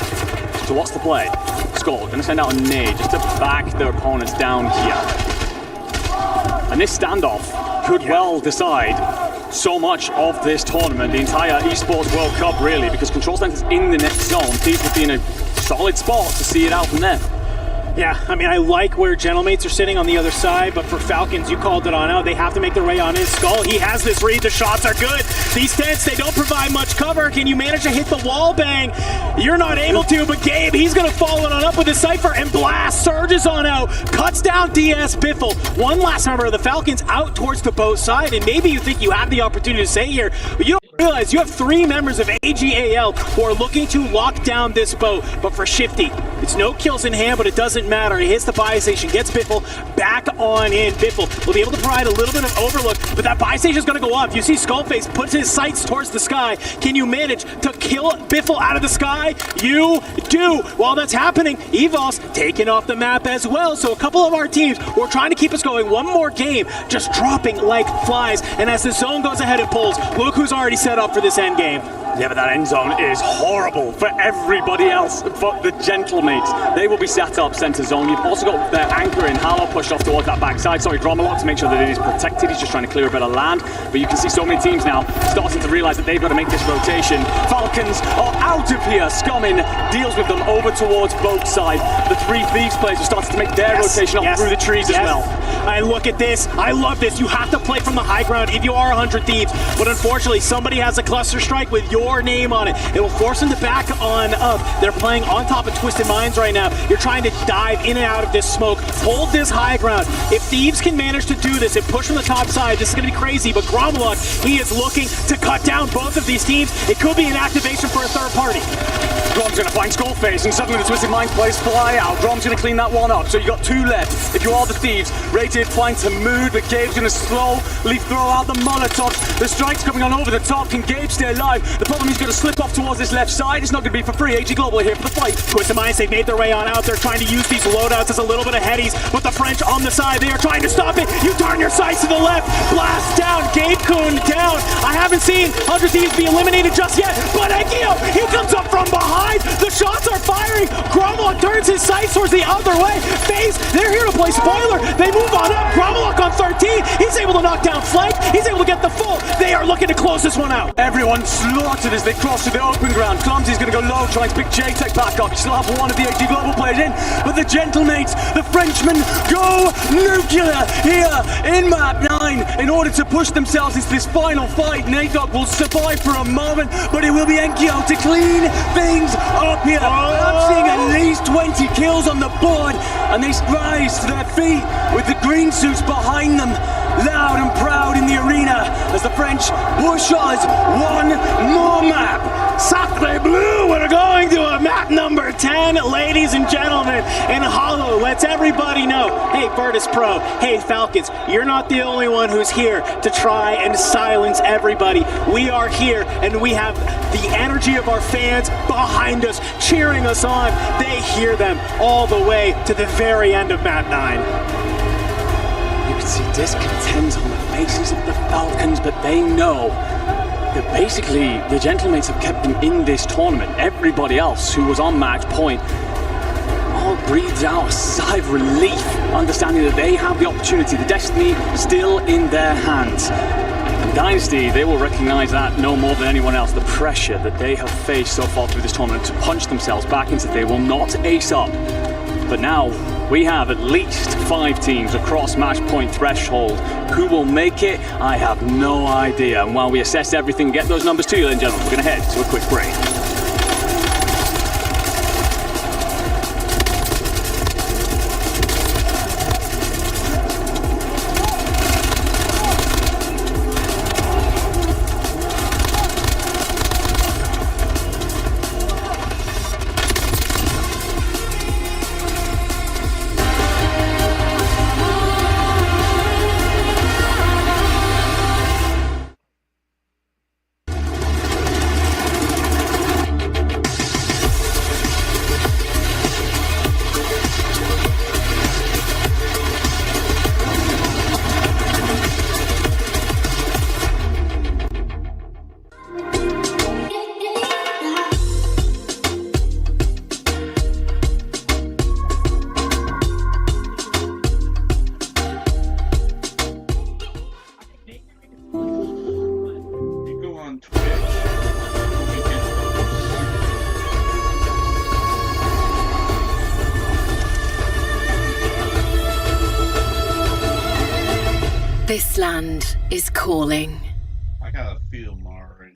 So what's the play? Skull going to send out a nade just to back their opponents down here. And this standoff could well decide so much of this tournament, the entire Esports World Cup really, because Control Center's in the next zone. Thieves would be in a solid spot to see it out from there. Yeah, I mean, I like where Gentlemates are sitting on the other side, but for Falcons, you called it on out. They have to make their way on in. Skull, he has this read. The shots are good. These tents, they don't provide much cover. Can you manage to hit the wall bang? You're not able to, but Gabe, he's going to follow it on up with his Cypher, and Blast surges on out, cuts down DS Biffle. One last member of the Falcons out towards the boat side, and maybe you think you have the opportunity to stay here, but you don't realize you have 3 members of AGAL who are looking to lock down this boat. But for Shifty, it's no kills in hand, but it doesn't matter. He hits the buy station, gets Biffle back on in. Biffle will be able to provide a little bit of overlook, but that buy station is going to go up. You see Skullface puts his sights towards the sky. Can you manage to kill Biffle out of the sky? You do. While that's happening, Evos taken off the map as well. So a couple of our teams were trying to keep us going. One more game, just dropping like flies. And as the zone goes ahead and pulls, look who's already set up for this end game. Yeah, but that end zone is horrible for everybody else but the Gentlemates. They will be set up center zone. You've also got their anchor in Harlow pushed off towards that backside. Sorry, Dromalot to make sure that it is protected. He's just trying to clear a bit of land. But you can see so many teams now starting to realize that they've got to make this rotation. Falcons are out of here. Scumming deals with them over towards both sides. The 3 Thieves players are starting to make their rotation up through the trees as well. I look at this. I love this. You have to play from the high ground if you are 100 Thieves. But unfortunately, somebody has a cluster strike with your name on it. It will force them to back on up. They're playing on top of Twisted Minds. Mines right now. You're trying to dive in and out of this smoke, hold this high ground. If Thieves can manage to do this and push from the top side, this is going to be crazy, but Gromalok, he is looking to cut down both of these teams. It could be an activation for a third party. Grom's going to find Skullface, and suddenly the Twisted Mind players fly out. Grom's going to clean that one up, so you got 2 left. If you are the Thieves, Rated finds some mood, but Gabe's going to slowly throw out the Molotovs. The strike's coming on over the top. Can Gabe stay alive? The problem is going to slip off towards this left side. It's not going to be for free. AG Global here for the fight. Twisted Minds, they've made their way on out. They're trying to use these loadouts as a little bit of headies, but the French on the side, they are trying to stop it. You turn your sights to the left. Blast down. Gabe Kuhn down. I haven't seen 100 Thieves be eliminated just yet, but Enkyo, he comes up from behind. The shots are firing. Gromalok turns his sights towards the other way. FaZe, they're here to play spoiler. They move on up. Gromalok on 13. He's able to knock down Flank. He's able to get the full. They are looking to close this one out. Everyone slaughtered as they cross to the open ground. Clumsy's going to go low, trying to pick J-Tech back up. You still have one of the AG Global players in, but the Gentlemates, the Frenchmen, go nuclear here in map 9 in order to push themselves into this final fight. Nadog will survive for a moment, but it will be Enkyo to clean things up here. I'm seeing at least 20 kills on the board, and they rise to their feet with the green suits behind them, loud and proud in the arena as the French push us one more map. Sacre Bleu, we're going to a map number 10, ladies and gentlemen, and Hollow lets everybody know, hey Virtus Pro, hey Falcons, you're not the only one who's here to try and silence everybody. We are here, and we have the energy of our fans behind us, cheering us on. They hear them all the way to the very end of map 9. You can see discontent on the faces of the Falcons, but they know that basically the Gentlemates have kept them in this tournament. Everybody else who was on match point all breathes out a sigh of relief, understanding that they have the opportunity, the destiny still in their hands. And Dynasty, they will recognize that no more than anyone else, the pressure that they have faced so far through this tournament to punch themselves back into they will not ace up. But now we have at least 5 teams across match point threshold. Who will make it? I have no idea. And while we assess everything, get those numbers to you, ladies and gentlemen, we're going to head to a quick break. This land is calling. I gotta feel Mari.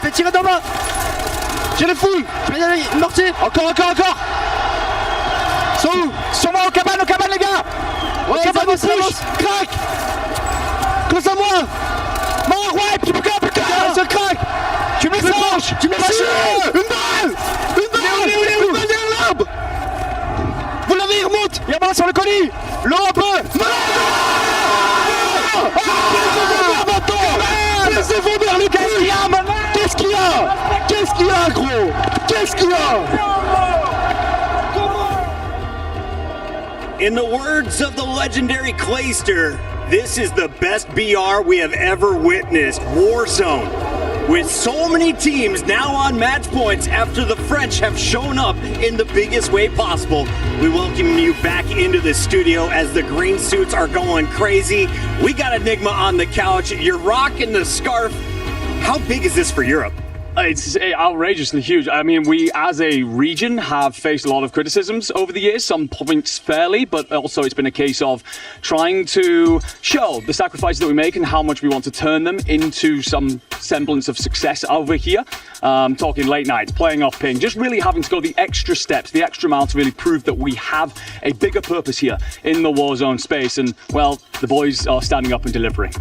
Fais tirer d'en bas. J'ai les fouilles. Je vais y aller. Mortier. Encore. Sont où? Sur moi, aux cabanes, les gars. Ouais, cabane, on push. Crac. Close à moi. Mort, ouais, plus qu'un. Seul crack. Tu me laisses lâche. Une balle. Une balle derrière l'arbre. Vous l'avez, il remonte. Il y a balle sur le colis. L'eau un peu. Laissez vomir le Qu'est-ce qu'il y a, maman? Qu'est-ce qu'il y a, gros? Qu'est-ce qu'il y a? In the words of the legendary Clayster, this is the best BR we have ever witnessed. Warzone. With so many teams now on match points after the French have shown up in the biggest way possible, we welcome you back into the studio as the green suits are going crazy. We got Enigma on the couch. You're rocking the scarf. How big is this for Europe? It's outrageously huge. I mean, we as a region have faced a lot of criticisms over the years, some points fairly, but also it's been a case of trying to show the sacrifices that we make and how much we want to turn them into some semblance of success over here. Talking late nights, playing off ping, just really having to go the extra steps, the extra mile to really prove that we have a bigger purpose here in the Warzone space. And, well, the boys are standing up and delivering.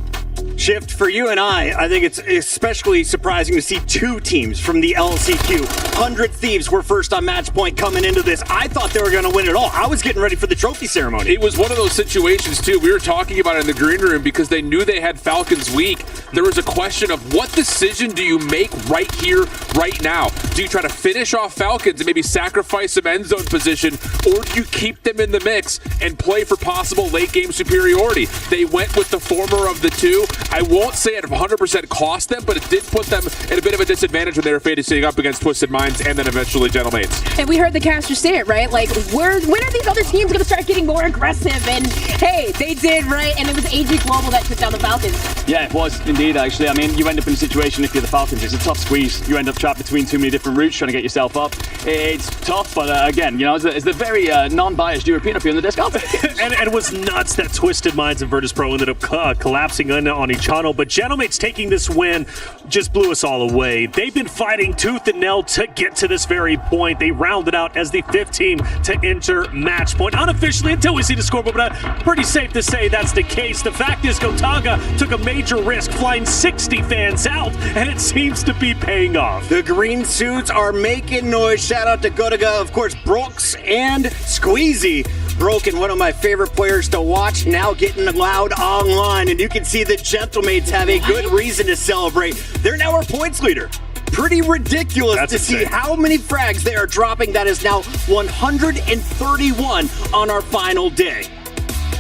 Shift, for you and I think it's especially surprising to see two teams from the LCQ. 100 Thieves were first on match point coming into this. I thought they were going to win it all. I was getting ready for the trophy ceremony. It was one of those situations, too. We were talking about it in the green room because they knew they had Falcons weak. There was a question of what decision do you make right here, right now? Do you try to finish off Falcons and maybe sacrifice some end zone position, or do you keep them in the mix and play for possible late game superiority? They went with the former of the two. I won't say it 100% cost them, but it did put them at a bit of a disadvantage when they were facing up against Twisted Minds and then eventually Gentlemates. And we heard the caster say it, right? Like, when are these other teams going to start getting more aggressive? And hey, they did, right? And it was AG Global that took down the Falcons. Yeah, it was indeed, actually. I mean, you end up in a situation, if you're the Falcons, it's a tough squeeze. You end up trapped between too many different routes trying to get yourself up. It's tough, but again, you know, as the very non-biased European up here in the disc. and it was nuts that Twisted Minds and Virtus Pro ended up collapsing on each other. But Gentlemates taking this win just blew us all away. They've been fighting tooth and nail to get to this very point. They rounded out as the 5th team to enter match point. Unofficially, until we see the scoreboard, but pretty safe to say that's the case. The fact is, Gotaga took a major risk, flying 60 fans out, and it seems to be paying off. The green suits are making noise. Shout out to Gotaga, of course, Brooks and Squeezy. Broken, one of my favorite players to watch, now getting loud online, and you can see the Gentlemates have a good reason to celebrate. They're now our points leader. Pretty ridiculous to see how many frags they are dropping. That is now 131 on our final day.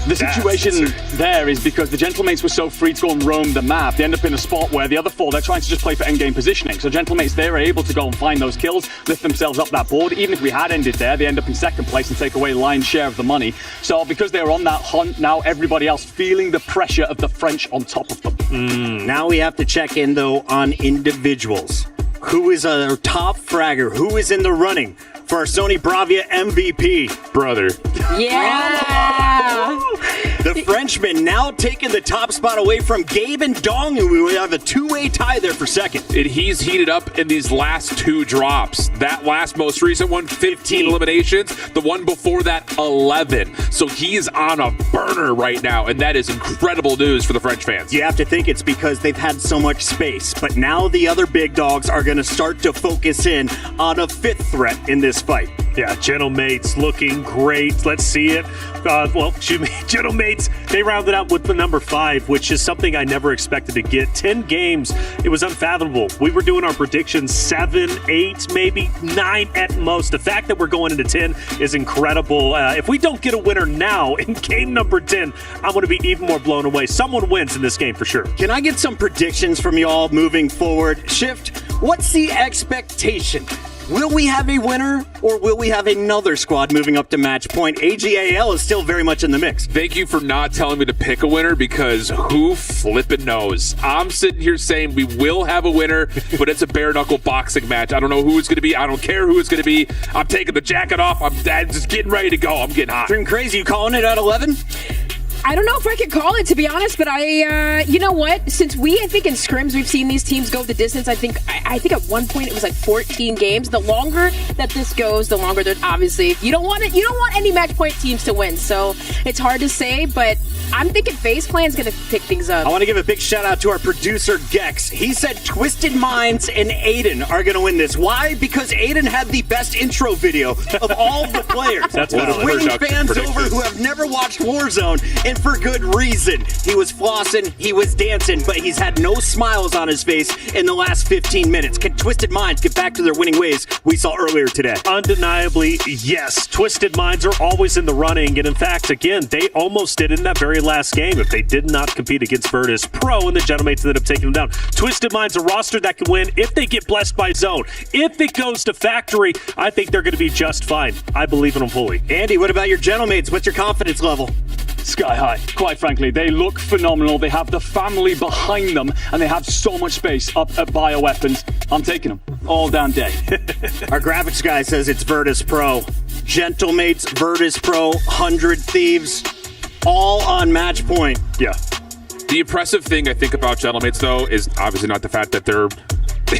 The situation there is because the Gentlemates were so free to go and roam the map, they end up in a spot where the other four, they're trying to just play for endgame positioning. So Gentlemates, they were able to go and find those kills, lift themselves up that board. Even if we had ended there, they end up in second place and take away the lion's share of the money. So because they were on that hunt, now everybody else feeling the pressure of the French on top of them. Now we have to check in, though, on individuals. Who is our top fragger? Who is in the running for our Sony Bravia MVP? Brother. Yeah! The Frenchman now taking the top spot away from Gabe and Dong, who we have a two-way tie there for second. He's heated up in these last two drops. That last most recent one, 15 eliminations. The one before that, 11. So he's on a burner right now, and that is incredible news for the French fans. You have to think it's because they've had so much space, but now the other big dogs are going to start to focus in on a 5th threat in this fight. Yeah, Gentlemates looking great. Let's see it. Gentlemates, they rounded out with the number 5, which is something I never expected to get. 10 games, it was unfathomable. We were doing our predictions 7, 8, maybe 9 at most. The fact that we're going into 10 is incredible. If we don't get a winner now in game number 10, I'm going to be even more blown away. Someone wins in this game for sure. Can I get some predictions from y'all moving forward? Shift, what's the expectation? Will we have a winner, or will we have another squad moving up to match point? AGAL is still very much in the mix. Thank you for not telling me to pick a winner, because who flippin' knows? I'm sitting here saying we will have a winner, but it's a bare-knuckle boxing match. I don't know who it's going to be. I don't care who it's going to be. I'm taking the jacket off. I'm just getting ready to go. I'm getting hot. Dream Crazy, you calling it at 11? I don't know if I could call it, to be honest, but you know what? Since I think in scrims we've seen these teams go the distance. I think at one point it was like 14 games. The longer that this goes, the longer that obviously you don't want any match point teams to win. So it's hard to say, but I'm thinking FaZe Clan's going to pick things up. I want to give a big shout out to our producer Gex. He said Twisted Minds and Aiden are going to win this. Why? Because Aiden had the best intro video of all the players. That's winning fans over who have never watched Warzone, and for good reason. He was flossing, he was dancing, but he's had no smiles on his face in the last 15 minutes. Can Twisted Minds get back to their winning ways we saw earlier today? Undeniably, yes. Twisted Minds are always in the running, and in fact, again, they almost did in that very last game if they did not compete against Virtus Pro and the Gentlemates that have taken them down. Twisted Minds, a roster that can win if they get blessed by Zone. If it goes to Factory, I think they're going to be just fine. I believe in them fully. Andy, what about your Gentlemates? What's your confidence level? Sky high, quite frankly. They look phenomenal. They have the family behind them, and they have so much space up at bioweapons. I'm taking them all damn day. Our graphics guy says it's Virtus Pro. Gentlemates, Virtus Pro, 100 Thieves, all on match point. Yeah. The impressive thing I think about Gentlemates, though, is obviously not the fact that they're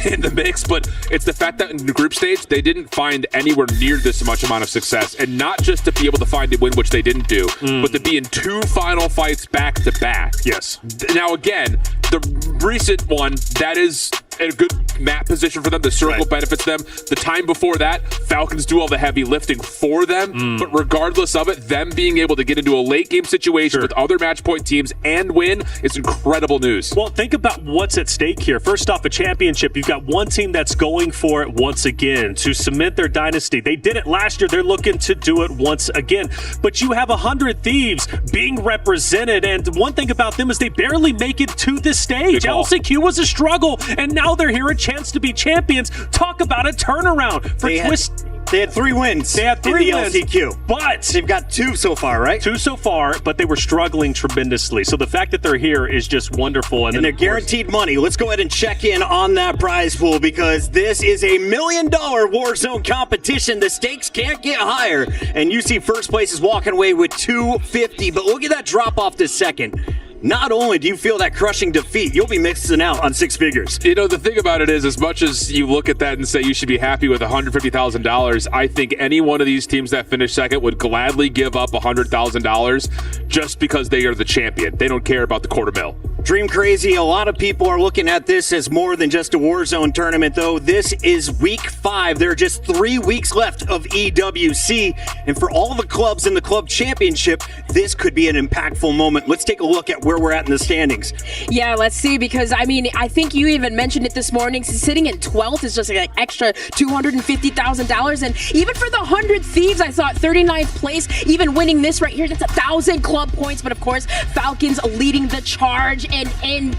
in the mix, but it's the fact that in the group stage, they didn't find anywhere near this much amount of success. And not just to be able to find a win, which they didn't do, but to be in 2 final fights back-to-back. Yes. Now, again, the recent one, that is a good map position for them. The circle benefits them. The time before that, Falcons do all the heavy lifting for them. But regardless of it, them being able to get into a late-game situation with other match point teams and win is incredible news. Well, think about what's at stake here. First off, a championship. You've got one team that's going for it once again to cement their dynasty. They did it last year. They're looking to do it once again. But you have 100 Thieves being represented, and one thing about them is they barely make it to this stage. LCQ was a struggle, and now they're here, a chance to be champions. Talk about a turnaround for Twist. They had 3 wins. They had 3 wins. In the LCQ. But they've got 2 so far, right? 2 so far, but they were struggling tremendously. So the fact that they're here is just wonderful. And they're guaranteed money. Let's go ahead and check in on that prize pool because this is a $1 million Warzone competition. The stakes can't get higher. And you see first place is walking away with $250. But look at that drop off this second. Not only do you feel that crushing defeat, you'll be mixing out on 6 figures. You know, the thing about it is, as much as you look at that and say you should be happy with $150,000, I think any one of these teams that finish second would gladly give up $100,000 just because they are the champion. They don't care about the $250,000. Dream Crazy, a lot of people are looking at this as more than just a Warzone tournament, though. This is week 5. There are just 3 weeks left of EWC. And for all the clubs in the club championship, this could be an impactful moment. Let's take a look at where we're at in the standings. Yeah, let's see, because I mean, I think you even mentioned it this morning. Sitting in 12th is just like an extra $250,000. And even for the 100 Thieves, I thought 39th place, even winning this right here, that's 1,000 club points. But of course, Falcons leading the charge and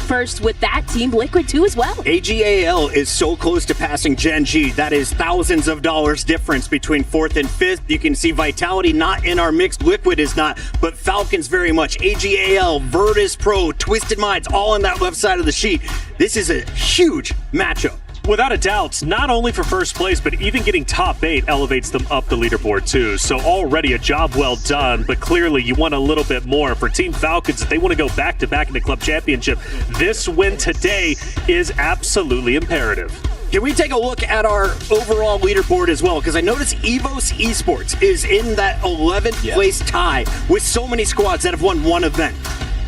first with that team, Liquid too as well. AGAL is so close to passing Gen G. That is thousands of dollars difference between 4th and 5th. You can see Vitality not in our mix. Liquid is not, but Falcons very much. AGAL, Virtus Pro, Twisted Minds, all on that left side of the sheet. This is a huge matchup. Without a doubt, not only for first place, but even getting top 8 elevates them up the leaderboard too. So already a job well done, but clearly you want a little bit more. For Team Falcons, if they want to go back-to-back in the club championship, this win today is absolutely imperative. Can we take a look at our overall leaderboard as well? Because I noticed EVOS Esports is in that 11th place tie with so many squads that have won one event.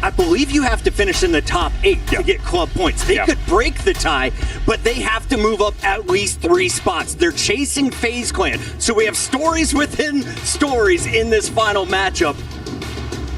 I believe you have to finish in the top 8 to get club points. They could break the tie, but they have to move up at least 3 spots. They're chasing FaZe Clan. So we have stories within stories in this final matchup.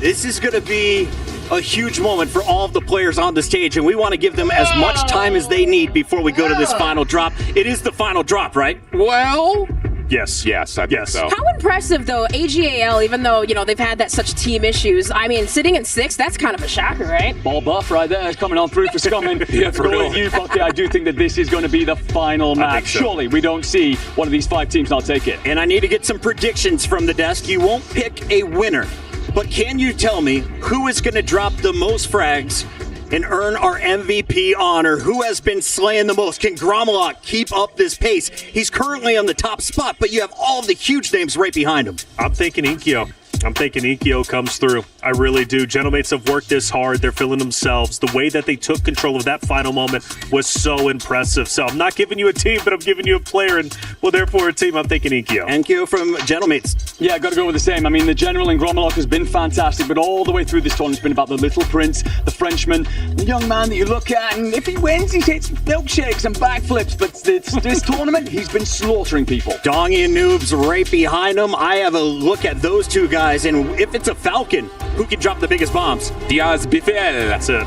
This is going to be a huge moment for all of the players on the stage, and we want to give them as much time as they need before we go to this final drop. It is the final drop, right? Well, yes, I think so. How impressive, though, AGAL, even though, you know, they've had that such team issues. I mean, sitting in 6th, that's kind of a shocker, right? Ball buff right there, coming on through for Scumming. Yeah, for real. With you, Bucky, I do think that this is going to be the final match. So. Surely we don't see one of these 5 teams not take it. And I need to get some predictions from the desk. You won't pick a winner, but can you tell me who is going to drop the most frags and earn our MVP honor? Who has been slaying the most? Can Gromelot keep up this pace? He's currently on the top spot, but you have all the huge names right behind him. I'm thinking Inkyo. I'm thinking Ikeo comes through. I really do. Gentlemates have worked this hard. They're feeling themselves. The way that they took control of that final moment was so impressive. So I'm not giving you a team, but I'm giving you a player. And, well, therefore a team, I'm thinking Ikeo. Ikeo from Gentlemates. Yeah, got to go with the same. I mean, the general in Grommelok has been fantastic, but all the way through this tournament, it's been about the little prince, the Frenchman, the young man that you look at, and if he wins, he hits milkshakes and backflips. But this tournament, he's been slaughtering people. Dongy and Noobs right behind him. I have a look at those two guys, and if it's a Falcon, who can drop the biggest bombs? Diaz Bifel. That's it.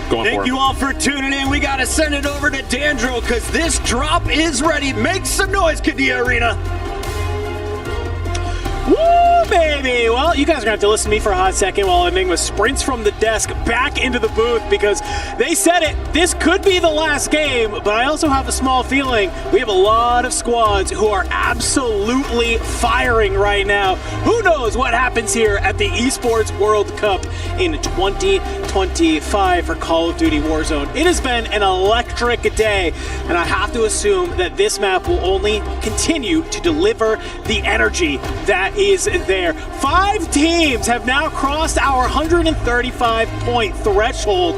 Thank you all for tuning in. We got to send it over to Dandro because this drop is ready. Make some noise, Kadia Arena. Woo, baby! Well, you guys are going to have to listen to me for a hot second while Enigma sprints from the desk back into the booth because they said it. This could be the last game, but I also have a small feeling we have a lot of squads who are absolutely firing right now. Who knows what happens here at the Esports World Cup in 2025 for Call of Duty Warzone. It has been an electric day, and I have to assume that this map will only continue to deliver the energy that is there. 5 teams have now crossed our 135-point threshold.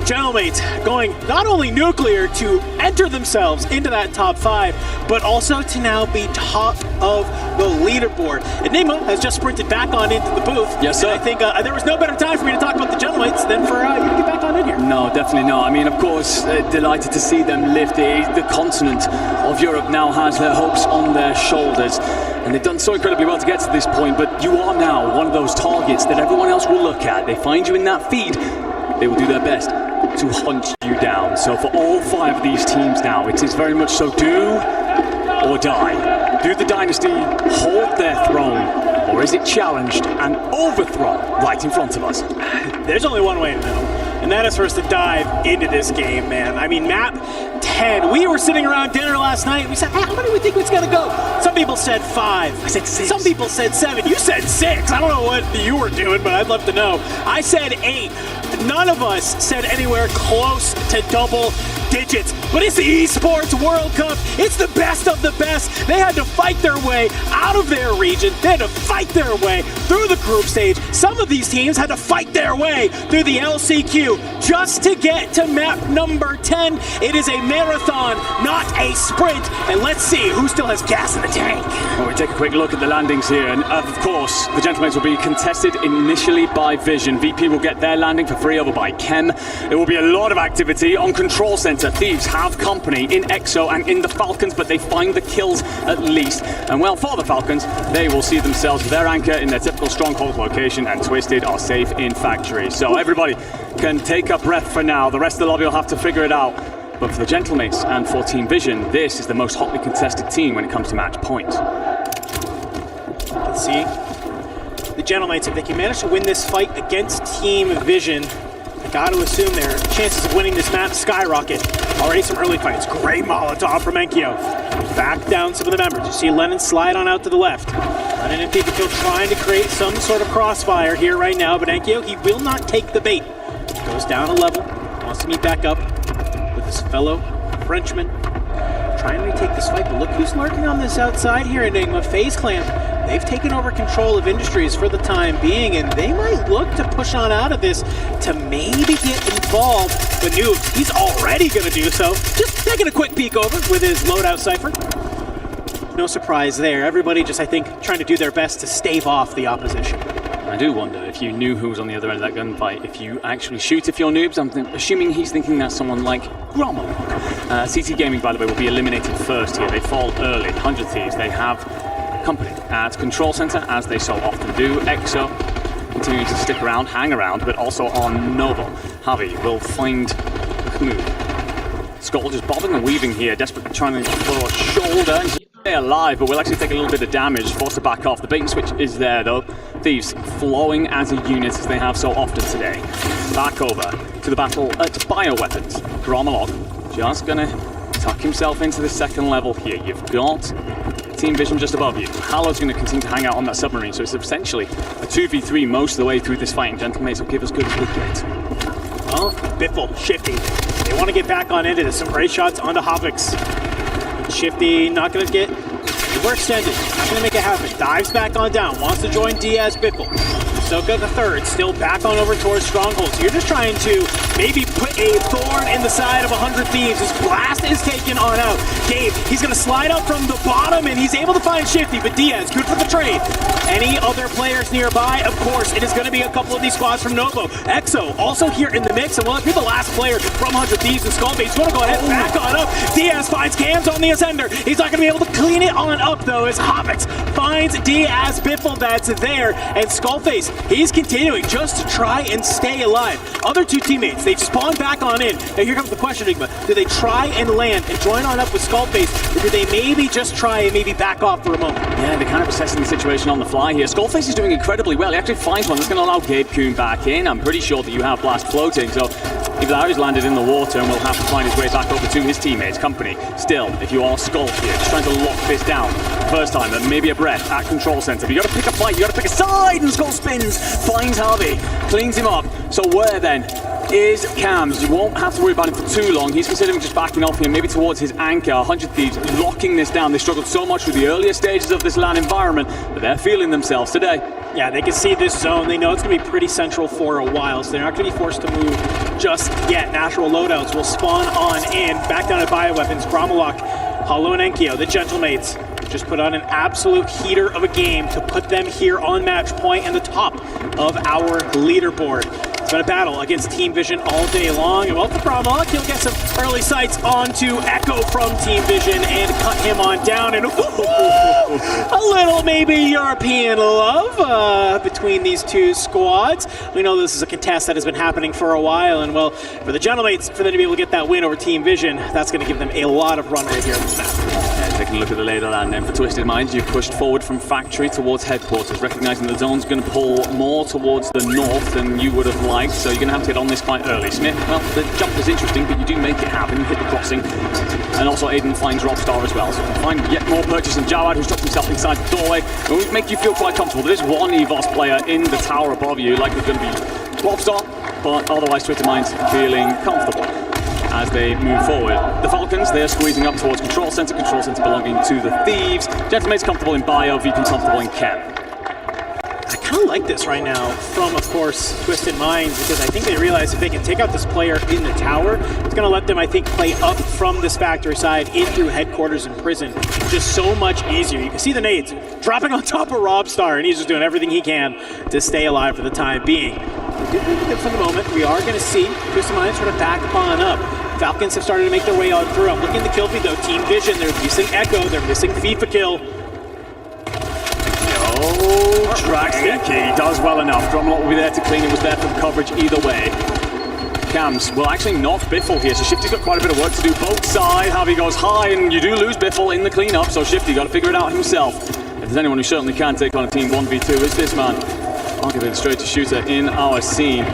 Gentlemates going not only nuclear to enter themselves into that top 5, but also to now be top of the leaderboard. Enigma has just sprinted back on into the booth. Yes, sir. And I think there was no better time for me to talk about the Gentlemates than for you to get back on in here. No, definitely not. I mean, of course, delighted to see them lift. The continent of Europe now has their hopes on their shoulders. And they've done so incredibly well to get to this point, but you are now one of those targets that everyone else will look at. They find you in that feed, they will do their best to hunt you down. So for all 5 of these teams now, it is very much so do or die. Do the dynasty hold their throne, or is it challenged and overthrown right in front of us? There's only one way to know, and that is for us to dive into this game, man. I mean, map 10. We were sitting around dinner last night, and we said, hey, how many do we think it's going to go? Some people said 5. I said 6. Some people said 7. You said 6. I don't know what you were doing, but I'd love to know. I said 8. None of us said anywhere close to double digits. But it's the Esports World Cup. It's the best of the best. They had to fight their way out of their region. They had to fight their way through the group stage. Some of these teams had to fight their way through the LCQ just to get to map number 10. It is a marathon, not a sprint. And let's see who still has gas in the tank. Well, we take a quick look at the landings here. And of course, the Gentlemates will be contested initially by Vision. VP will get their landing for free over by Chem. There will be a lot of activity on Control Center. Thieves have company in EXO and in the Falcons, but they find the kills at least. And well, for the Falcons, they will see themselves with their anchor in their typical stronghold location, and Twisted are safe in factory. So everybody can take a breath for now. The rest of the lobby will have to figure it out. But for the Gentlemates and for Team Vision, this is the most hotly contested team when it comes to match points. Let's see. The Gentlemates, if they can manage to win this fight against Team Vision, got to assume their chances of winning this map skyrocket. Already some early fights. Great Molotov from Enkyo. Back down some of the members. You see Lennon slide on out to the left. Lennon and Pikachu trying to create some sort of crossfire here right now, but Enkyo, he will not take the bait. Goes down a level, wants to meet back up with his fellow Frenchman. Trying to retake this fight, but look who's lurking on this outside here, Enigma. FaZe Clan. They've taken over control of Industries for the time being, and they might look to push on out of this to maybe get involved. But Noob, he's already going to do so. Just taking a quick peek over with his loadout cipher. No surprise there. Everybody just, I think, trying to do their best to stave off the opposition. I do wonder if you knew who was on the other end of that gunfight, if you actually shoot if you're Noobs. I'm assuming he's thinking that's someone like Grommelok. CT Gaming, by the way, will be eliminated first here. They fall early. 100 Thieves, they have company at Control Center, as they so often do. EXO continuing to stick around, hang around, but also on Novo. Javi will find Khmood. Skull just bobbing and weaving here, desperately trying to throw a shoulder and stay alive, but will actually take a little bit of damage, forced to back off. The bait and switch is there though. Thieves flowing as a unit as they have so often today. Back over to the battle at bioweapons. Grommelok just gonna tuck himself into the second level here. You've got Team Vision just above you. Hallow's going to continue to hang out on that submarine, so it's essentially a 2v3 most of the way through this fight, and Gentlemates will give us good get. Well, Biffle shifting. They want to get back on into this. Some great shots onto Havix. Shifty not going to get We're extended. Not going to make it happen. Dives back on down. Wants to join Diaz Biffle. Soka the third, still back on over towards Stronghold. So you're just trying to maybe put a thorn in the side of 100 Thieves. His blast is taken on out. Gabe, he's going to slide up from the bottom, and he's able to find Shifty, but Diaz, good for the trade. Any other players nearby? Of course, it is going to be a couple of these squads from Novo. Exo, also here in the mix, and well, if you're the last player from 100 Thieves and Skullbait, he's going to go ahead and back on up. Diaz finds Cams on the Ascender. He's not going to be able to clean it on up, though, as Hobbits finds Diaz Biffle that's there, and Skullface, he's continuing just to try and stay alive. Other two teammates, they spawn back on in. Now here comes the question, Enigma. Do they try and land and join on up with Skullface, or do they maybe just try and maybe back off for a moment? Yeah, they're kind of assessing the situation on the fly here. Skullface is doing incredibly well. He actually finds one that's going to allow Gabe Kuhn back in. I'm pretty sure that you have Blast floating, so Iglari's landed in the water and will have to find his way back over to his teammates' company. Still, if you are Skull here, just trying to lock this down. First time, and maybe a breath at control center. But you got to pick a fight, you got to pick a side, and Skull spins, finds Harvey, cleans him up. So where then is Cams? You won't have to worry about him for too long. He's considering just backing off here, maybe towards his anchor. 100 Thieves locking this down. They struggled so much with the earlier stages of this LAN environment, but they're feeling themselves today. Yeah, they can see this zone. They know it's going to be pretty central for a while, so they're not going to be forced to move just yet. Natural loadouts will spawn on in. Back down at bioweapons. Bromalok, Hollow and Enkyo, the Gentlemates, just put on an absolute heater of a game to put them here on match point and the top of our leaderboard. It's been a battle against Team Vision all day long. And well, for Bromalok, he'll get some early sights onto Echo from Team Vision and cut him on down. And a little maybe European love between these two squads. We know this is a contest that has been happening for a while. And well, for the Gentlemates, for them to be able to get that win over Team Vision, that's going to give them a lot of runway here on this map. Taking a look at the lay of the land, and for Twisted Minds, you've pushed forward from factory towards headquarters, recognizing the zone's going to pull more towards the north than you would have liked, so you're going to have to get on this quite early. Smith, well, the jump is interesting, but you do make it happen. You hit the crossing, and also Aiden finds Rockstar as well, so you can find yet more purchase in Jawad, who's dropped himself inside the doorway. It will make you feel quite comfortable. There is one EVOS player in the tower above you, like it's going to be Rockstar, but otherwise Twisted Minds feeling comfortable as they move forward. The Falcons, they are squeezing up towards control center belonging to the Thieves. Gentlemate's comfortable in Bio, VP's comfortable in Chem. I kind of like this right now from, of course, Twisted Minds, because I think they realize if they can take out this player in the tower, it's going to let them, I think, play up from this factory side in through headquarters and prison. Just so much easier. You can see the nades dropping on top of Robstar, and he's just doing everything he can to stay alive for the time being. For the moment, we are going to see Twisted Minds sort of back on up. Falcons have started to make their way on through. I'm looking at the kill feed though. Team Vision, they're missing Echo, they're missing FIFA kill. Tracks the key, does well enough. Drumlock will be there to clean. It was there for coverage either way. Cams will actually knock Biffle here, so Shifty's got quite a bit of work to do. Both sides, Harvey goes high, and you do lose Biffle in the cleanup, so Shifty got to figure it out himself. If there's anyone who certainly can take on a team 1v2, it's this man. I'll give it straight to shooter in our scene.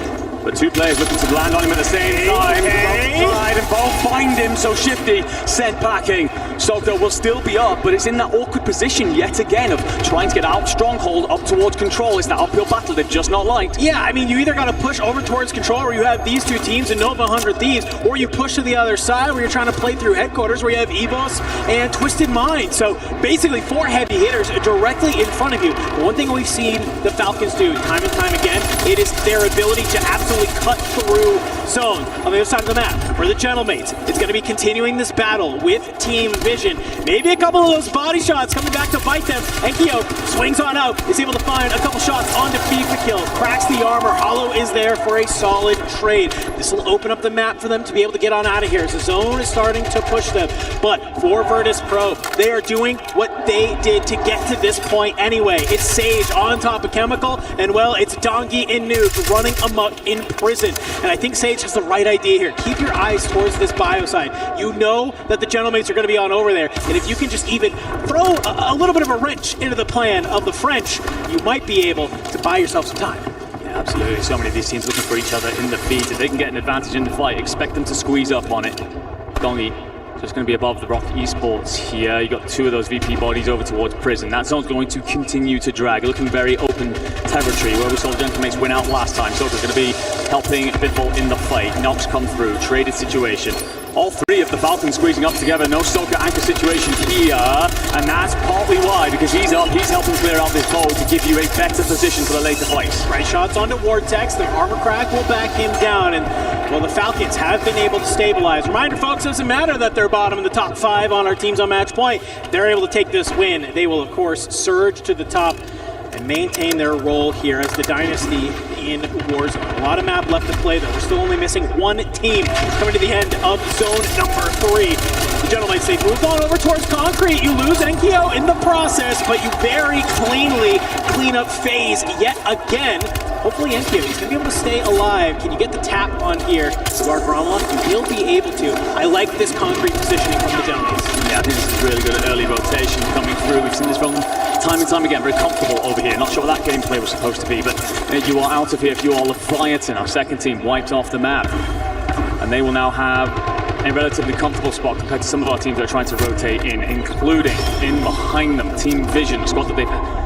But two players looking to land on him at the same time. And both find him, so Shifty sent packing. Soka will still be up, but it's in that awkward position yet again of trying to get out Stronghold up towards control. It's that uphill battle they've just not liked. Yeah, I mean, you either got to push over towards control where you have these two teams and Nova 100 Thieves, or you push to the other side where you're trying to play through headquarters where you have EVOS and Twisted Mind. So basically 4 heavy hitters directly in front of you. But one thing we've seen the Falcons do time and time again, it is their ability to absolutely cut through zone on the other side of the map. For the Gentlemates, it's going to be continuing this battle with Team Vision. Maybe a couple of those body shots coming back to bite them. Enkyo swings on out, is able to find a couple shots onto FIFA kill, cracks the armor. Hollow is there for a solid trade. This will open up the map for them to be able to get on out of here as the zone is starting to push them. But for Virtus Pro, they are doing what they did to get to this point anyway. It's Sage on top of Chemical, and well, it's Donkey and Nuke running amok in prison. And I think Sage has the right idea here. Keep your eyes towards this bio side. You know that the Gentlemates are going to be on over there, and if you can just even throw a little bit of a wrench into the plan of the French, you might be able to buy yourself some time. Yeah, absolutely. So many of these teams looking for each other in the feed. If they can get an advantage in the fight, expect them to squeeze up on it. Dongy just going to be above the Rock Esports here. You got 2 of those VP bodies over towards prison. That zone's going to continue to drag. Looking very open territory where we saw the Gentlemates win out last time. So it's going to be helping Biffle in the fight. Knocks come through. Traded situation. all three of the Falcons squeezing up together. No Soka anchor situation here, and that's partly why, because he's up, he's helping clear out this bowl to give you a better position for the later fights. Right shots onto Vortex, the armor crack will back him down, and well, the Falcons have been able to stabilize. Reminder, folks, it doesn't matter that they're bottom in the top 5 on our teams on match point. They're able to take this win. They will, of course, surge to the top and maintain their role here as the dynasty in Warzone. A lot of map left to play, though. We're still only missing one team coming to the end of zone number 3. The gentlemen say moved on over towards Concrete. You lose Enkyo in the process, but you very cleanly clean up FaZe yet again. Hopefully Enkyo, he's going to be able to stay alive. Can you get the tap on here? Dark Gromlock, you will be able to. I like this Concrete positioning from the gentlemen. Yeah, I think this is really good early rotation coming through. We've seen this from time and time again, very comfortable over here. Not sure what that gameplay was supposed to be, but you are out of here if you are Leviathan. Our second team wiped off the map. And they will now have a relatively comfortable spot compared to some of our teams that are trying to rotate in, including in behind them, Team Vision, a squad that they've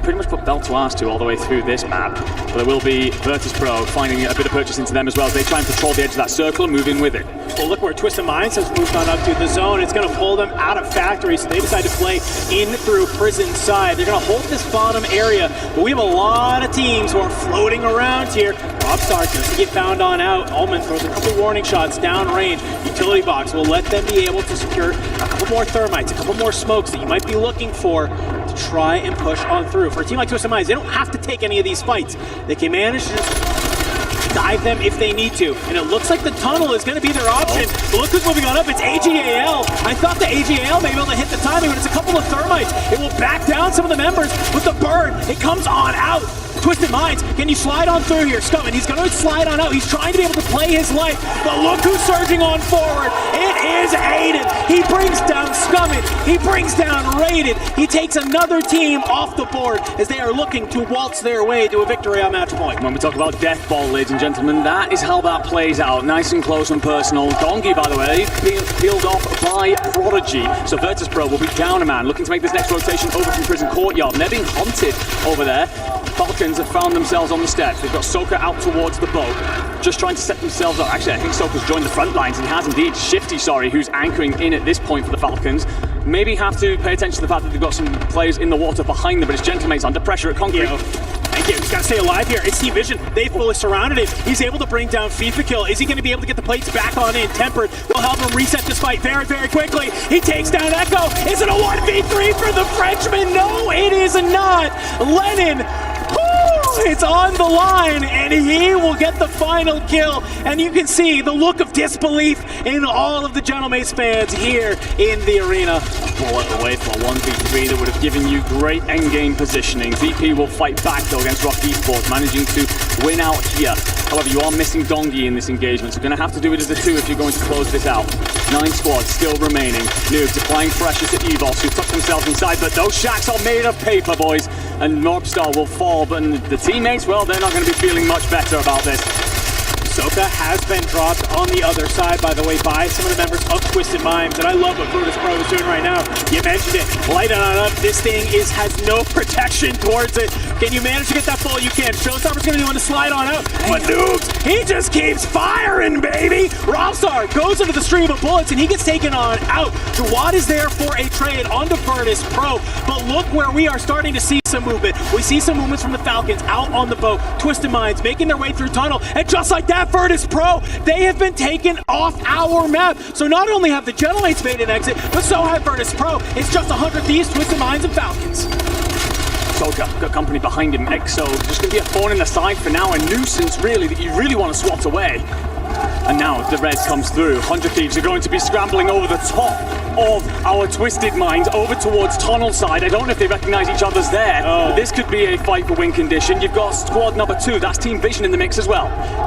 pretty much put belt to arse to all the way through this map. But there will be Virtus Pro finding a bit of purchase into them as well as they try and patrol the edge of that circle and move in with it. Well, look where Twisted Minds has moved on up to the zone. It's going to pull them out of Factory, so they decide to play in through Prison side. They're going to hold this bottom area, but we have a lot of teams who are floating around here. Robstar doesn't get found on out. Ullman throws a couple warning shots down range. Utility Box will let them be able to secure a couple more thermites, a couple more smokes that you might be looking for to try and push on through. For a team like Twisted Minds, they don't have to take any of these fights. They can manage to just dive them if they need to. And it looks like the tunnel is going to be their option. But look who's moving on up. It's AGAL. I thought the AGAL may be able to hit the timing, but it's a couple of thermites. It will back down some of the members with the burn. It comes on out. Twisted Minds, can you slide on through here? Scumming, he's going to slide on out. He's trying to be able to play his life, but look who's surging on forward. It is Aiden. He brings down Scumming. He brings down Raiden. He takes another team off the board as they are looking to waltz their way to a victory on match point. When we talk about death ball, ladies and gentlemen, that is how that plays out. Nice and close and personal. Dongi, by the way, peeled off by Prodigy. So Virtus Pro will be down a man, looking to make this next rotation over from Prison Courtyard. And they're being hunted over there. Falcons have found themselves on the steps. They've got Soka out towards the boat, just trying to set themselves up. Actually, I think Soka's joined the front lines, and he has indeed. Shifty, who's anchoring in at this point for the Falcons. Maybe have to pay attention to the fact that they've got some players in the water behind them, but his Gentlemate's under pressure at Concrete. Thank you. He's got to stay alive here. It's Team Vision. They fully surrounded him. He's able to bring down FIFA Kill. Is he going to be able to get the plates back on in? Tempered will help him reset this fight very, very quickly. He takes down Echo. Is it a 1v3 for the Frenchman? No, it is not. Lennon. It's on the line, and he will get the final kill. And you can see the look of disbelief in all of the Gentlemates fans here in the arena. Bullet away for a 1v3 that would have given you great endgame positioning. VP will fight back, though, against Rock Esports, managing to win out here. However, you are missing Dongi in this engagement, so you're going to have to do it as a 2 if you're going to close this out. 9 squads still remaining. Noobs applying pressure to Evos, who tuck themselves inside, but those shacks are made of paper, boys. And Norbstar will fall, but the teammates, well, they're not going to be feeling much better about this. Soka has been dropped on the other side, by the way, by some of the members of Twisted Minds, and I love what Virtus Pro is doing right now. You mentioned it. Light it on up. This thing has no protection towards it. Can you manage to get that full? You can. Showstopper's going to be one to slide on out. But Noobs, he just keeps firing, baby. Robstar goes into the stream of bullets, and he gets taken on out. Jawad is there for a trade onto Virtus Pro, but look where we are starting to see some movement. We see some movements from the Falcons out on the boat. Twisted Minds making their way through tunnel, and just like that, Virtus Pro, they have been taken off our map. So not only have the Gentlemates made an exit, but so have Virtus Pro. It's just 100 Thieves, Twisted Minds, and Falcons. Soka got company behind him. Exo just going to be a thorn in the side for now, a nuisance really that you really want to swat away. And now the res comes through. 100 Thieves are going to be scrambling over the top of our Twisted Minds over towards tunnel side. I don't know if they recognize each other's there. But this could be a fight for win condition. You've got squad number 2, that's Team Vision in the mix as well.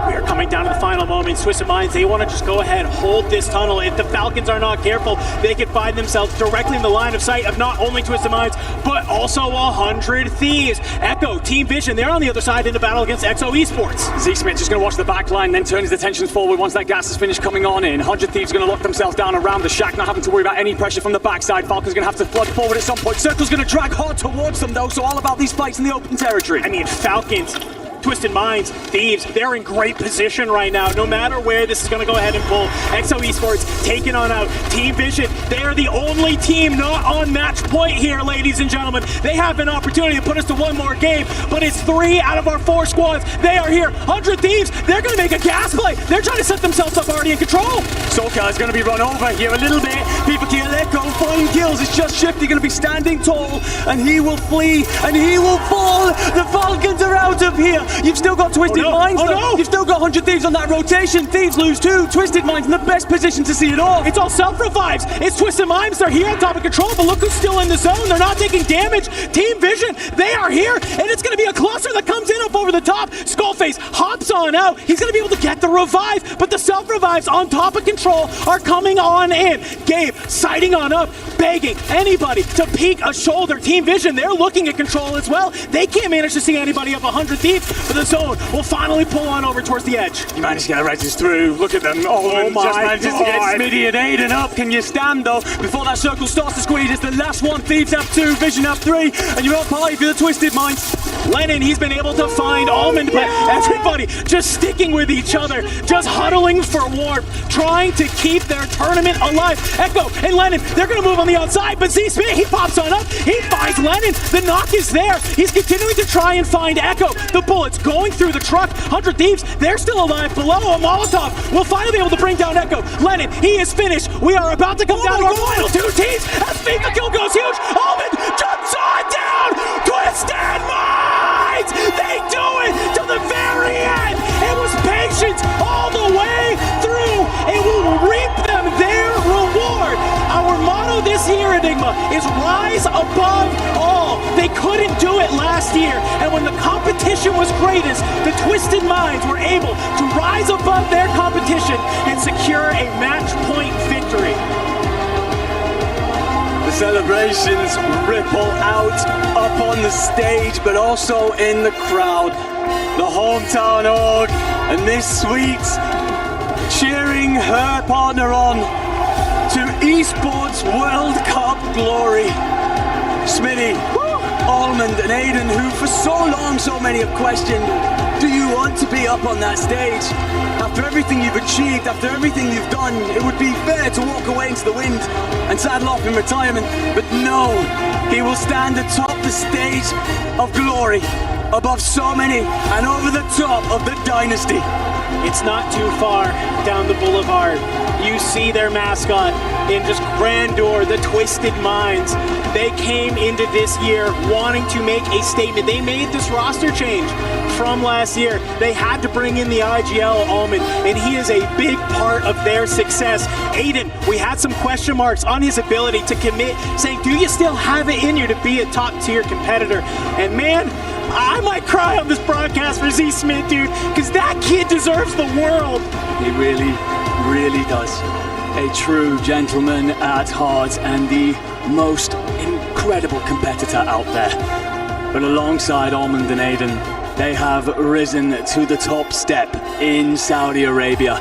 We are coming down to the final moments. Twisted Minds, they want to just go ahead, hold this tunnel. If the Falcons are not careful, they could find themselves directly in the line of sight of not only Twisted Minds, but also 100 Thieves. Echo, Team Vision, they're on the other side in the battle against Exo Esports. Z-Smith just going to watch the back line, then turn his attentions forward once that gas is finished coming on in. 100 Thieves going to lock themselves down around the shack, not having to worry about any pressure from the backside. Falcon's going to have to flood forward at some point. Circle's going to drag hard towards them, though, so all about these fights in the open territory. I mean, Falcons, Twisted Minds, Thieves, they're in great position right now. No matter where this is going to go ahead and pull. XO Esports taking on out Team Vision. They are the only team not on match point here, ladies and gentlemen. They have an opportunity to put us to one more game, but it's 3 out of our 4 squads. They are here. 100 Thieves, they're going to make a gas play. They're trying to set themselves up already in control. Soka is going to be run over here a little bit. People can't let go. Fine kills. It's just Shifty going to be standing tall, and he will flee, and he will fall. The Falcons are out of here. You've still got Twisted Minds, though. You've still got 100 Thieves on that rotation. Thieves lose 2. Twisted Minds in the best position to see it all. It's all self-revives. It's Twisted Minds. They're here on top of control, but look who's still in the zone. They're not taking damage. Team Vision, they are here, and it's going to be a cluster that comes in up over the top. Skullface hops on out. He's going to be able to get the revive, but the self-revives on top of control are coming on in. Gabe sighting on up, begging anybody to peek a shoulder. Team Vision, they're looking at control as well. They can't manage to see anybody up 100 Thieves, but the zone will finally pull on over towards the edge. You managed to get a Regis through. Look at them. Oh my just manages to get Smitty and Aiden up. Can you stand, though? Before that circle starts to squeeze, it's the last one. Thieves have 2, Vision have 3, and you're up high for the Twisted Minds. Lennon, he's been able to find Almond, but everybody just sticking with each other, just huddling for warp, trying to keep their tournament alive. Echo and Lennon, they're going to move on the outside, but Z Smith, he pops on up, he finds Lennon, the knock is there, he's continuing to try and find Echo. The bullets going through the truck, 100 Thieves, they're still alive below. A Molotov will finally be able to bring down Echo. Lennon, he is finished. We are about to come down to our final 2 teams as FIFA kill goes huge. Almond jumps on down, Twisted Minds! They do it to the very end! It was patience all the way through! It will reap them their reward! Our motto this year, Enigma, is rise above all. They couldn't do it last year, and when the competition was greatest, the Twisted Minds were able to rise above their competition and secure a match point victory. The celebrations ripple out up on the stage, but also in the crowd. The hometown org and Miss Sweets cheering her partner on to Esports World Cup glory. Smitty, Almond and Aiden, who for so long so many have questioned, do you want to be up on that stage? After everything you've achieved, after everything you've done, it would be fair to walk away into the wind and saddle off in retirement. But no, he will stand atop the stage of glory, above so many and over the top of the dynasty. It's not too far down the boulevard. You see their mascot in just grandeur, the Twisted Minds. They came into this year wanting to make a statement. They made this roster change from last year. They had to bring in the IGL Almond, and he is a big part of their success. Aiden, we had some question marks on his ability to commit, saying, do you still have it in you to be a top-tier competitor? And man, I might cry on this broadcast for Z Smith, dude, because that kid deserves the world. He really, really does. A true gentleman at heart and the most incredible competitor out there. But alongside Almond and Aiden, they have risen to the top step in Saudi Arabia.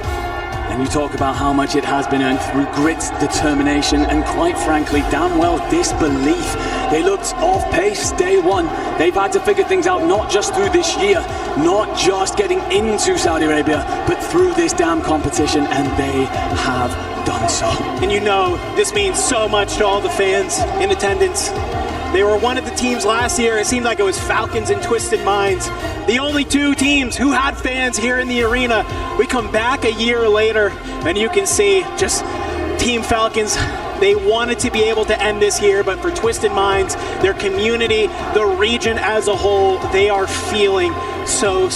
And you talk about how much it has been earned through grit, determination, and quite frankly, damn well disbelief. They looked off pace day one. They've had to figure things out not just through this year, not just getting into Saudi Arabia, but through this damn competition, and they have done so. And you know, this means so much to all the fans in attendance. They were one of the teams last year. It seemed like it was Falcons and Twisted Minds. The only 2 teams who had fans here in the arena. We come back a year later, and you can see just Team Falcons. They wanted to be able to end this year, but for Twisted Minds, their community, the region as a whole, they are feeling so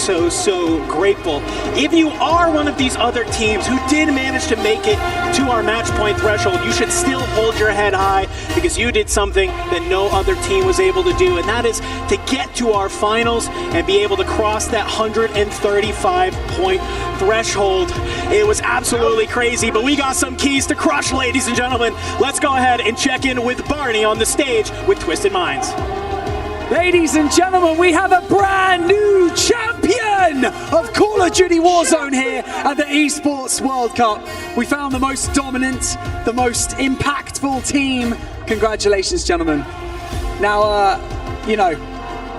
grateful. If you are one of these other teams who did manage to make it to our match point threshold, you should still hold your head high because you did something that no other team was able to do, and that is to get to our finals and be able to cross that 135 point threshold. It was absolutely crazy, but we got some keys to crush, ladies and gentlemen. Let's go ahead and check in with Barney on the stage with Twisted Minds. Ladies and gentlemen, we have a brand new champion of Call of Duty Warzone here at the Esports World Cup. We found the most dominant, the most impactful team. Congratulations, gentlemen. Now, you know,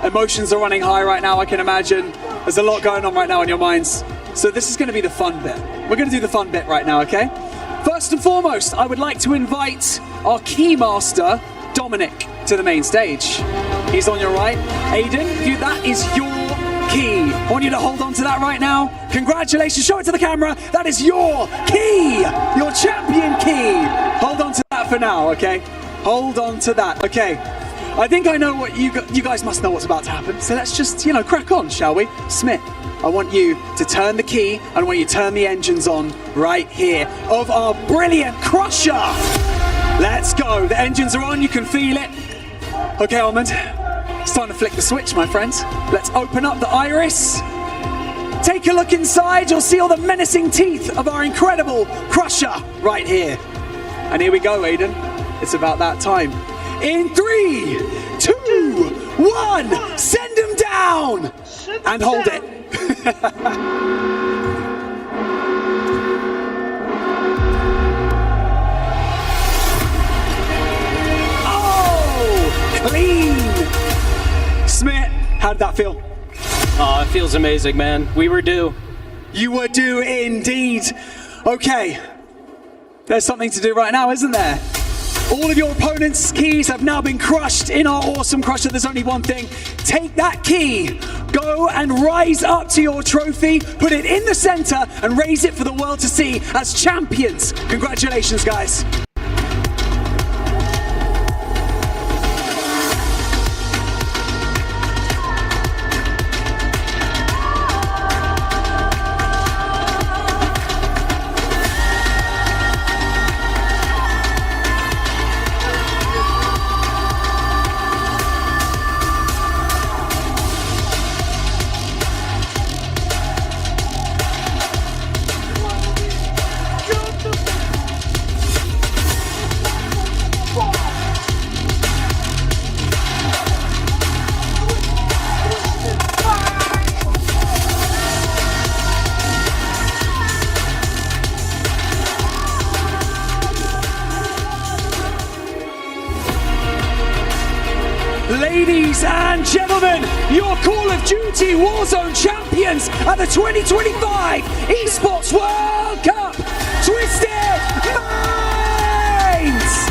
emotions are running high right now, I can imagine. There's a lot going on right now in your minds. So this is going to be the fun bit. We're going to do the fun bit right now, okay? First and foremost, I would like to invite our keymaster, Dominic, to the main stage. He's on your right. Aiden, that is your key. I want you to hold on to that right now. Congratulations. Show it to the camera. That is your key. Your champion key. Hold on to that for now, okay? Hold on to that. Okay. I think I know what you guys must know what's about to happen. So let's just, crack on, shall we? Smith, I want you to turn the key and I want you to turn the engines on right here of our brilliant Crusher. Let's go. The engines are on. You can feel it. Okay, Almond. It's time to flick the switch, my friends. Let's open up the iris. Take a look inside. You'll see all the menacing teeth of our incredible Crusher right here. And here we go, Aiden. It's about that time. In 3, 2, 1, send him down! And hold it. Oh, clean! Smith, how did that feel? It feels amazing, man. We were due. You were due indeed. Okay, there's something to do right now, isn't there? All of your opponent's keys have now been crushed in our awesome Crusher. There's only one thing. Take that key, go and rise up to your trophy, put it in the center and raise it for the world to see as champions. Congratulations, guys. Ladies and gentlemen, your Call of Duty Warzone champions at the 2025 Esports World Cup, Twisted Minds!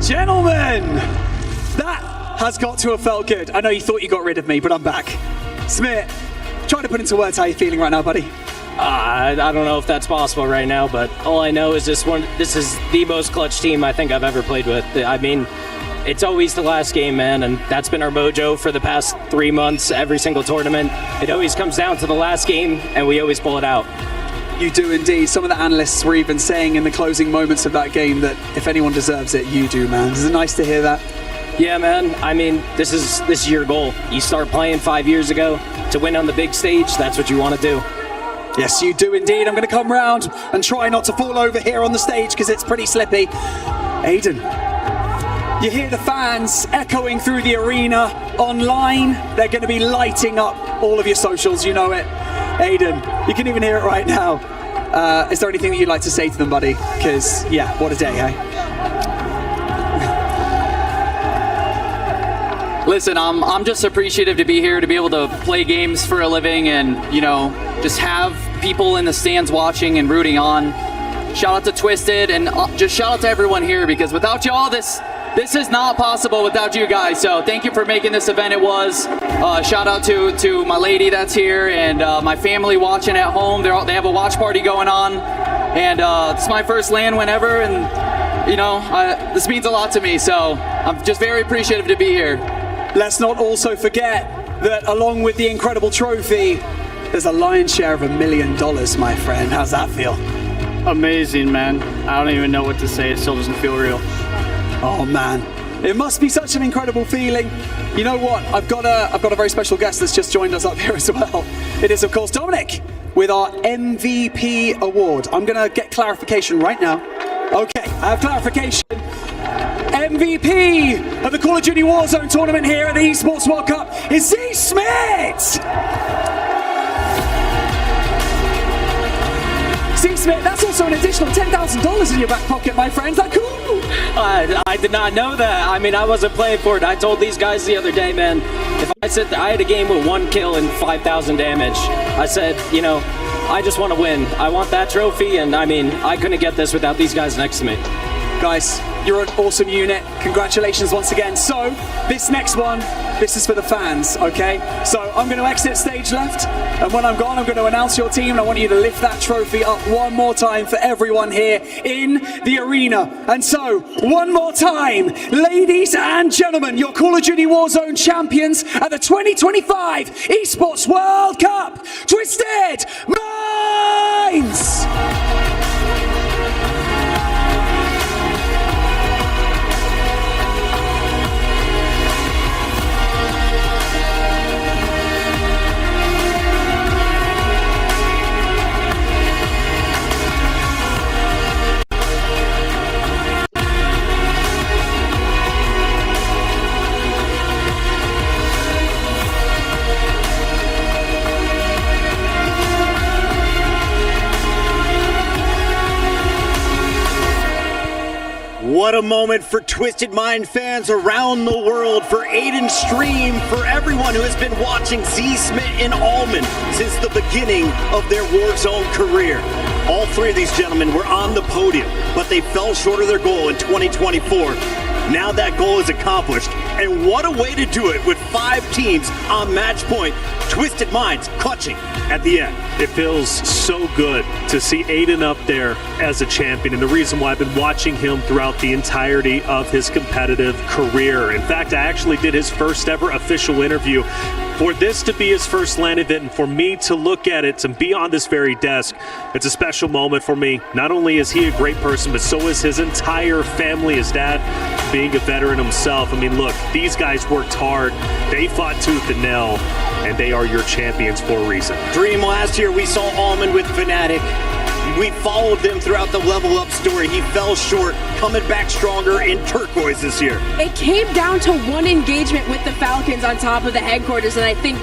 Gentlemen, that has got to have felt good. I know you thought you got rid of me, but I'm back. Smith, try to put into words how you're feeling right now, buddy. I don't know if that's possible right now, but all I know is this is the most clutch team I think I've ever played with. I mean, it's always the last game, man, and that's been our mojo for the past 3 months, every single tournament. It always comes down to the last game, and we always pull it out. You do indeed. Some of the analysts were even saying in the closing moments of that game that if anyone deserves it, you do, man. Is it nice to hear that? Yeah, man. I mean, this is your goal. You start playing 5 years ago to win on the big stage. That's what you want to do. Yes, you do indeed. I'm going to come round and try not to fall over here on the stage because it's pretty slippy. Aiden, you hear the fans echoing through the arena online. They're going to be lighting up all of your socials. You know it. Aiden, you can even hear it right now. Is there anything that you'd like to say to them, buddy? Because, yeah, what a day, eh? Listen, I'm just appreciative to be here, to be able to play games for a living and, just have people in the stands watching and rooting on. Shout out to Twisted and just shout out to everyone here because without y'all, this is not possible without you guys. So thank you for making this event. It was. Shout out to my lady that's here and my family watching at home. They have a watch party going on. And it's my first LAN win ever. And, this means a lot to me. So I'm just very appreciative to be here. Let's not also forget that along with the incredible trophy, there's a lion's share of $1 million, my friend. How's that feel? Amazing, man. I don't even know what to say. It still doesn't feel real. Oh man, it must be such an incredible feeling. You know what? I've got a very special guest that's just joined us up here as well. It is of course Dominic with our MVP award. I'm gonna get clarification right now. Okay, I have clarification. MVP of the Call of Duty Warzone tournament here at the Esports World Cup is Z Smith. Z Smith, that's also an additional $10,000 in your back pocket, my friend. Is that cool? I did not know that. I mean, I wasn't playing for it. I told these guys the other day, man, if I said I had a game with 1 kill and 5,000 damage, I said, you know, I just want to win. I want that trophy, and I mean, I couldn't get this without these guys next to me. Guys, you're an awesome unit. Congratulations once again. So, this next one, this is for the fans, okay? So, I'm going to exit stage left, and when I'm gone, I'm going to announce your team, and I want you to lift that trophy up one more time for everyone here in the arena. And so, one more time, ladies and gentlemen, your Call of Duty Warzone champions at the 2025 Esports World Cup, Twisted Minds! What a moment for Twisted Mind fans around the world, for Aiden Stream, for everyone who has been watching Z Smith and Allman since the beginning of their Warzone career. All three of these gentlemen were on the podium, but they fell short of their goal in 2024. Now that goal is accomplished, and what a way to do it with 5 teams on match point. Twisted Minds clutching at the end. It feels so good to see Aiden up there as a champion, and the reason why I've been watching him throughout the entirety of his competitive career. In fact, I actually did his first ever official interview. For this to be his first LAN event, and for me to look at it, to be on this very desk, it's a special moment for me. Not only is he a great person, but so is his entire family, his dad being a veteran himself. I mean, look, these guys worked hard. They fought tooth and nail, and they are your champions for a reason. Dream, last year we saw Allman with Fnatic. We followed them throughout the level up story. He fell short, coming back stronger in Turquoise this year. It came down to one engagement with the Falcons on top of the headquarters, and I think,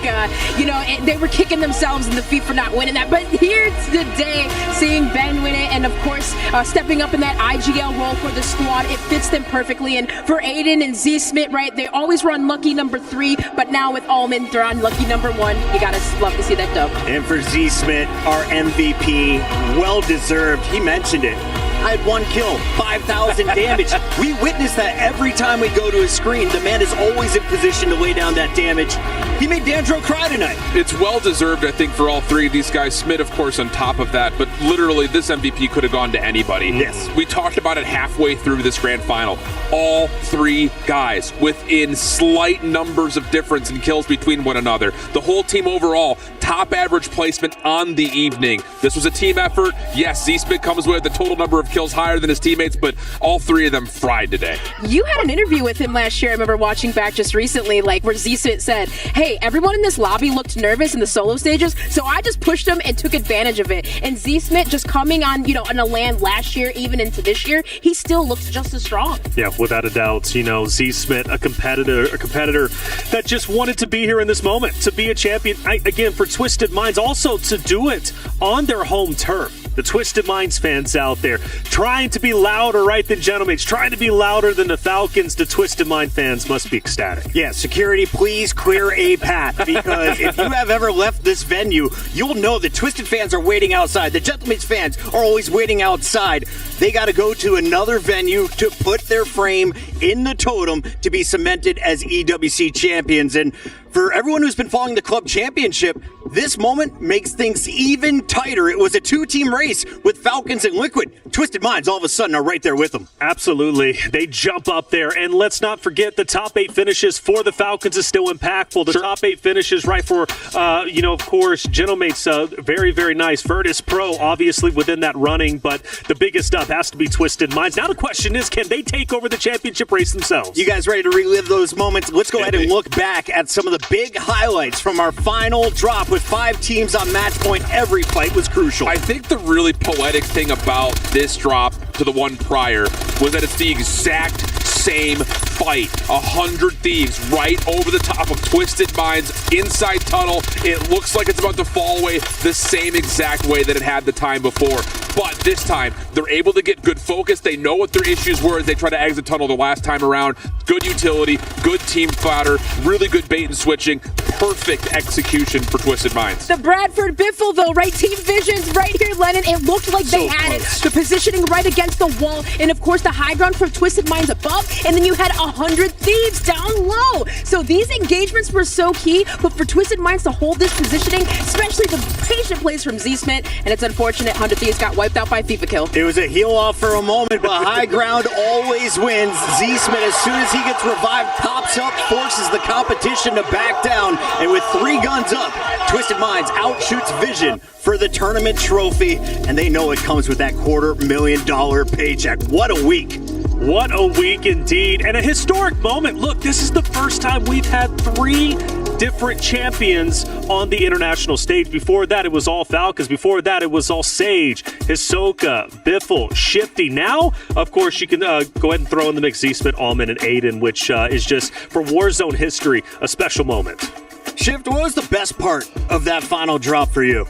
they were kicking themselves in the feet for not winning that. But here's the day, seeing Ben win it, and of course, stepping up in that IGL role for the squad, it fits them perfectly. And for Aiden and Z Smith, right, they always run lucky number 3, but now with Allman, they're on lucky number 1. You gotta love to see that dub. And for Z Smith, our MVP, well-deserved. He mentioned it. I had 1 kill, 5,000 damage. We witness that every time we go to his screen. The man is always in position to lay down that damage. He made Dandro cry tonight. It's well-deserved, I think, for all three of these guys. Smith, of course, on top of that, but literally this MVP could have gone to anybody. Yes. We talked about it halfway through this grand final. All 3 guys within slight numbers of difference in kills between one another. The whole team overall, top average placement on the evening. This was a team effort. Yes, Z-Smith comes with a total number of kills higher than his teammates, but all 3 of them fried today. You had an interview with him last year, I remember watching back just recently, like where Z-Smith said, hey, everyone in this lobby looked nervous in the solo stages, so I just pushed them and took advantage of it. And Z-Smith just coming on, on a LAN last year, even into this year, he still looks just as strong. Yeah, without a doubt. Z-Smith, a competitor that just wanted to be here in this moment, to be a champion. Again, for Twisted Minds, also to do it on their home turf. The Twisted Minds fans out there trying to be louder, right, than Gentlemates, trying to be louder than the Falcons. The Twisted Mind fans must be ecstatic. Yeah, security, please clear a path, because if you have ever left this venue, you'll know the Twisted fans are waiting outside. The Gentlemates fans are always waiting outside. They got to go to another venue to put their frame in the totem to be cemented as EWC champions. And for everyone who's been following the club championship, this moment makes things even tighter. It was a 2-team race with Falcons and Liquid. Twisted Minds all of a sudden are right there with them. Absolutely. They jump up there. And let's not forget the top 8 finishes for the Falcons is still impactful. The top 8 finishes right for, of course, Gentlemate's very, very nice. Virtus Pro, obviously, within that running. But the biggest up has to be Twisted Minds. Now the question is, can they take over the championship race themselves? You guys ready to relive those moments? Let's go ahead and look back at some of the big highlights from our final drop. With 5 teams on match point, every fight was crucial. I think the really poetic thing about this drop to the one prior was that it's the exact same fight. 100 Thieves right over the top of Twisted Minds, inside tunnel. It looks like it's about to fall away the same exact way that it had the time before. But this time, they're able to get good focus. They know what their issues were as they try to exit tunnel the last time around. Good utility, good team fodder, really good bait and switching. Perfect execution for Twisted Minds. The Bradford Biffle, though, right? Team Visions right here, Lennon. It looked like they had it. The positioning right against the wall. And, of course, the high ground from Twisted Minds above. And then you had 100 Thieves down low. So these engagements were so key. But for Twisted Minds to hold this positioning, especially the patient plays from Z-Smith, and it's unfortunate 100 Thieves got wiped out by FIFA kill. It was a heel off for a moment, but high ground always wins. Z-Smith, as soon as he gets revived, pops up, forces the competition to back down. And with 3 guns up, Twisted Minds outshoots Vision for the tournament trophy, and they know it comes with that $250,000 paycheck. What a week. What a week indeed, and a historic moment. Look, this is the first time we've had 3 different champions on the international stage. Before that, it was all Falcons. Before that, it was all Sage, Hisoka, Biffle, Shifty. Now, of course, you can go ahead and throw in the mix Z-Smith, Almond, and Aiden, which is just, for Warzone history, a special moment. Shift, what was the best part of that final drop for you?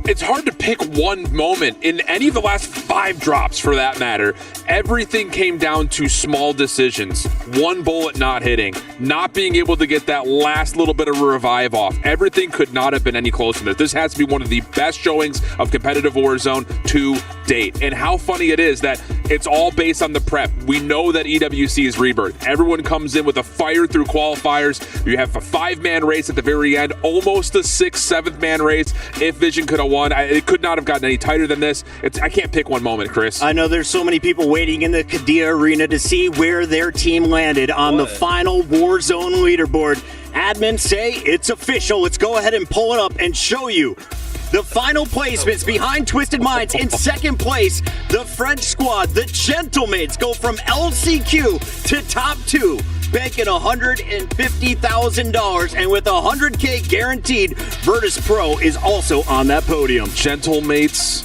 It's hard to pick one moment in any of the last 5 drops, for that matter. Everything came down to small decisions. One bullet not hitting, not being able to get that last little bit of a revive off. Everything could not have been any closer than this. This has to be one of the best showings of competitive Warzone to date. And how funny it is that it's all based on the prep. We know that EWC is rebirth. Everyone comes in with a fire through qualifiers. You have a 5-man race at the very end, almost a 6th, 7th-man race. If Vision could have won, it could not have gotten any tighter than this. I can't pick one moment, Chris. I know there's so many people waiting in the Kadia Arena to see where their team landed on the final Warzone leaderboard. Admins say it's official. Let's go ahead and pull it up and show you the final placements. Behind Twisted Minds in 2nd place, the French squad, the Gentlemates, go from LCQ to top 2. Banking $150,000, and with $100K guaranteed, Virtus Pro is also on that podium. Gentlemates,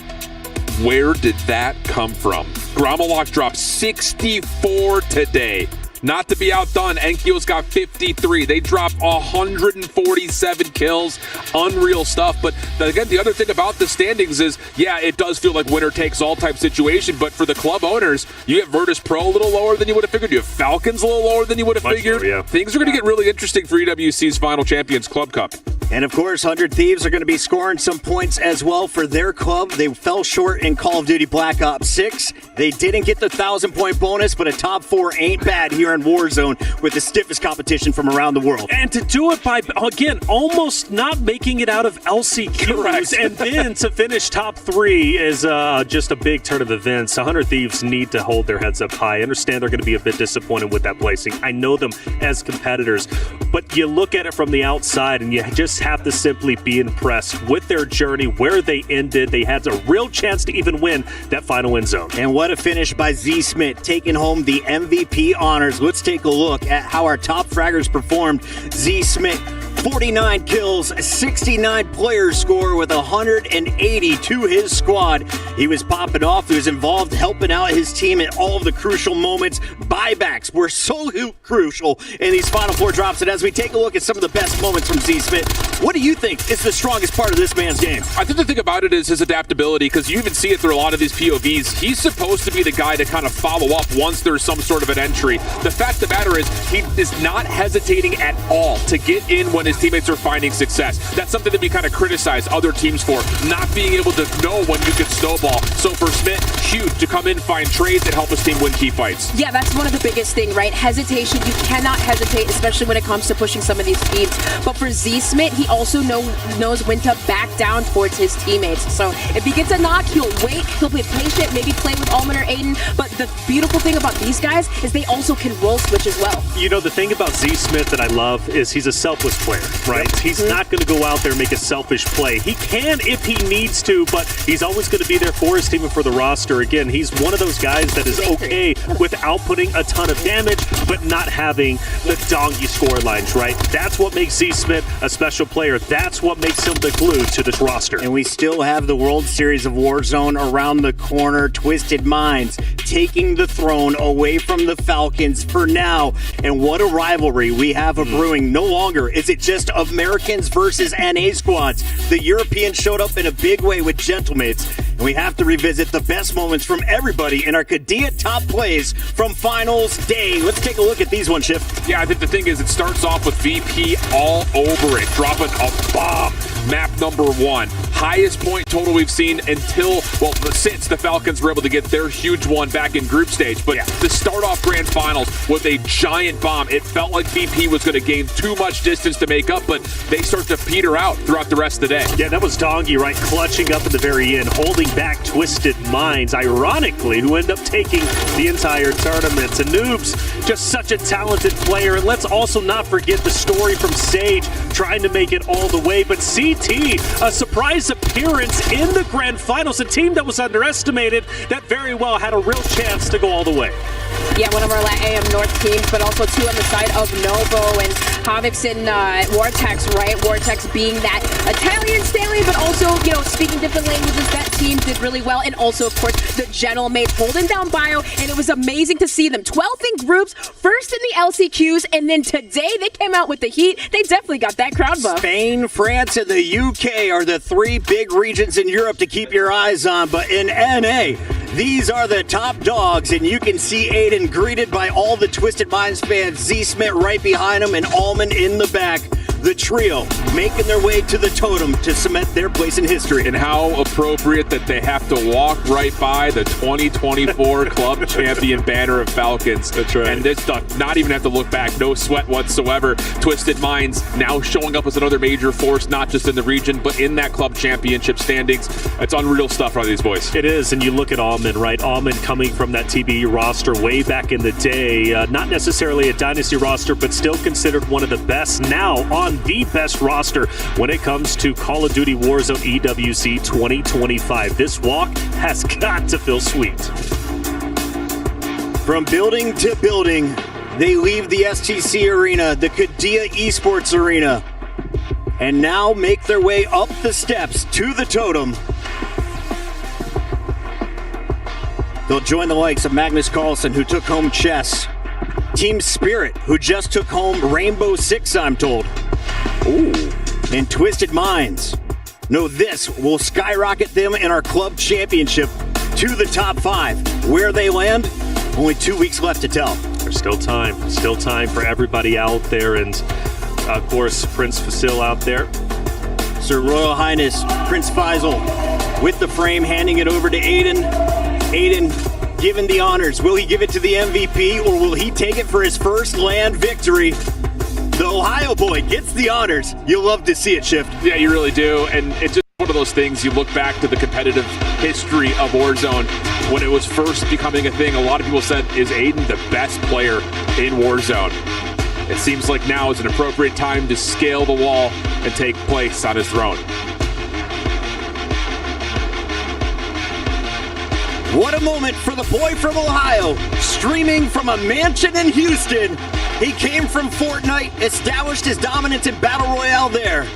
where did that come from? Gromalok dropped 64 today. Not to be outdone, Enkyo's got 53. They dropped 147 kills. Unreal stuff. But again, the other thing about the standings is, yeah, it does feel like winner takes all type situation. But for the club owners, you have Virtus Pro a little lower than you would have figured. You have Falcons a little lower than you would have figured. Lower, yeah. Things are going to get really interesting for EWC's Final Champions Club Cup. And of course, 100 Thieves are going to be scoring some points as well for their club. They fell short in Call of Duty Black Ops 6. They didn't get the 1,000-point bonus, but a top 4 ain't bad here in Warzone with the stiffest competition from around the world. And to do it by, again, almost not making it out of LCQs, and then to finish top 3 is just a big turn of events. 100 Thieves need to hold their heads up high. I understand they're going to be a bit disappointed with that placing. I know them as competitors, but you look at it from the outside and you just have to simply be impressed with their journey, where they ended. They had a real chance to even win that final win zone. And what a finish by Z-Smith, taking home the MVP honors. Let's take a look at how our top fraggers performed. Z-Smith, 49 kills, 69 player score with 180 to his squad. He was popping off. He was involved helping out his team at all of the crucial moments. Buybacks were so crucial in these final 4 drops. And as we take a look at some of the best moments from Z-Smith, what do you think is the strongest part of this man's game? I think the thing about it is his adaptability, because you even see it through a lot of these POVs. He's supposed to be the guy to kind of follow up once there's some sort of an entry. The fact of the matter is he is not hesitating at all to get in when when his teammates are finding success. That's something that we kind of criticize other teams for, not being able to know when you can snowball. So for Smith, huge to come in, find trades, and help his team win key fights. Yeah, that's one of the biggest thing, right? Hesitation. You cannot hesitate, especially when it comes to pushing some of these teams. But for Z Smith, he also knows when to back down towards his teammates. So if he gets a knock, he'll wait, he'll be patient, maybe play with Alman or Aiden. But the beautiful thing about these guys is they also can role switch as well. You know, the thing about Z Smith that I love is he's a selfless player, right? Yep. He's not going to go out there and make a selfish play. He can if he needs to, but he's always going to be there for his team and for the roster. Again, he's one of those guys that is okay with outputting a ton of damage, but not having the donkey score lines, right? That's what makes Z Smith a special player. That's what makes him the glue to this roster. And we still have the World Series of Warzone around the corner. Twisted Minds taking the throne away from the Falcons for now. And what a rivalry we have a brewing. No longer is it just Americans versus NA squads. The Europeans showed up in a big way with Gentlemates. And we have to revisit the best moments from everybody in our Kadia top plays from finals day. Let's take a look at these ones, Shift. Yeah, I think the thing is it starts off with VP all over it, dropping a bomb. Map number 1. Highest point total we've seen since the Falcons were able to get their huge one back in group stage. But to start off grand finals with a giant bomb, it felt like VP was going to gain too much distance to make up, but they start to peter out throughout the rest of the day. Yeah, that was Dongi, right? Clutching up at the very end, holding back Twisted Minds, ironically, who end up taking the entire tournament. And Noobs, just such a talented player. And let's also not forget the story from Sage, trying to make it all the way. But CT, a surprise appearance in the grand finals, a team that was underestimated that very well had a real chance to go all the way. Yeah, one of our AM North teams, but also two on the side of Novo and Havix and Vortex, right? Vortex being that Italian stallion, but also, you know, speaking different languages. That team did really well. And also, of course, the Gentlemates holding down Bio, and it was amazing to see them. 12th in groups, first in the LCQs, and then today they came out with the heat. They definitely got that crowd buff. Spain, France, and the UK are the three big regions in Europe to keep your eyes on, but in NA, these are the top dogs, and you can see Aiden greeted by all the Twisted Minds fans, Z Smith right behind him, and Alman in the back. The trio making their way to the totem to cement their place in history. And how appropriate that they have to walk right by the 2024 club champion banner of Falcons. That's right. And this stuff, not even have to look back, no sweat whatsoever. Twisted Minds now showing up as another major force, not just in the region, but in that club championship standings. It's unreal stuff out of these boys. It is, and you look at Alman, right? Alman coming from that TBE roster way back in the day. Not necessarily a dynasty roster, but still considered one of the best now on the best roster when it comes to Call of Duty Warzone EWC 2025. This walk has got to feel sweet. From building to building, they leave the STC arena, the Kadia Esports arena, and now make their way up the steps to the totem. They'll join the likes of Magnus Carlsen, who took home chess, Team Spirit, who just took home Rainbow Six, I'm told. Ooh. And Twisted Minds. No, this will skyrocket them in our club championship to the top 5. Where they land, only 2 weeks left to tell. There's still time for everybody out there, and of course Prince Fasil out there. Sir Royal Highness Prince Faisal with the frame, handing it over to Aiden. Aiden given the honors. Will he give it to the MVP, or will he take it for his first land victory? The Ohio boy gets the honors. You'll love to see it, Shift. Yeah, you really do. And it's just one of those things, you look back to the competitive history of Warzone. When it was first becoming a thing, a lot of people said, is Aiden the best player in Warzone? It seems like now is an appropriate time to scale the wall and take place on his throne. What a moment for the boy from Ohio, streaming from a mansion in Houston. He came from Fortnite, established his dominance in Battle Royale there.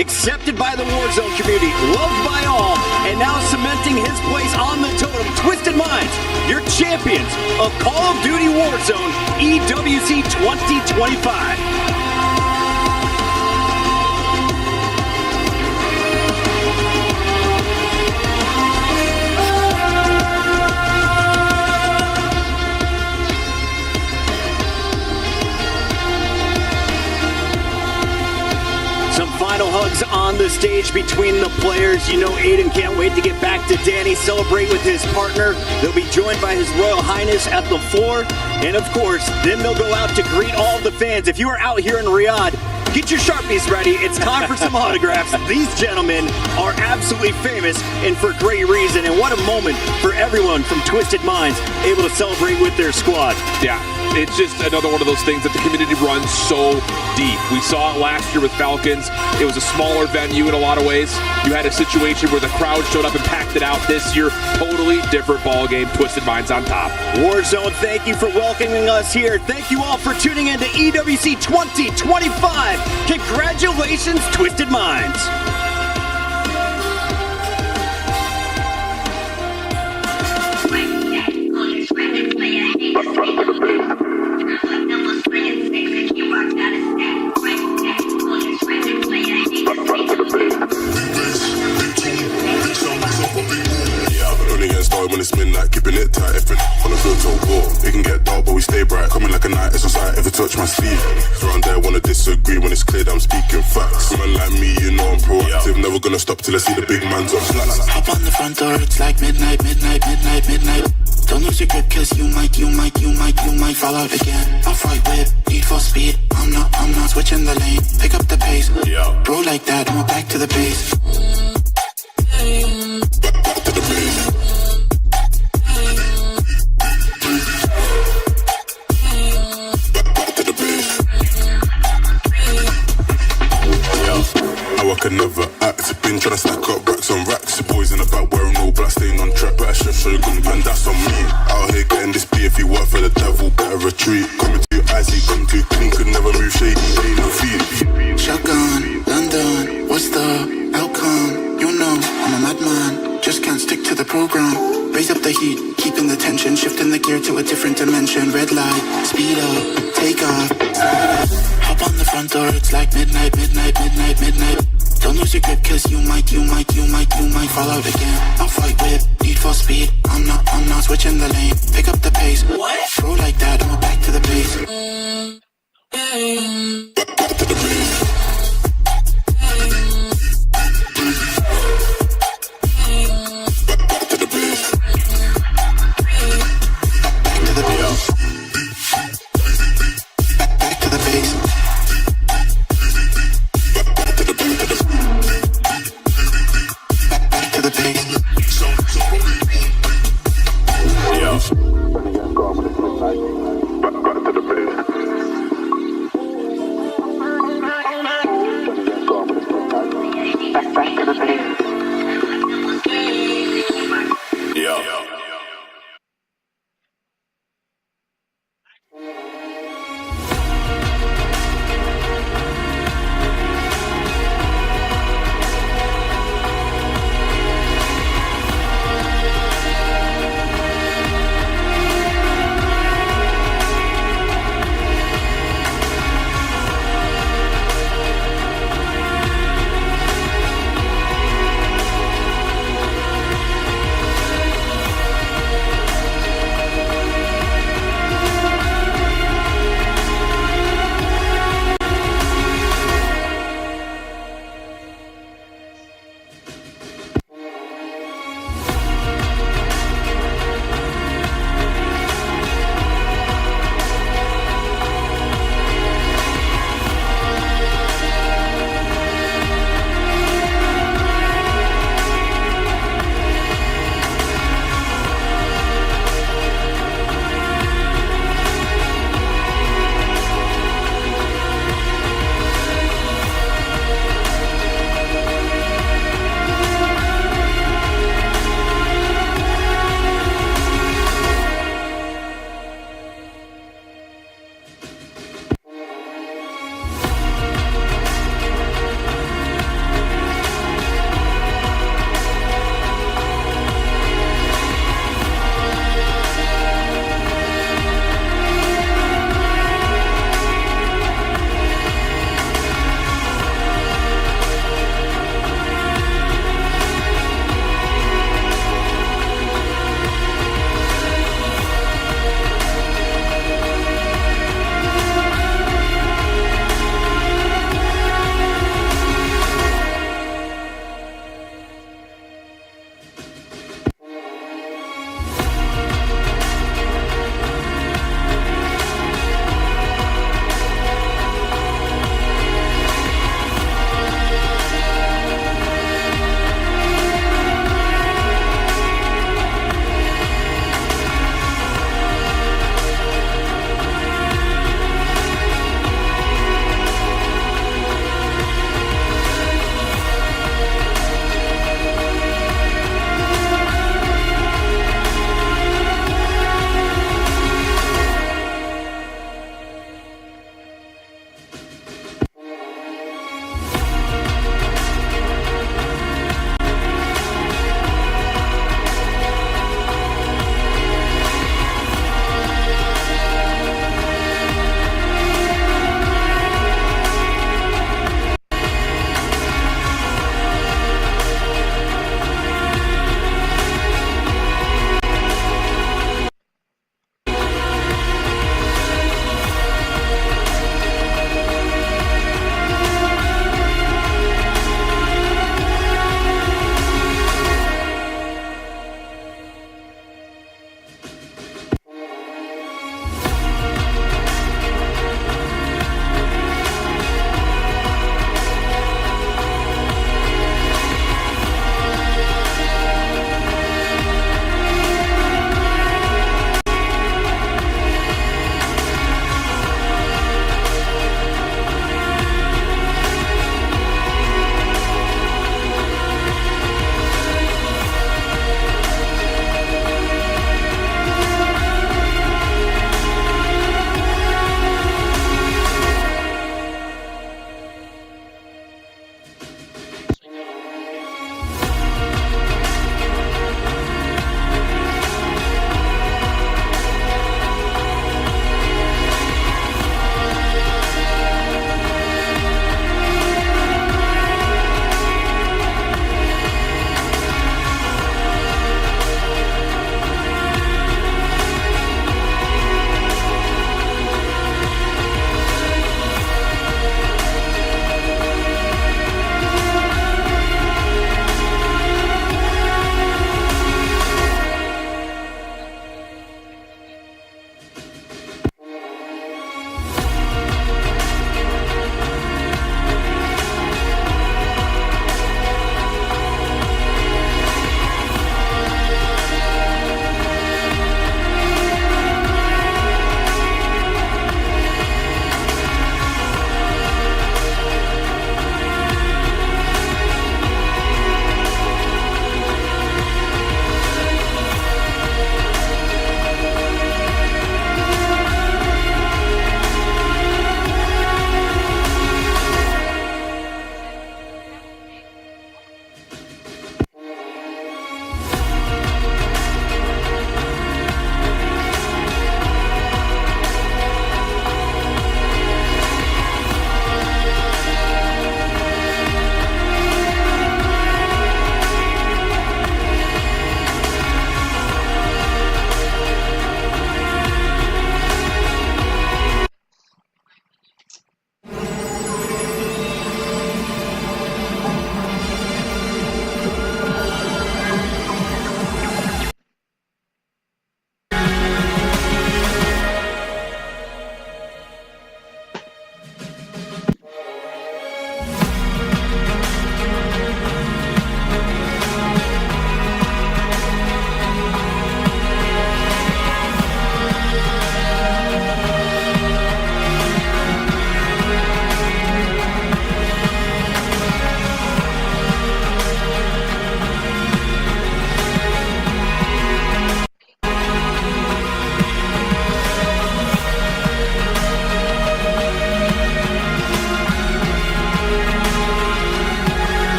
Accepted by the Warzone community, loved by all, and now cementing his place on the totem. Twisted Minds, your champions of Call of Duty Warzone EWC 2025. final hugs on the stage between the players. You know Aiden can't wait to get back to Danny, celebrate with his partner. They'll be joined by His Royal Highness at the floor. And of course, then they'll go out to greet all the fans. If you are out here in Riyadh, get your Sharpies ready. It's time for some autographs. These gentlemen are absolutely famous and for great reason. And what a moment for everyone from Twisted Minds able to celebrate with their squad. Yeah, it's just another one of those things that the community runs so deep. We saw it last year with Falcons. It was a smaller venue in a lot of ways. You had a situation where the crowd showed up and packed it out. This year, totally different ball game. Twisted Minds on top. Warzone, thank you for welcoming us here. Thank you all for tuning in to EWC 2025. Congratulations, Twisted Minds. When it's midnight, keeping it tight, effing on a filter wall. It can get dark, but we stay bright. Coming like a night, it's on sight, ever touch my sleeve. Around there, wanna disagree when it's clear that I'm speaking facts. Man like me, you know I'm proactive. Never gonna stop till I see the big man's on flats. Hop on the front door, it's like midnight. Don't lose your grip, cause you might fall out again. Off-white whip, need for speed. I'm not switching the lane. Pick up the pace. Bro like that, I'm back to the base. Back to the base. I can never act. Been trying to stack up racks on racks. Boys in the back wearing all black, staying on track. Better chef, show you gun, man, that's on me. Out here getting this beef. If you work for the devil, better retreat. Coming too icy, come too clean. Could never move shady, ain't no feed. Shotgun, London, what's the outcome? You know, I'm a madman. Just can't stick to the program. Raise up the heat, keeping the tension. Shifting the gear to a different dimension. Red light, speed up, take off. Hop on the front door, it's like midnight. Don't lose your grip, cause you might fall out again. Off-white whip, need for speed. I'm not switching the lane. Pick up the pace. Bro like that, I'm back to the base. Back to the base.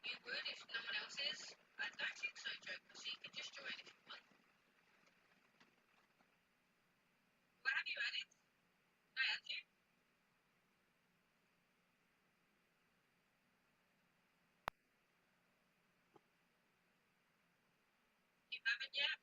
You haven't yet?